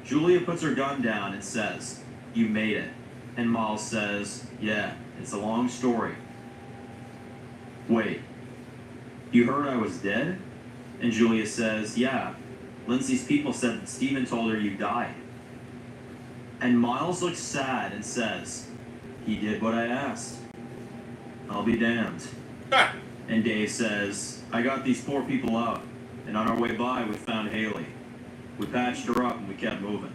Julia puts her gun down and says, you made it. And Miles says, yeah, it's a long story. Wait, you heard I was dead? And Julia says, yeah, Lindsay's people said that Steven told her you died. And Miles looks sad and says, he did what I asked. I'll be damned. Ha! And Dave says, I got these poor people out, and on our way by, we found Haley. We patched her up and we kept moving.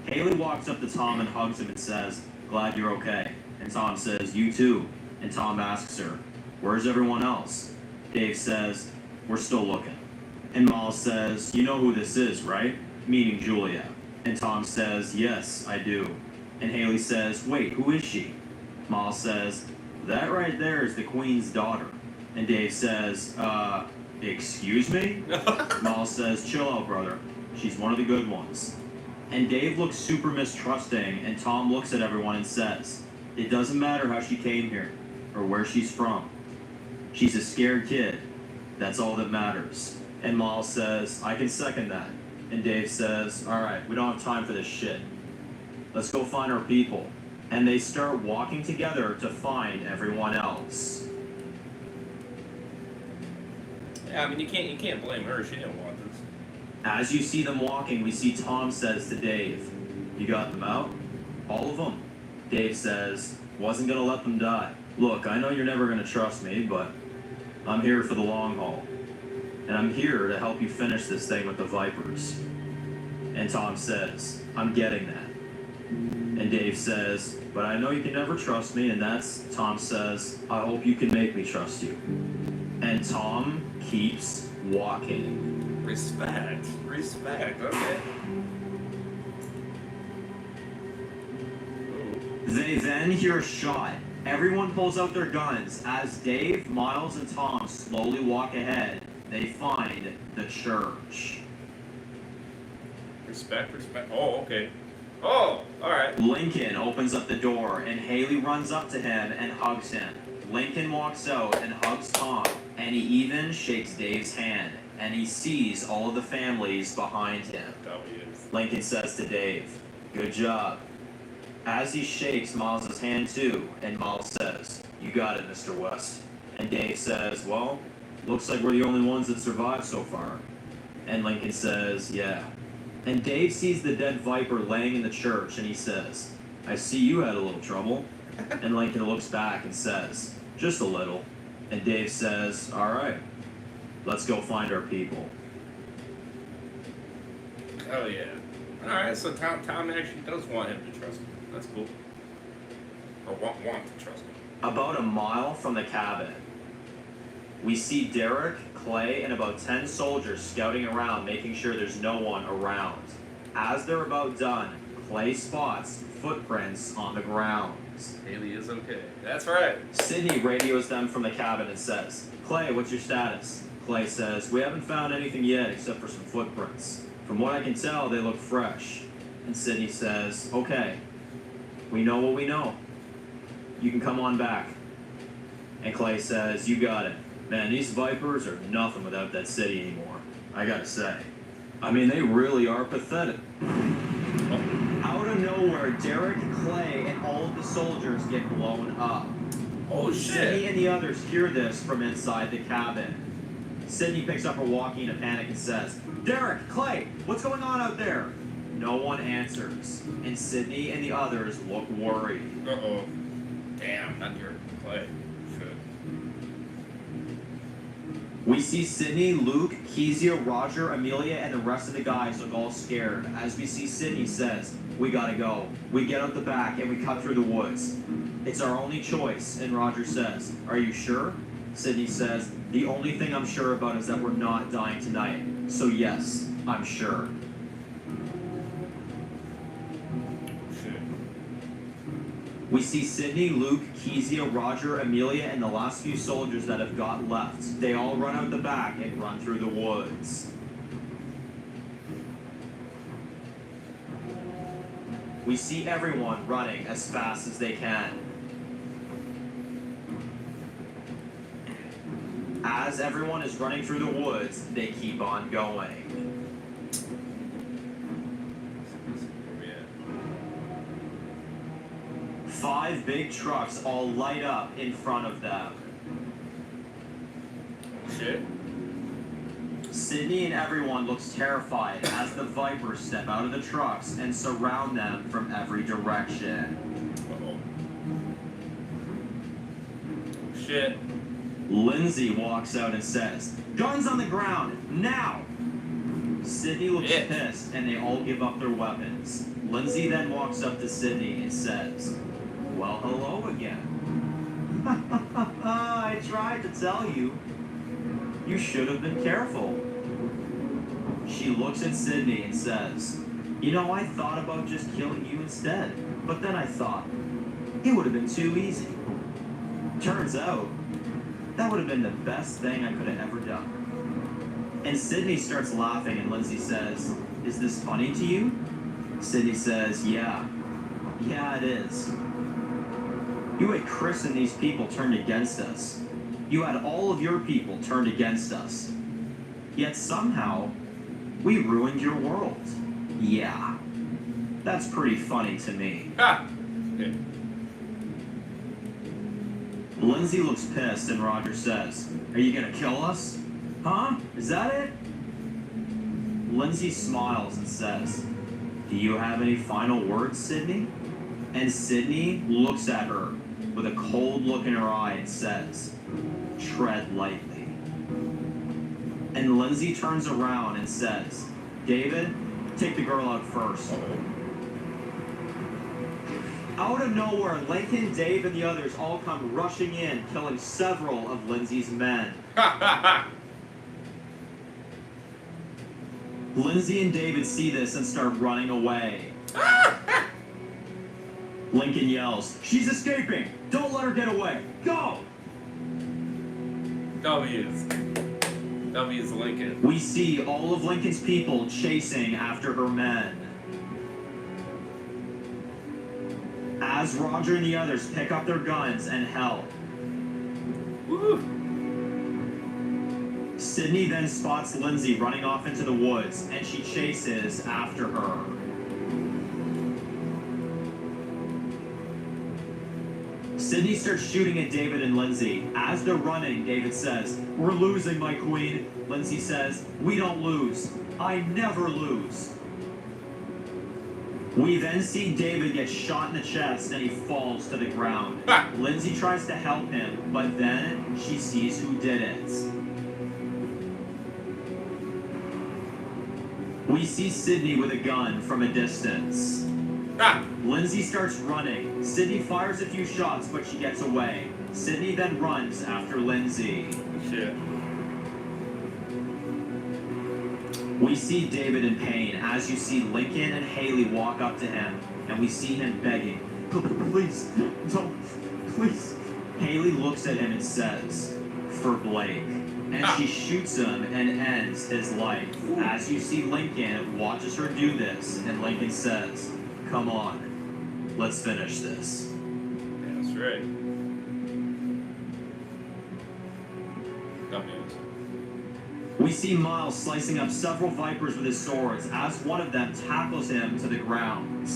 Haley walks up to Tom and hugs him and says, glad you're okay. And Tom says, you too. And Tom asks her, where's everyone else? Dave says, we're still looking. And Miles says, you know who this is, right? Meaning Julia. And Tom says, yes, I do. And Haley says, wait, who is she? Miles says, that right there is the Queen's daughter. And Dave says, excuse me? Miles says, chill out, brother. She's one of the good ones. And Dave looks super mistrusting, and Tom looks at everyone and says, it doesn't matter how she came here, or where she's from. She's a scared kid. That's all that matters. And Miles says, I can second that. And Dave says, all right, we don't have time for this shit. Let's go find our people. And they start walking together to find everyone else. Yeah, I mean, you can't blame her. She didn't want this. As you see them walking, we see Tom says to Dave, you got them out? All of them. Dave says, wasn't gonna let them die. Look, I know you're never gonna trust me, but I'm here for the long haul. and I'm here to help you finish this thing with the Vipers. And Tom says, I'm getting that. And Dave says, but I know you can never trust me, and Tom says, I hope you can make me trust you. And Tom keeps walking. Respect. Okay. They then hear a shot. Everyone pulls out their guns. As Dave, Miles, and Tom slowly walk ahead, they find the church. Respect. Oh, okay. Oh, alright. Lincoln opens up the door, and Haley runs up to him and hugs him. Lincoln walks out and hugs Tom, and he even shakes Dave's hand, and he sees all of the families behind him. Lincoln says to Dave, good job. As he shakes Miles' hand too, and Miles says, you got it, Mr. West. And Dave says, well, looks like we're the only ones that survived so far. And Lincoln says, yeah. And Dave sees the dead Viper laying in the church, and he says, I see you had a little trouble. And Lincoln looks back and says, just a little. And Dave says, all right, let's go find our people. Oh yeah. Alright, so Tom actually does want him to trust him. That's cool. Or want to trust him. About a mile from the cabin, we see Derek, Clay, and about 10 soldiers scouting around, making sure there's no one around. As they're about done, Clay spots footprints on the ground. Haley is okay. That's right. Sydney radios them from the cabin and says, Clay, what's your status? Clay says, we haven't found anything yet except for some footprints. From what I can tell, they look fresh. And Sydney says, okay, we know what we know. You can come on back. And Clay says, you got it. Man, these Vipers are nothing without that city anymore, I gotta say. I mean, they really are pathetic. Out of nowhere, Derek, Clay, and all of the soldiers get blown up. Oh Sydney shit. and the others hear this from inside the cabin. Sydney picks up her walkie in a panic and says, Derek, Clay, what's going on out there? No one answers, and Sydney and the others look worried. Uh-oh. Damn, not your Clay. Shit. We see Sydney, Luke, Kezia, Roger, Amelia, and the rest of the guys look all scared. As we see Sydney says, we gotta go. We get out the back and we cut through the woods. It's our only choice, and Roger says, are you sure? Sydney says, the only thing I'm sure about is that we're not dying tonight. So yes, I'm sure. Shit. We see Sydney, Luke, Kezia, Roger, Amelia, and the last few soldiers that have got left. They all run out the back and run through the woods. We see everyone running as fast as they can. As everyone is running through the woods, they keep on going. Where we at? 5 big trucks all light up in front of them. Shit. Sydney and everyone looks terrified as the Vipers step out of the trucks and surround them from every direction. Uh-oh. Shit. Lindsay walks out and says, guns on the ground, now! Sydney looks pissed and they all give up their weapons. Lindsay then walks up to Sydney and says, well, hello again. I tried to tell you. You should have been careful. She looks at Sydney and says, you know, I thought about just killing you instead, but then I thought, it would have been too easy. Turns out, that would have been the best thing I could have ever done. And Sydney starts laughing and Lindsay says, is this funny to you? Sydney says, yeah. Yeah, it is. You had Chris and these people turned against us. You had all of your people turned against us. Yet somehow, we ruined your world. Yeah. That's pretty funny to me. Ah! Okay. Lindsay looks pissed and Roger says, are you gonna kill us? Huh? Is that it? Lindsay smiles and says, do you have any final words, Sydney? And Sydney looks at her with a cold look in her eye and says, tread lightly. And Lindsay turns around and says, David, take the girl out first. Out of nowhere, Lincoln, Dave, and the others all come rushing in, killing several of Lindsay's men. Lindsay and David see this and start running away. Lincoln yells, she's escaping! Don't let her get away! Go! W's Lincoln. We see all of Lincoln's people chasing after her men. As Roger and the others pick up their guns and help. Woo. Sydney then spots Lindsay running off into the woods, and she chases after her. Sydney starts shooting at David and Lindsay. As they're running, David says, we're losing, my queen. Lindsay says, we don't lose. I never lose. We then see David get shot in the chest and he falls to the ground. Lindsay tries to help him, but then she sees who did it. We see Sydney with a gun from a distance. Lindsay starts running. Sydney fires a few shots, but she gets away. Sydney then runs after Lindsay. Shit. We see David in pain as you see Lincoln and Haley walk up to him, and we see him begging, please, don't, please. Haley looks at him and says, for Blake. And she shoots him and ends his life. As you see Lincoln watches her do this, and Lincoln says, come on, let's finish this. Yeah, that's right. W's. We see Miles slicing up several vipers with his swords as one of them tackles him to the ground.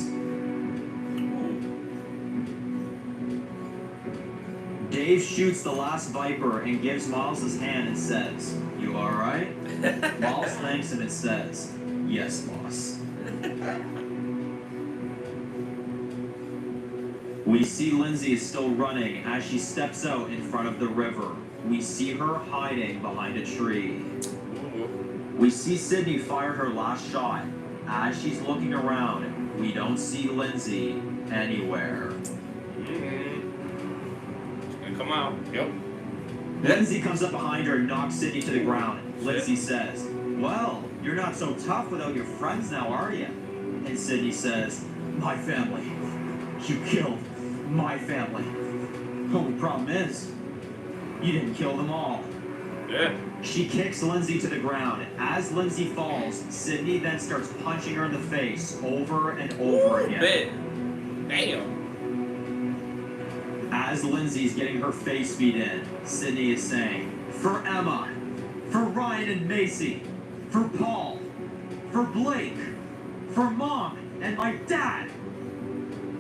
Dave shoots the last viper and gives Miles his hand and says, you alright? Miles thanks him and says, yes, boss. We see Lindsay is still running as she steps out in front of the river. We see her hiding behind a tree. We see Sydney fire her last shot. As she's looking around, we don't see Lindsay anywhere. It's gonna come out. Yep. Lindsay comes up behind her and knocks Sydney to the ground. Lindsay says, well, you're not so tough without your friends now, are you? And Sydney says, my family. You killed my family. Only problem is, you didn't kill them all. Yeah. She kicks Lindsay to the ground. As Lindsay falls, Sydney then starts punching her in the face over and over again. Bit. Damn. As Lindsay's getting her face beat in, Sydney is saying, for Emma, for Ryan and Macy, for Paul, for Blake, for Mom and my dad.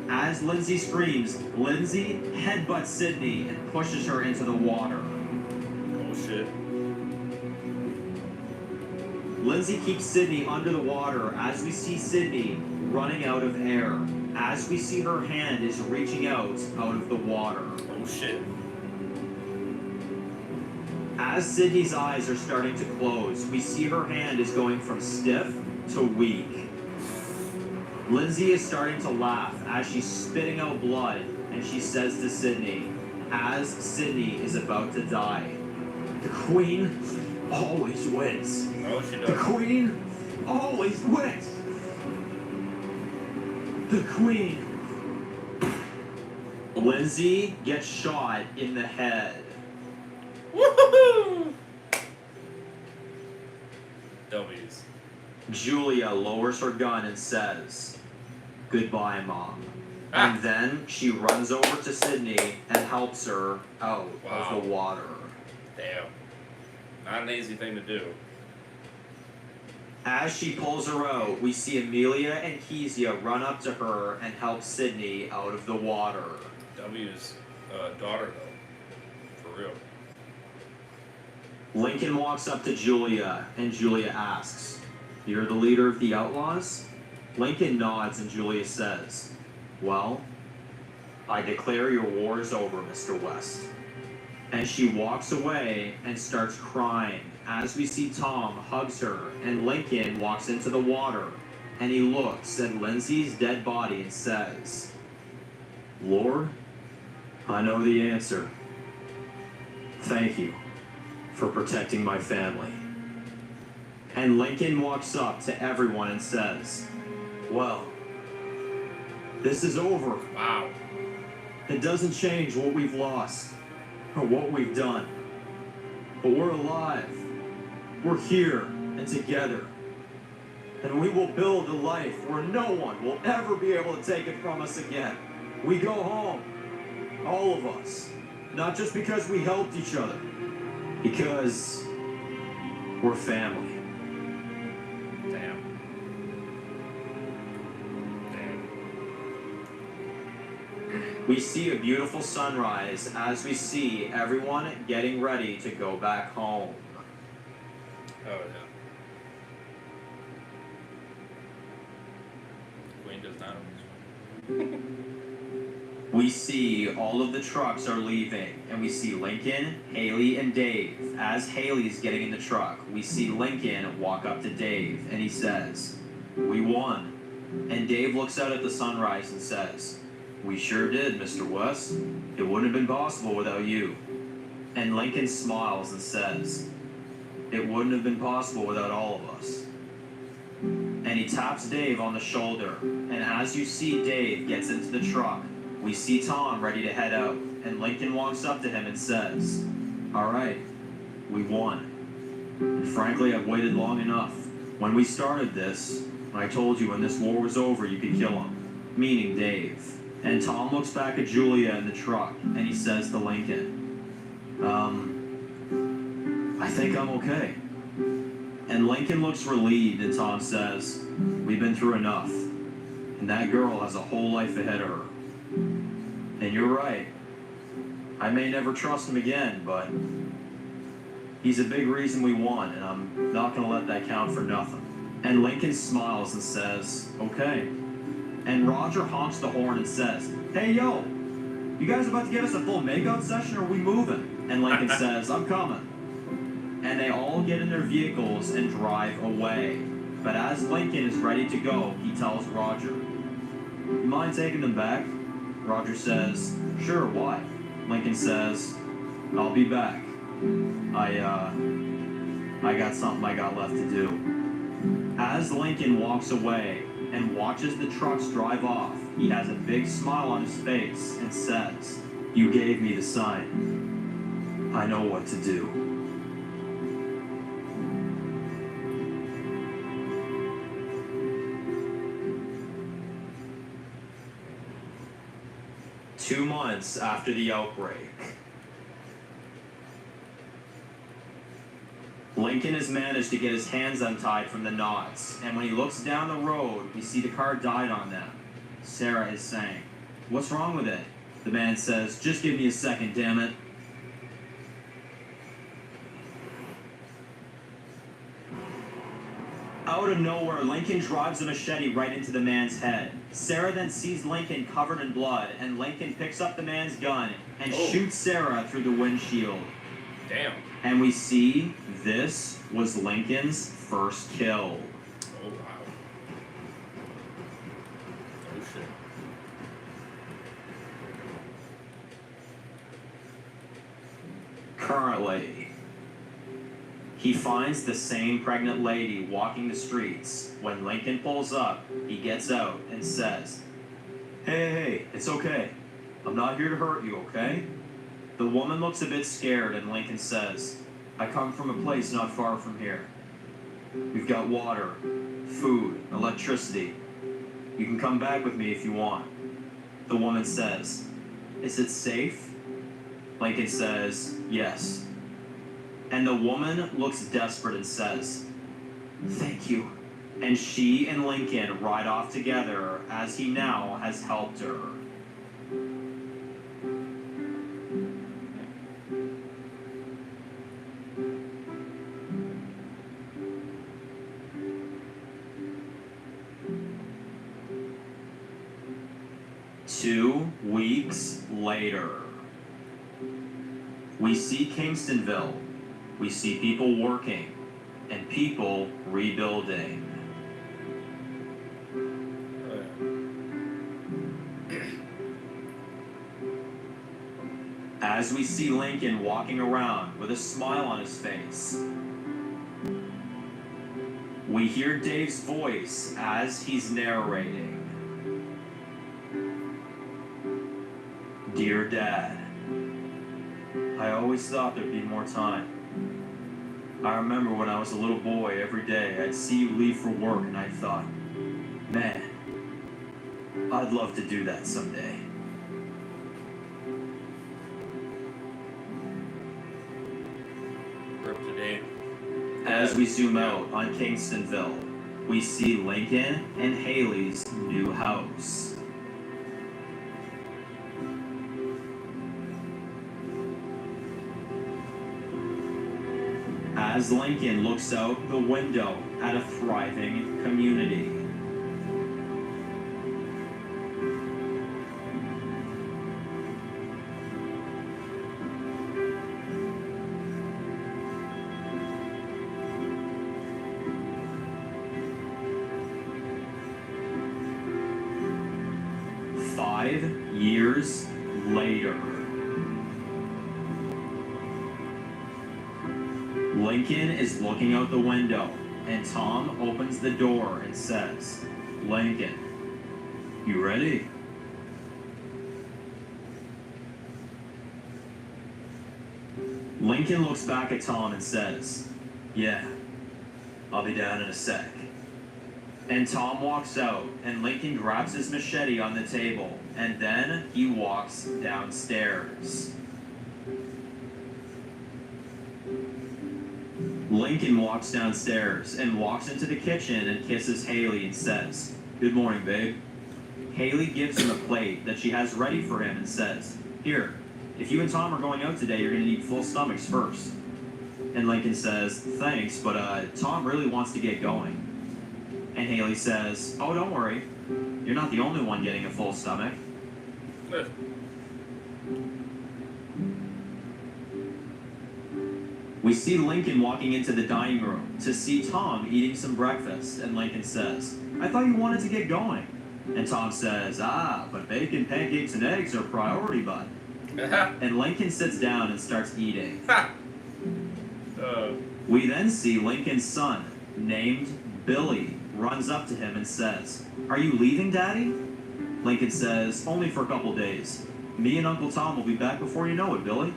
As Lindsay screams, Lindsay headbutts Sydney and pushes her into the water. Oh shit. Lindsay keeps Sydney under the water as we see Sydney running out of air. As we see her hand is reaching out of the water. Oh shit. As Sydney's eyes are starting to close, we see her hand is going from stiff to weak. Lindsay is starting to laugh as she's spitting out blood, and she says to Sydney, as Sydney is about to die, the Queen always wins. Oh, she The does. Queen always wins. The Queen. Lindsay gets shot in the head. Woohoo! W's. Julia lowers her gun and says, goodbye, Mom. And then she runs over to Sydney and helps her out of the water. Damn. Not an easy thing to do. As she pulls her out, we see Amelia and Kezia run up to her and help Sydney out of the water. W's daughter, though. For real. Lincoln walks up to Julia, and Julia asks, you're the leader of the outlaws? Lincoln nods, and Julia says, well, I declare your war is over, Mr. West. And she walks away and starts crying as we see Tom hugs her and Lincoln walks into the water and he looks at Lindsay's dead body and says, "Lord, I know the answer. Thank you for protecting my family." And Lincoln walks up to everyone and says, "Well, this is over. Wow. It doesn't change what we've lost or what we've done. But we're alive. We're here and together. And we will build a life where no one will ever be able to take it from us again. We go home. All of us. Not just because we helped each other. Because we're family." Damn. Damn. We see a beautiful sunrise as we see everyone getting ready to go back home. Oh, yeah. Queen does not own this one. We see all of the trucks are leaving, and we see Lincoln, Haley, and Dave. As Haley's getting in the truck, we see Lincoln walk up to Dave, and he says, "We won." And Dave looks out at the sunrise and says, "We sure did, Mr. West. It wouldn't have been possible without you." And Lincoln smiles and says, "It wouldn't have been possible without all of us." And he taps Dave on the shoulder, and as you see Dave gets into the truck, we see Tom ready to head out, and Lincoln walks up to him and says, "All right, we won. And frankly, I've waited long enough. When we started this, I told you when this war was over, you could kill him," meaning Dave. And Tom looks back at Julia in the truck, and he says to Lincoln, "I think I'm okay." And Lincoln looks relieved, and Tom says, "We've been through enough, and that girl has a whole life ahead of her. And you're right. I may never trust him again, but he's a big reason we won, and I'm not going to let that count for nothing." And Lincoln smiles and says, "Okay." And Roger honks the horn and says, "Hey, yo, you guys about to give us a full makeout session, or are we moving?" And Lincoln says, "I'm coming." And they all get in their vehicles and drive away. But as Lincoln is ready to go, he tells Roger, "You mind taking them back?" Roger says, "Sure, why?" Lincoln says, "I'll be back. I got something I got left to do." As Lincoln walks away and watches the trucks drive off, he has a big smile on his face and says, "You gave me the sign. I know what to do." Two months after the outbreak, Lincoln has managed to get his hands untied from the knots, and when he looks down the road, we see the car died on them. Sarah is saying, "What's wrong with it?" The man says, "Just give me a second, damn it." Out of nowhere, Lincoln drives a machete right into the man's head. Sarah then sees Lincoln covered in blood, and Lincoln picks up the man's gun and shoots Sarah through the windshield. Damn. And we see this was Lincoln's first kill. Oh, wow. Oh, shit. Currently, he finds the same pregnant lady walking the streets. When Lincoln pulls up, he gets out and says, hey, it's okay. I'm not here to hurt you, okay?" The woman looks a bit scared, and Lincoln says, "I come from a place not far from here. We've got water, food, electricity. You can come back with me if you want." The woman says, "Is it safe?" Lincoln says, "Yes." And the woman looks desperate and says, "Thank you." And she and Lincoln ride off together as he now has helped her. Two weeks later, we see Kingstonville, We see people working and people rebuilding. As we see Lincoln walking around with a smile on his face, we hear Dave's voice as he's narrating. Dear Dad, I always thought there'd be more time. I remember when I was a little boy, every day I'd see you leave for work and I thought, man, I'd love to do that someday. We're up to date. As we zoom out on Kingstonville, we see Lincoln and Haley's new house. As Lincoln looks out the window at a thriving community. Years later, Lincoln is looking out the window, and Tom opens the door and says, Lincoln, you ready? Lincoln looks back at Tom and says, yeah, I'll be down in a sec. And Tom walks out, and Lincoln grabs his machete on the table, and then he walks downstairs. Lincoln walks downstairs and walks into the kitchen and kisses Haley and says, good morning, babe. Haley gives him a plate that she has ready for him and says, here, if you and Tom are going out today, you're going to need full stomachs first. And Lincoln says, thanks, but Tom really wants to get going. And Haley says, oh, don't worry. You're not the only one getting a full stomach. We see Lincoln walking into the dining room to see Tom eating some breakfast. And Lincoln says, I thought you wanted to get going. And Tom says, but bacon, pancakes, and eggs are priority, bud. And Lincoln sits down and starts eating. We then see Lincoln's son, named Billy, runs up to him and says, are you leaving, Daddy? Lincoln says, only for a couple days. Me and Uncle Tom will be back before you know it, Billy.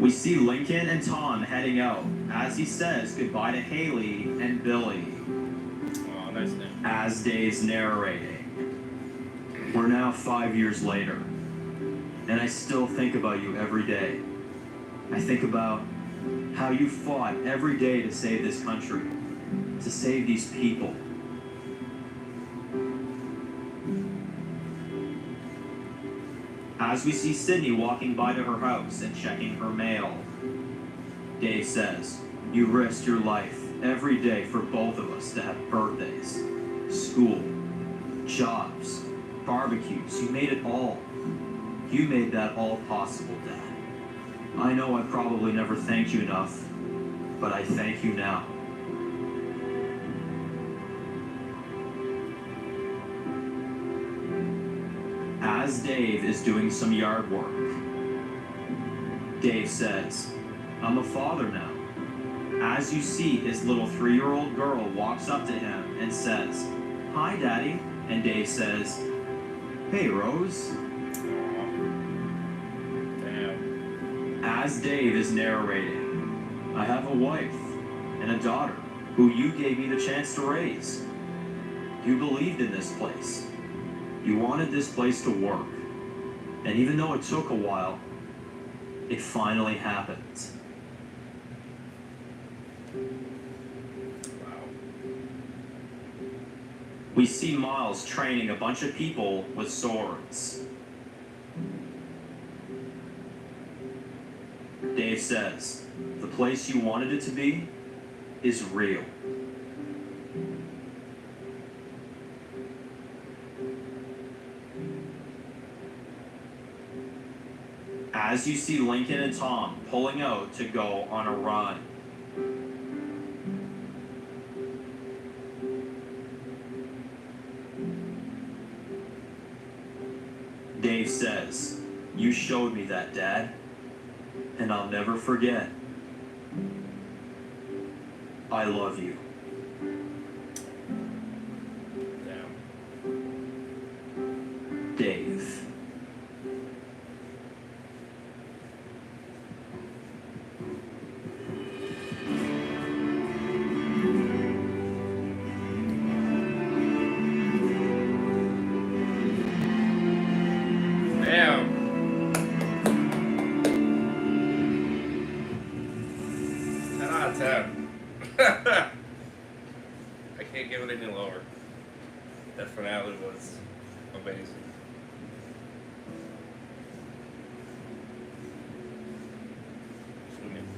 We see Lincoln and Tom heading out as he says goodbye to Haley and Billy. Oh, nice name. As Dave's narrating. We're now 5 years later, and I still think about you every day. I think about how you fought every day to save this country, to save these people. As we see Sydney walking by to her house and checking her mail, Dave says, you risked your life every day for both of us to have birthdays, school, jobs, barbecues. You made it all. You made that all possible, Dad. I know I probably never thanked you enough, but I thank you now. As Dave is doing some yard work, Dave says, I'm a father now. As you see, his little 3-year-old girl walks up to him and says, hi, Daddy. And Dave says, hey, Rose. As Dave is narrating, I have a wife and a daughter who you gave me the chance to raise. You believed in this place. You wanted this place to work. And even though it took a while, it finally happened. Wow. We see Miles training a bunch of people with swords. Dave says, the place you wanted it to be is real. as you see Lincoln and Tom pulling out to go on a run. Dave says, "You showed me that, Dad, and I'll never forget. I love you." Damn. Dave. Damn. 10 out of 10. I can't give it any lower. That finale was amazing. Swimming.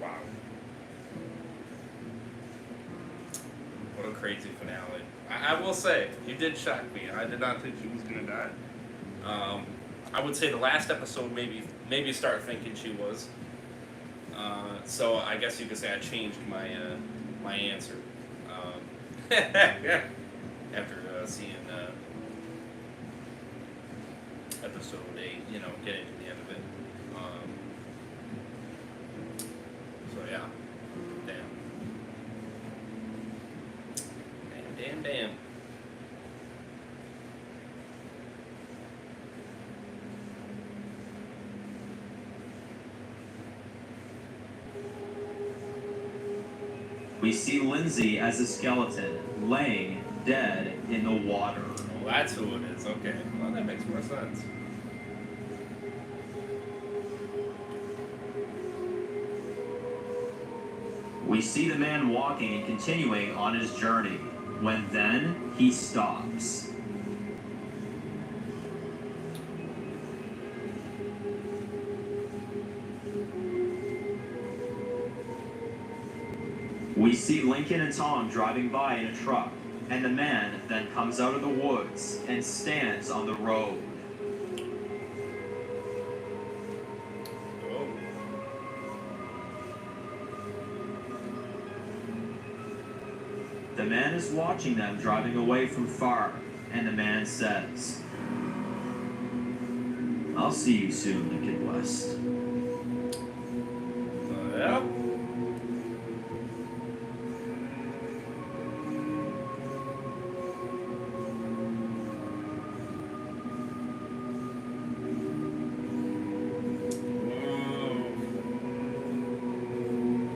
Wow. What a crazy finale. I will say, you did shock me. I did not think she was going to die. I would say the last episode maybe start thinking she was. So I guess you could say I changed my answer after seeing episode 8. Getting to the end of it. So yeah, damn. We see Lindsay as a skeleton, laying dead in the water. Oh, that's who it is. Okay, well that makes more sense. We see the man walking and continuing on his journey, when then he stops. We see Lincoln and Tom driving by in a truck, and the man then comes out of the woods and stands on the road. Oh. The man is watching them driving away from far, and the man says, "I'll see you soon, Lincoln West." Yeah.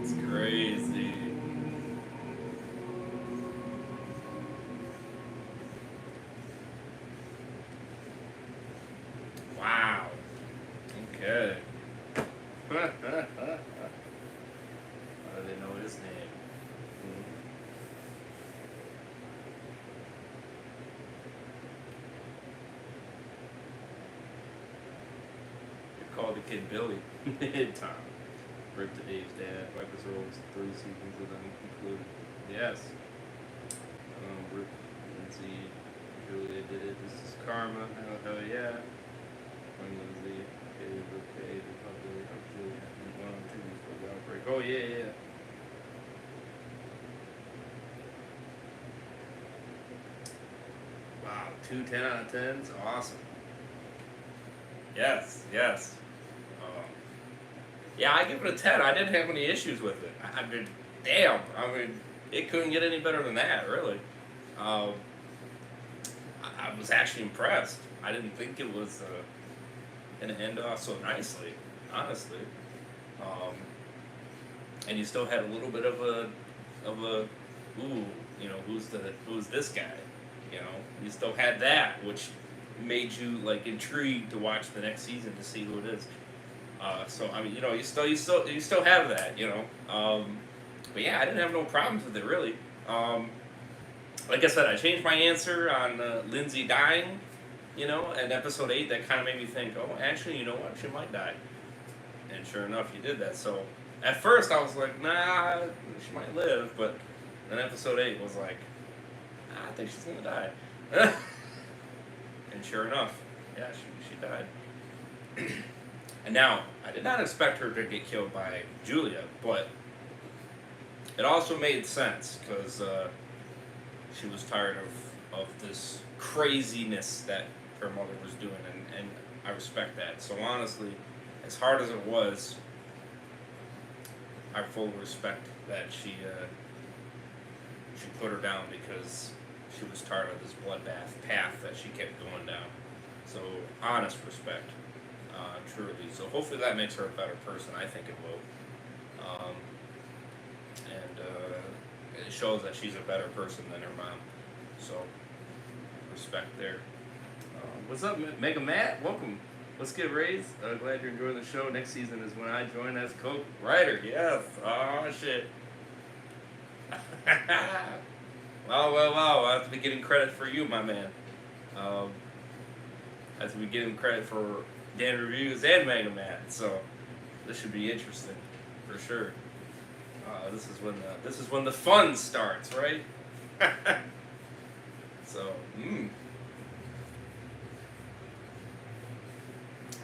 It's crazy. Wow. Okay. How do they know his name? They called the kid Billy. Tom. Ripped to Dave's dad. Wipers rolls 3 seasons of them included. Yes. Rick, Lindsay, Julia did it. This is karma. Hell yeah. When Lindsay, okay, the public of Julia, and 1 or 2 before the outbreak. Oh yeah. Wow, 2 10 out of 10s, awesome. Yes. Yeah, I give it a 10. I didn't have any issues with it. I mean, damn. It couldn't get any better than that, really. I was actually impressed. I didn't think it was going to end off so nicely, honestly. And you still had a little bit of a ooh, who's this guy? You still had that, which made you like intrigued to watch the next season to see who it is. So I mean, you still have that, But yeah, I didn't have no problems with it really. Like I said, I changed my answer on Lindsay dying, and episode 8. That kind of made me think, oh, actually, you know what? She might die. And sure enough, you did that. So at first, I was like, nah, she might live. But then episode 8 was like, I think she's gonna die. And sure enough, yeah, she died. And now, I did not expect her to get killed by Julia, but it also made sense because she was tired of this craziness that her mother was doing, and I respect that. So honestly, as hard as it was, I fully respect that she put her down because she was tired of this bloodbath path that she kept going down. So honest respect, truly. So hopefully that makes her a better person. I think it will, and it shows that she's a better person than her mom. So respect there. What's up, Mega Matt? Welcome. Let's get raised. Glad you're enjoying the show. Next season is when I join as co-writer. Yes. Oh shit. Wow. I have to be getting credit for you, my man. I have to be getting credit for Dan Reviews and Mega Matt. So this should be interesting for sure. This is when the fun starts, right? So,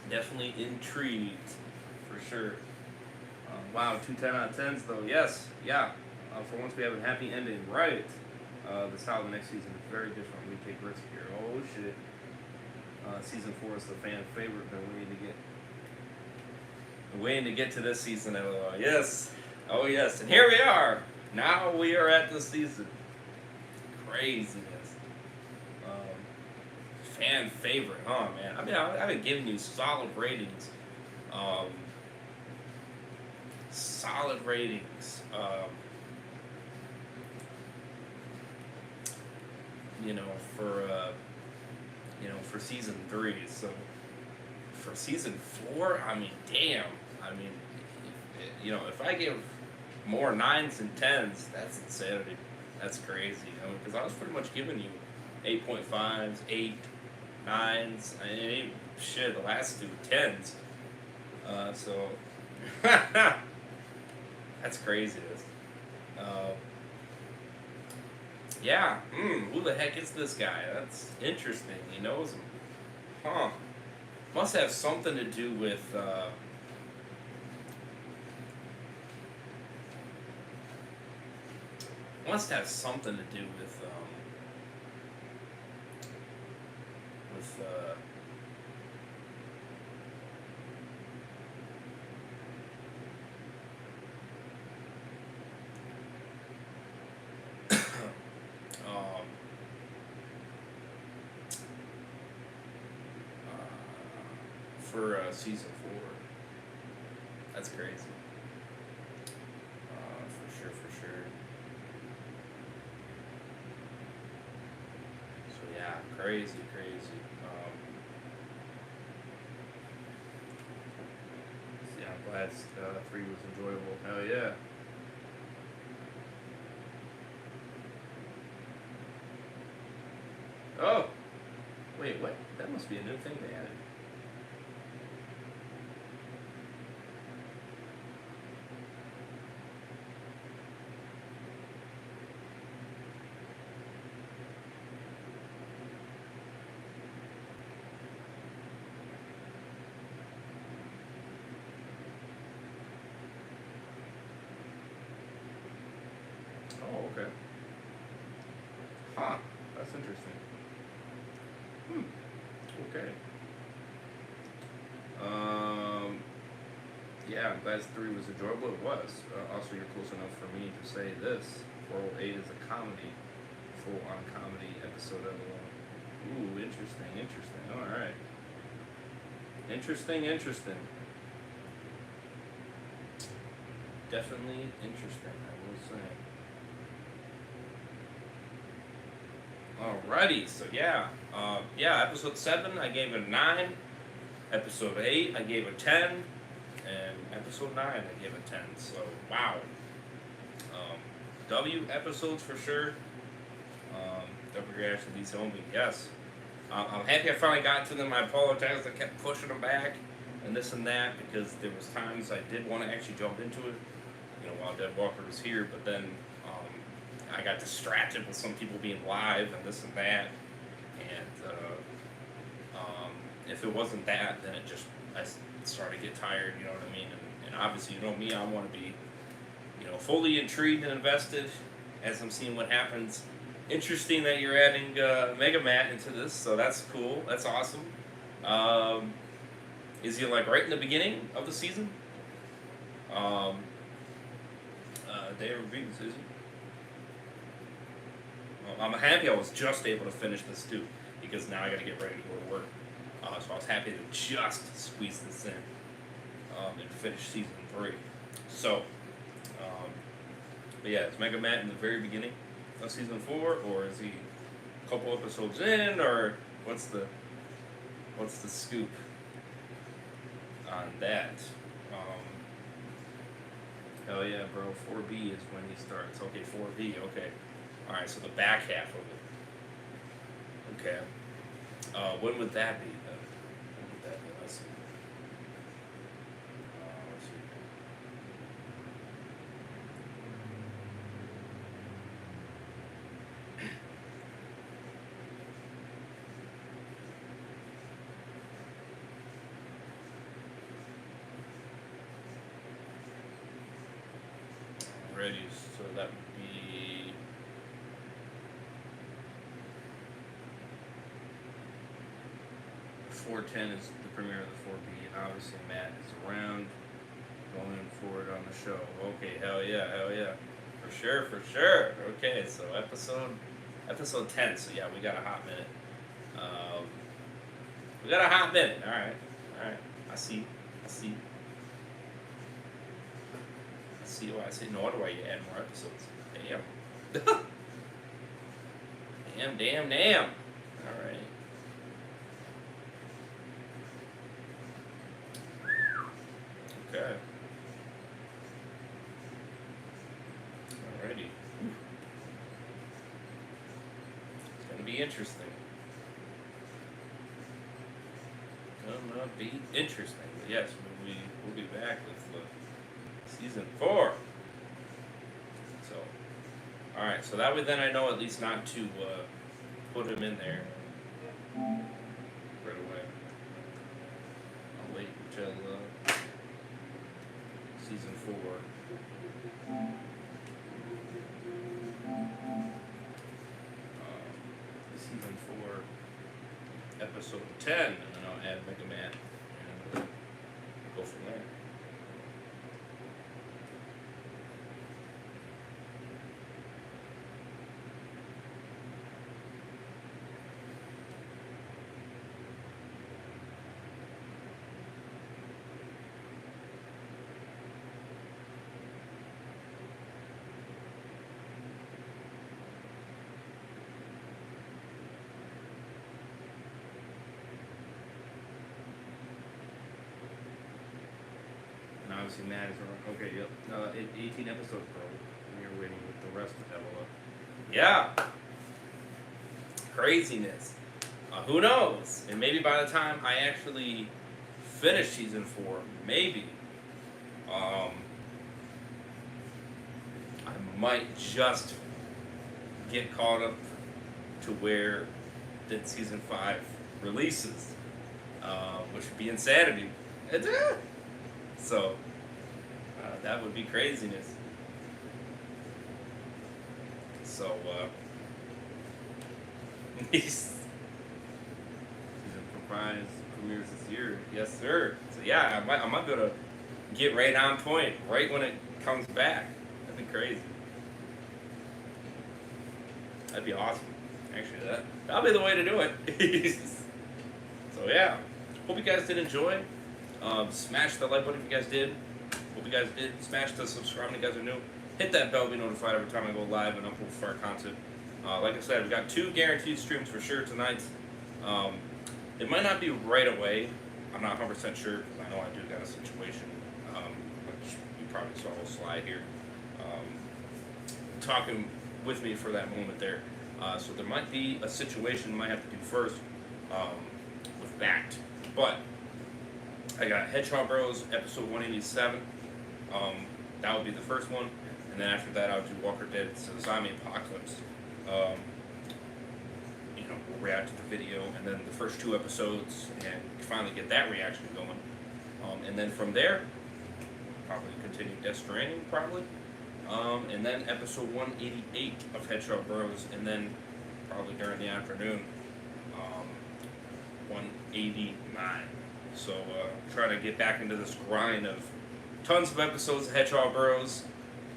definitely intrigued, for sure. Wow, 2 10 out of 10s though. Yes, yeah. For once we have a happy ending, right? The style of the next season is very different. We take risks here. Oh shit. Season 4 is the fan favorite. Been waiting to get to this season. Yes. Oh yes. And here we are. Now we are at this season. Craziness. Fan favorite, huh, man? I mean, I've been giving you solid ratings. Solid ratings. For season 3. So for season 4, I mean, damn. I mean, if I give more 9s and 10s, that's insanity. That's crazy. Because I was pretty much giving you 8.5s, 8, 9s. I mean, shit, the last 2 10s. So that's craziness. Yeah. Who the heck is this guy? That's interesting. He knows him. Huh. Must have something to do with for season 4. That's crazy. For sure. So yeah, crazy. Yeah, I'm glad 3 was enjoyable. Hell yeah. Oh, wait, what? That must be a new thing they added. Oh, okay. Huh. That's interesting. Okay. Yeah, I'm glad 3 was enjoyable. It was. Also, you're close enough for me to say this. 408 is a comedy, full-on comedy episode of the one. Ooh, interesting. All right. Interesting. Definitely interesting, I will say. Alrighty, so yeah. Episode 7, I gave a 9. Episode 8, I gave a 10. And episode 9, I gave a 10. So, wow. W episodes for sure. W reaction to these only, yes. I'm happy I finally got to them. I apologize. I kept pushing them back and this and that because there was times I did want to actually jump into it, while Dead Walker was here, but then I got distracted with some people being live and this and that. And if it wasn't that, then starting to get tired. You know what I mean? And obviously, you know me, I want to be, fully intrigued and invested as I'm seeing what happens. Interesting that you're adding Mega Matt into this, so that's cool. That's awesome. Is he like right in the beginning of the season? Day of Grievance, is he? Well, I'm happy I was just able to finish this too, because now I got to get ready to go to work. So I was happy to just squeeze this in and finish season 3. So, but yeah, is Mega Matt in the very beginning of season 4, or is he a couple episodes in, or what's the scoop on that? Hell yeah, bro. 4B is when he starts. Okay, 4B. Okay. All right. So the back half of it. Okay. When would that be then? When would that be? Let's see. Let's see. Ready, so that would be 410 is the premiere of the 4B, and obviously Matt is around going forward on the show. Okay, hell yeah, for sure. Okay, so episode 10. So yeah, we got a hot minute. All right. I see why I say no wonder why you add more episodes. Damn. Damn. Alright. Okay. Alrighty. It's gonna be interesting. But yes, we'll be back with season 4. So, alright, so that way then I know at least not to put him in there right away. I'll wait until season 4. Season 4, episode 10, and then I'll add Mega Man and go from there. Obviously, Matt is around. Okay, yep. 18 episodes, bro. And you're waiting with the rest of Evola. Yeah. Craziness. Who knows? And maybe by the time I actually finish season 4, maybe, I might just get caught up to where that season 5 releases, which would be insanity. So, that would be craziness. So, season comprise premieres this year. Yes, sir. So yeah, I might be able to get right on point, right when it comes back. That'd be crazy. That'd be awesome. Actually, that'll be the way to do it. So yeah, hope you guys did enjoy. Smash the like button if you guys did. Hope you guys did. Smash the subscribe if you guys are new. Hit that bell to be notified every time I go live and upload fire content. Like I said, we got 2 guaranteed streams for sure tonight. It might not be right away. I'm not 100% sure because I know I do got a situation, which you probably saw a little slide here, talking with me for that moment there. So there might be a situation I might have to do first with that. But I got Hedgehog Bros episode 187. That would be the first one, and then after that I'll do Walker Dead so the Zombie Apocalypse. We'll react to the video, and then the first 2 episodes, and finally get that reaction going. And then from there, probably continue Death Stranding, probably. And then episode 188 of Headshot Bros, and then probably during the afternoon, 189. So try to get back into this grind of tons of episodes of Headshot Bros,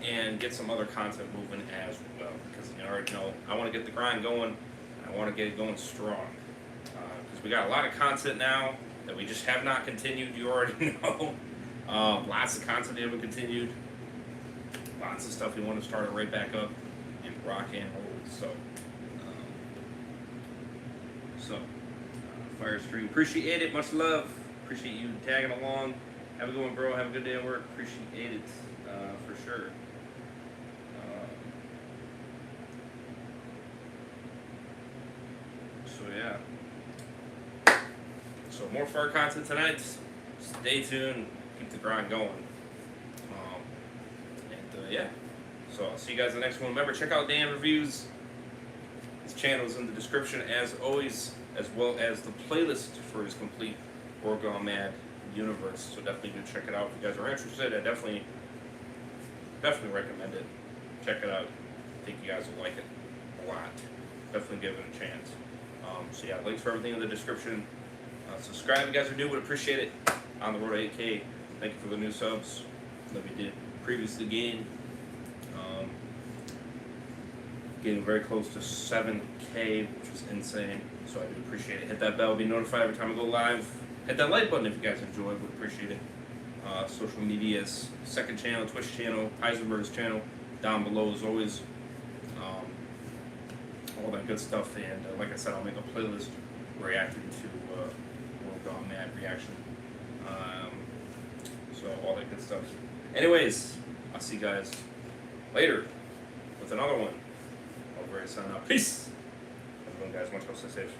and get some other content moving as well. Because you already know, I want to get the grind going, and I want to get it going strong. Because we got a lot of content now that we just have not continued, you already know. Lots of content we haven't continued. Lots of stuff we want to start right back up and rock and roll. So, Firestream, appreciate it. Much love. Appreciate you tagging along. Have a good one, bro. Have a good day at work. Appreciate it for sure. So yeah. So more fire content tonight. Stay tuned. Keep the grind going. Yeah. So I'll see you guys in the next one. Remember, check out Dan Reviews. His channel is in the description as always, as well as the playlist for his complete World Gone Mad universe. So definitely do check it out if you guys are interested. I definitely recommend it. Check it out. I think you guys will like it a lot. Definitely give it a chance. So yeah, links for everything in the description. Subscribe if you guys are new, would appreciate it. On the road to 8K. Thank you for the new subs that we did previously gained. Getting very close to 7K, which was insane. So I do appreciate it. Hit that bell, be notified every time I go live. Hit that like button if you guys enjoy, would appreciate it. Social medias, second channel, Twitch channel, Heisenberg's channel, down below as always. All that good stuff. And like I said, I'll make a playlist reacting to World Gone Mad reaction. So all that good stuff. Anyways, I'll see you guys later with another one. Over and sign out. Peace. Everyone, guys, much love, stay safe.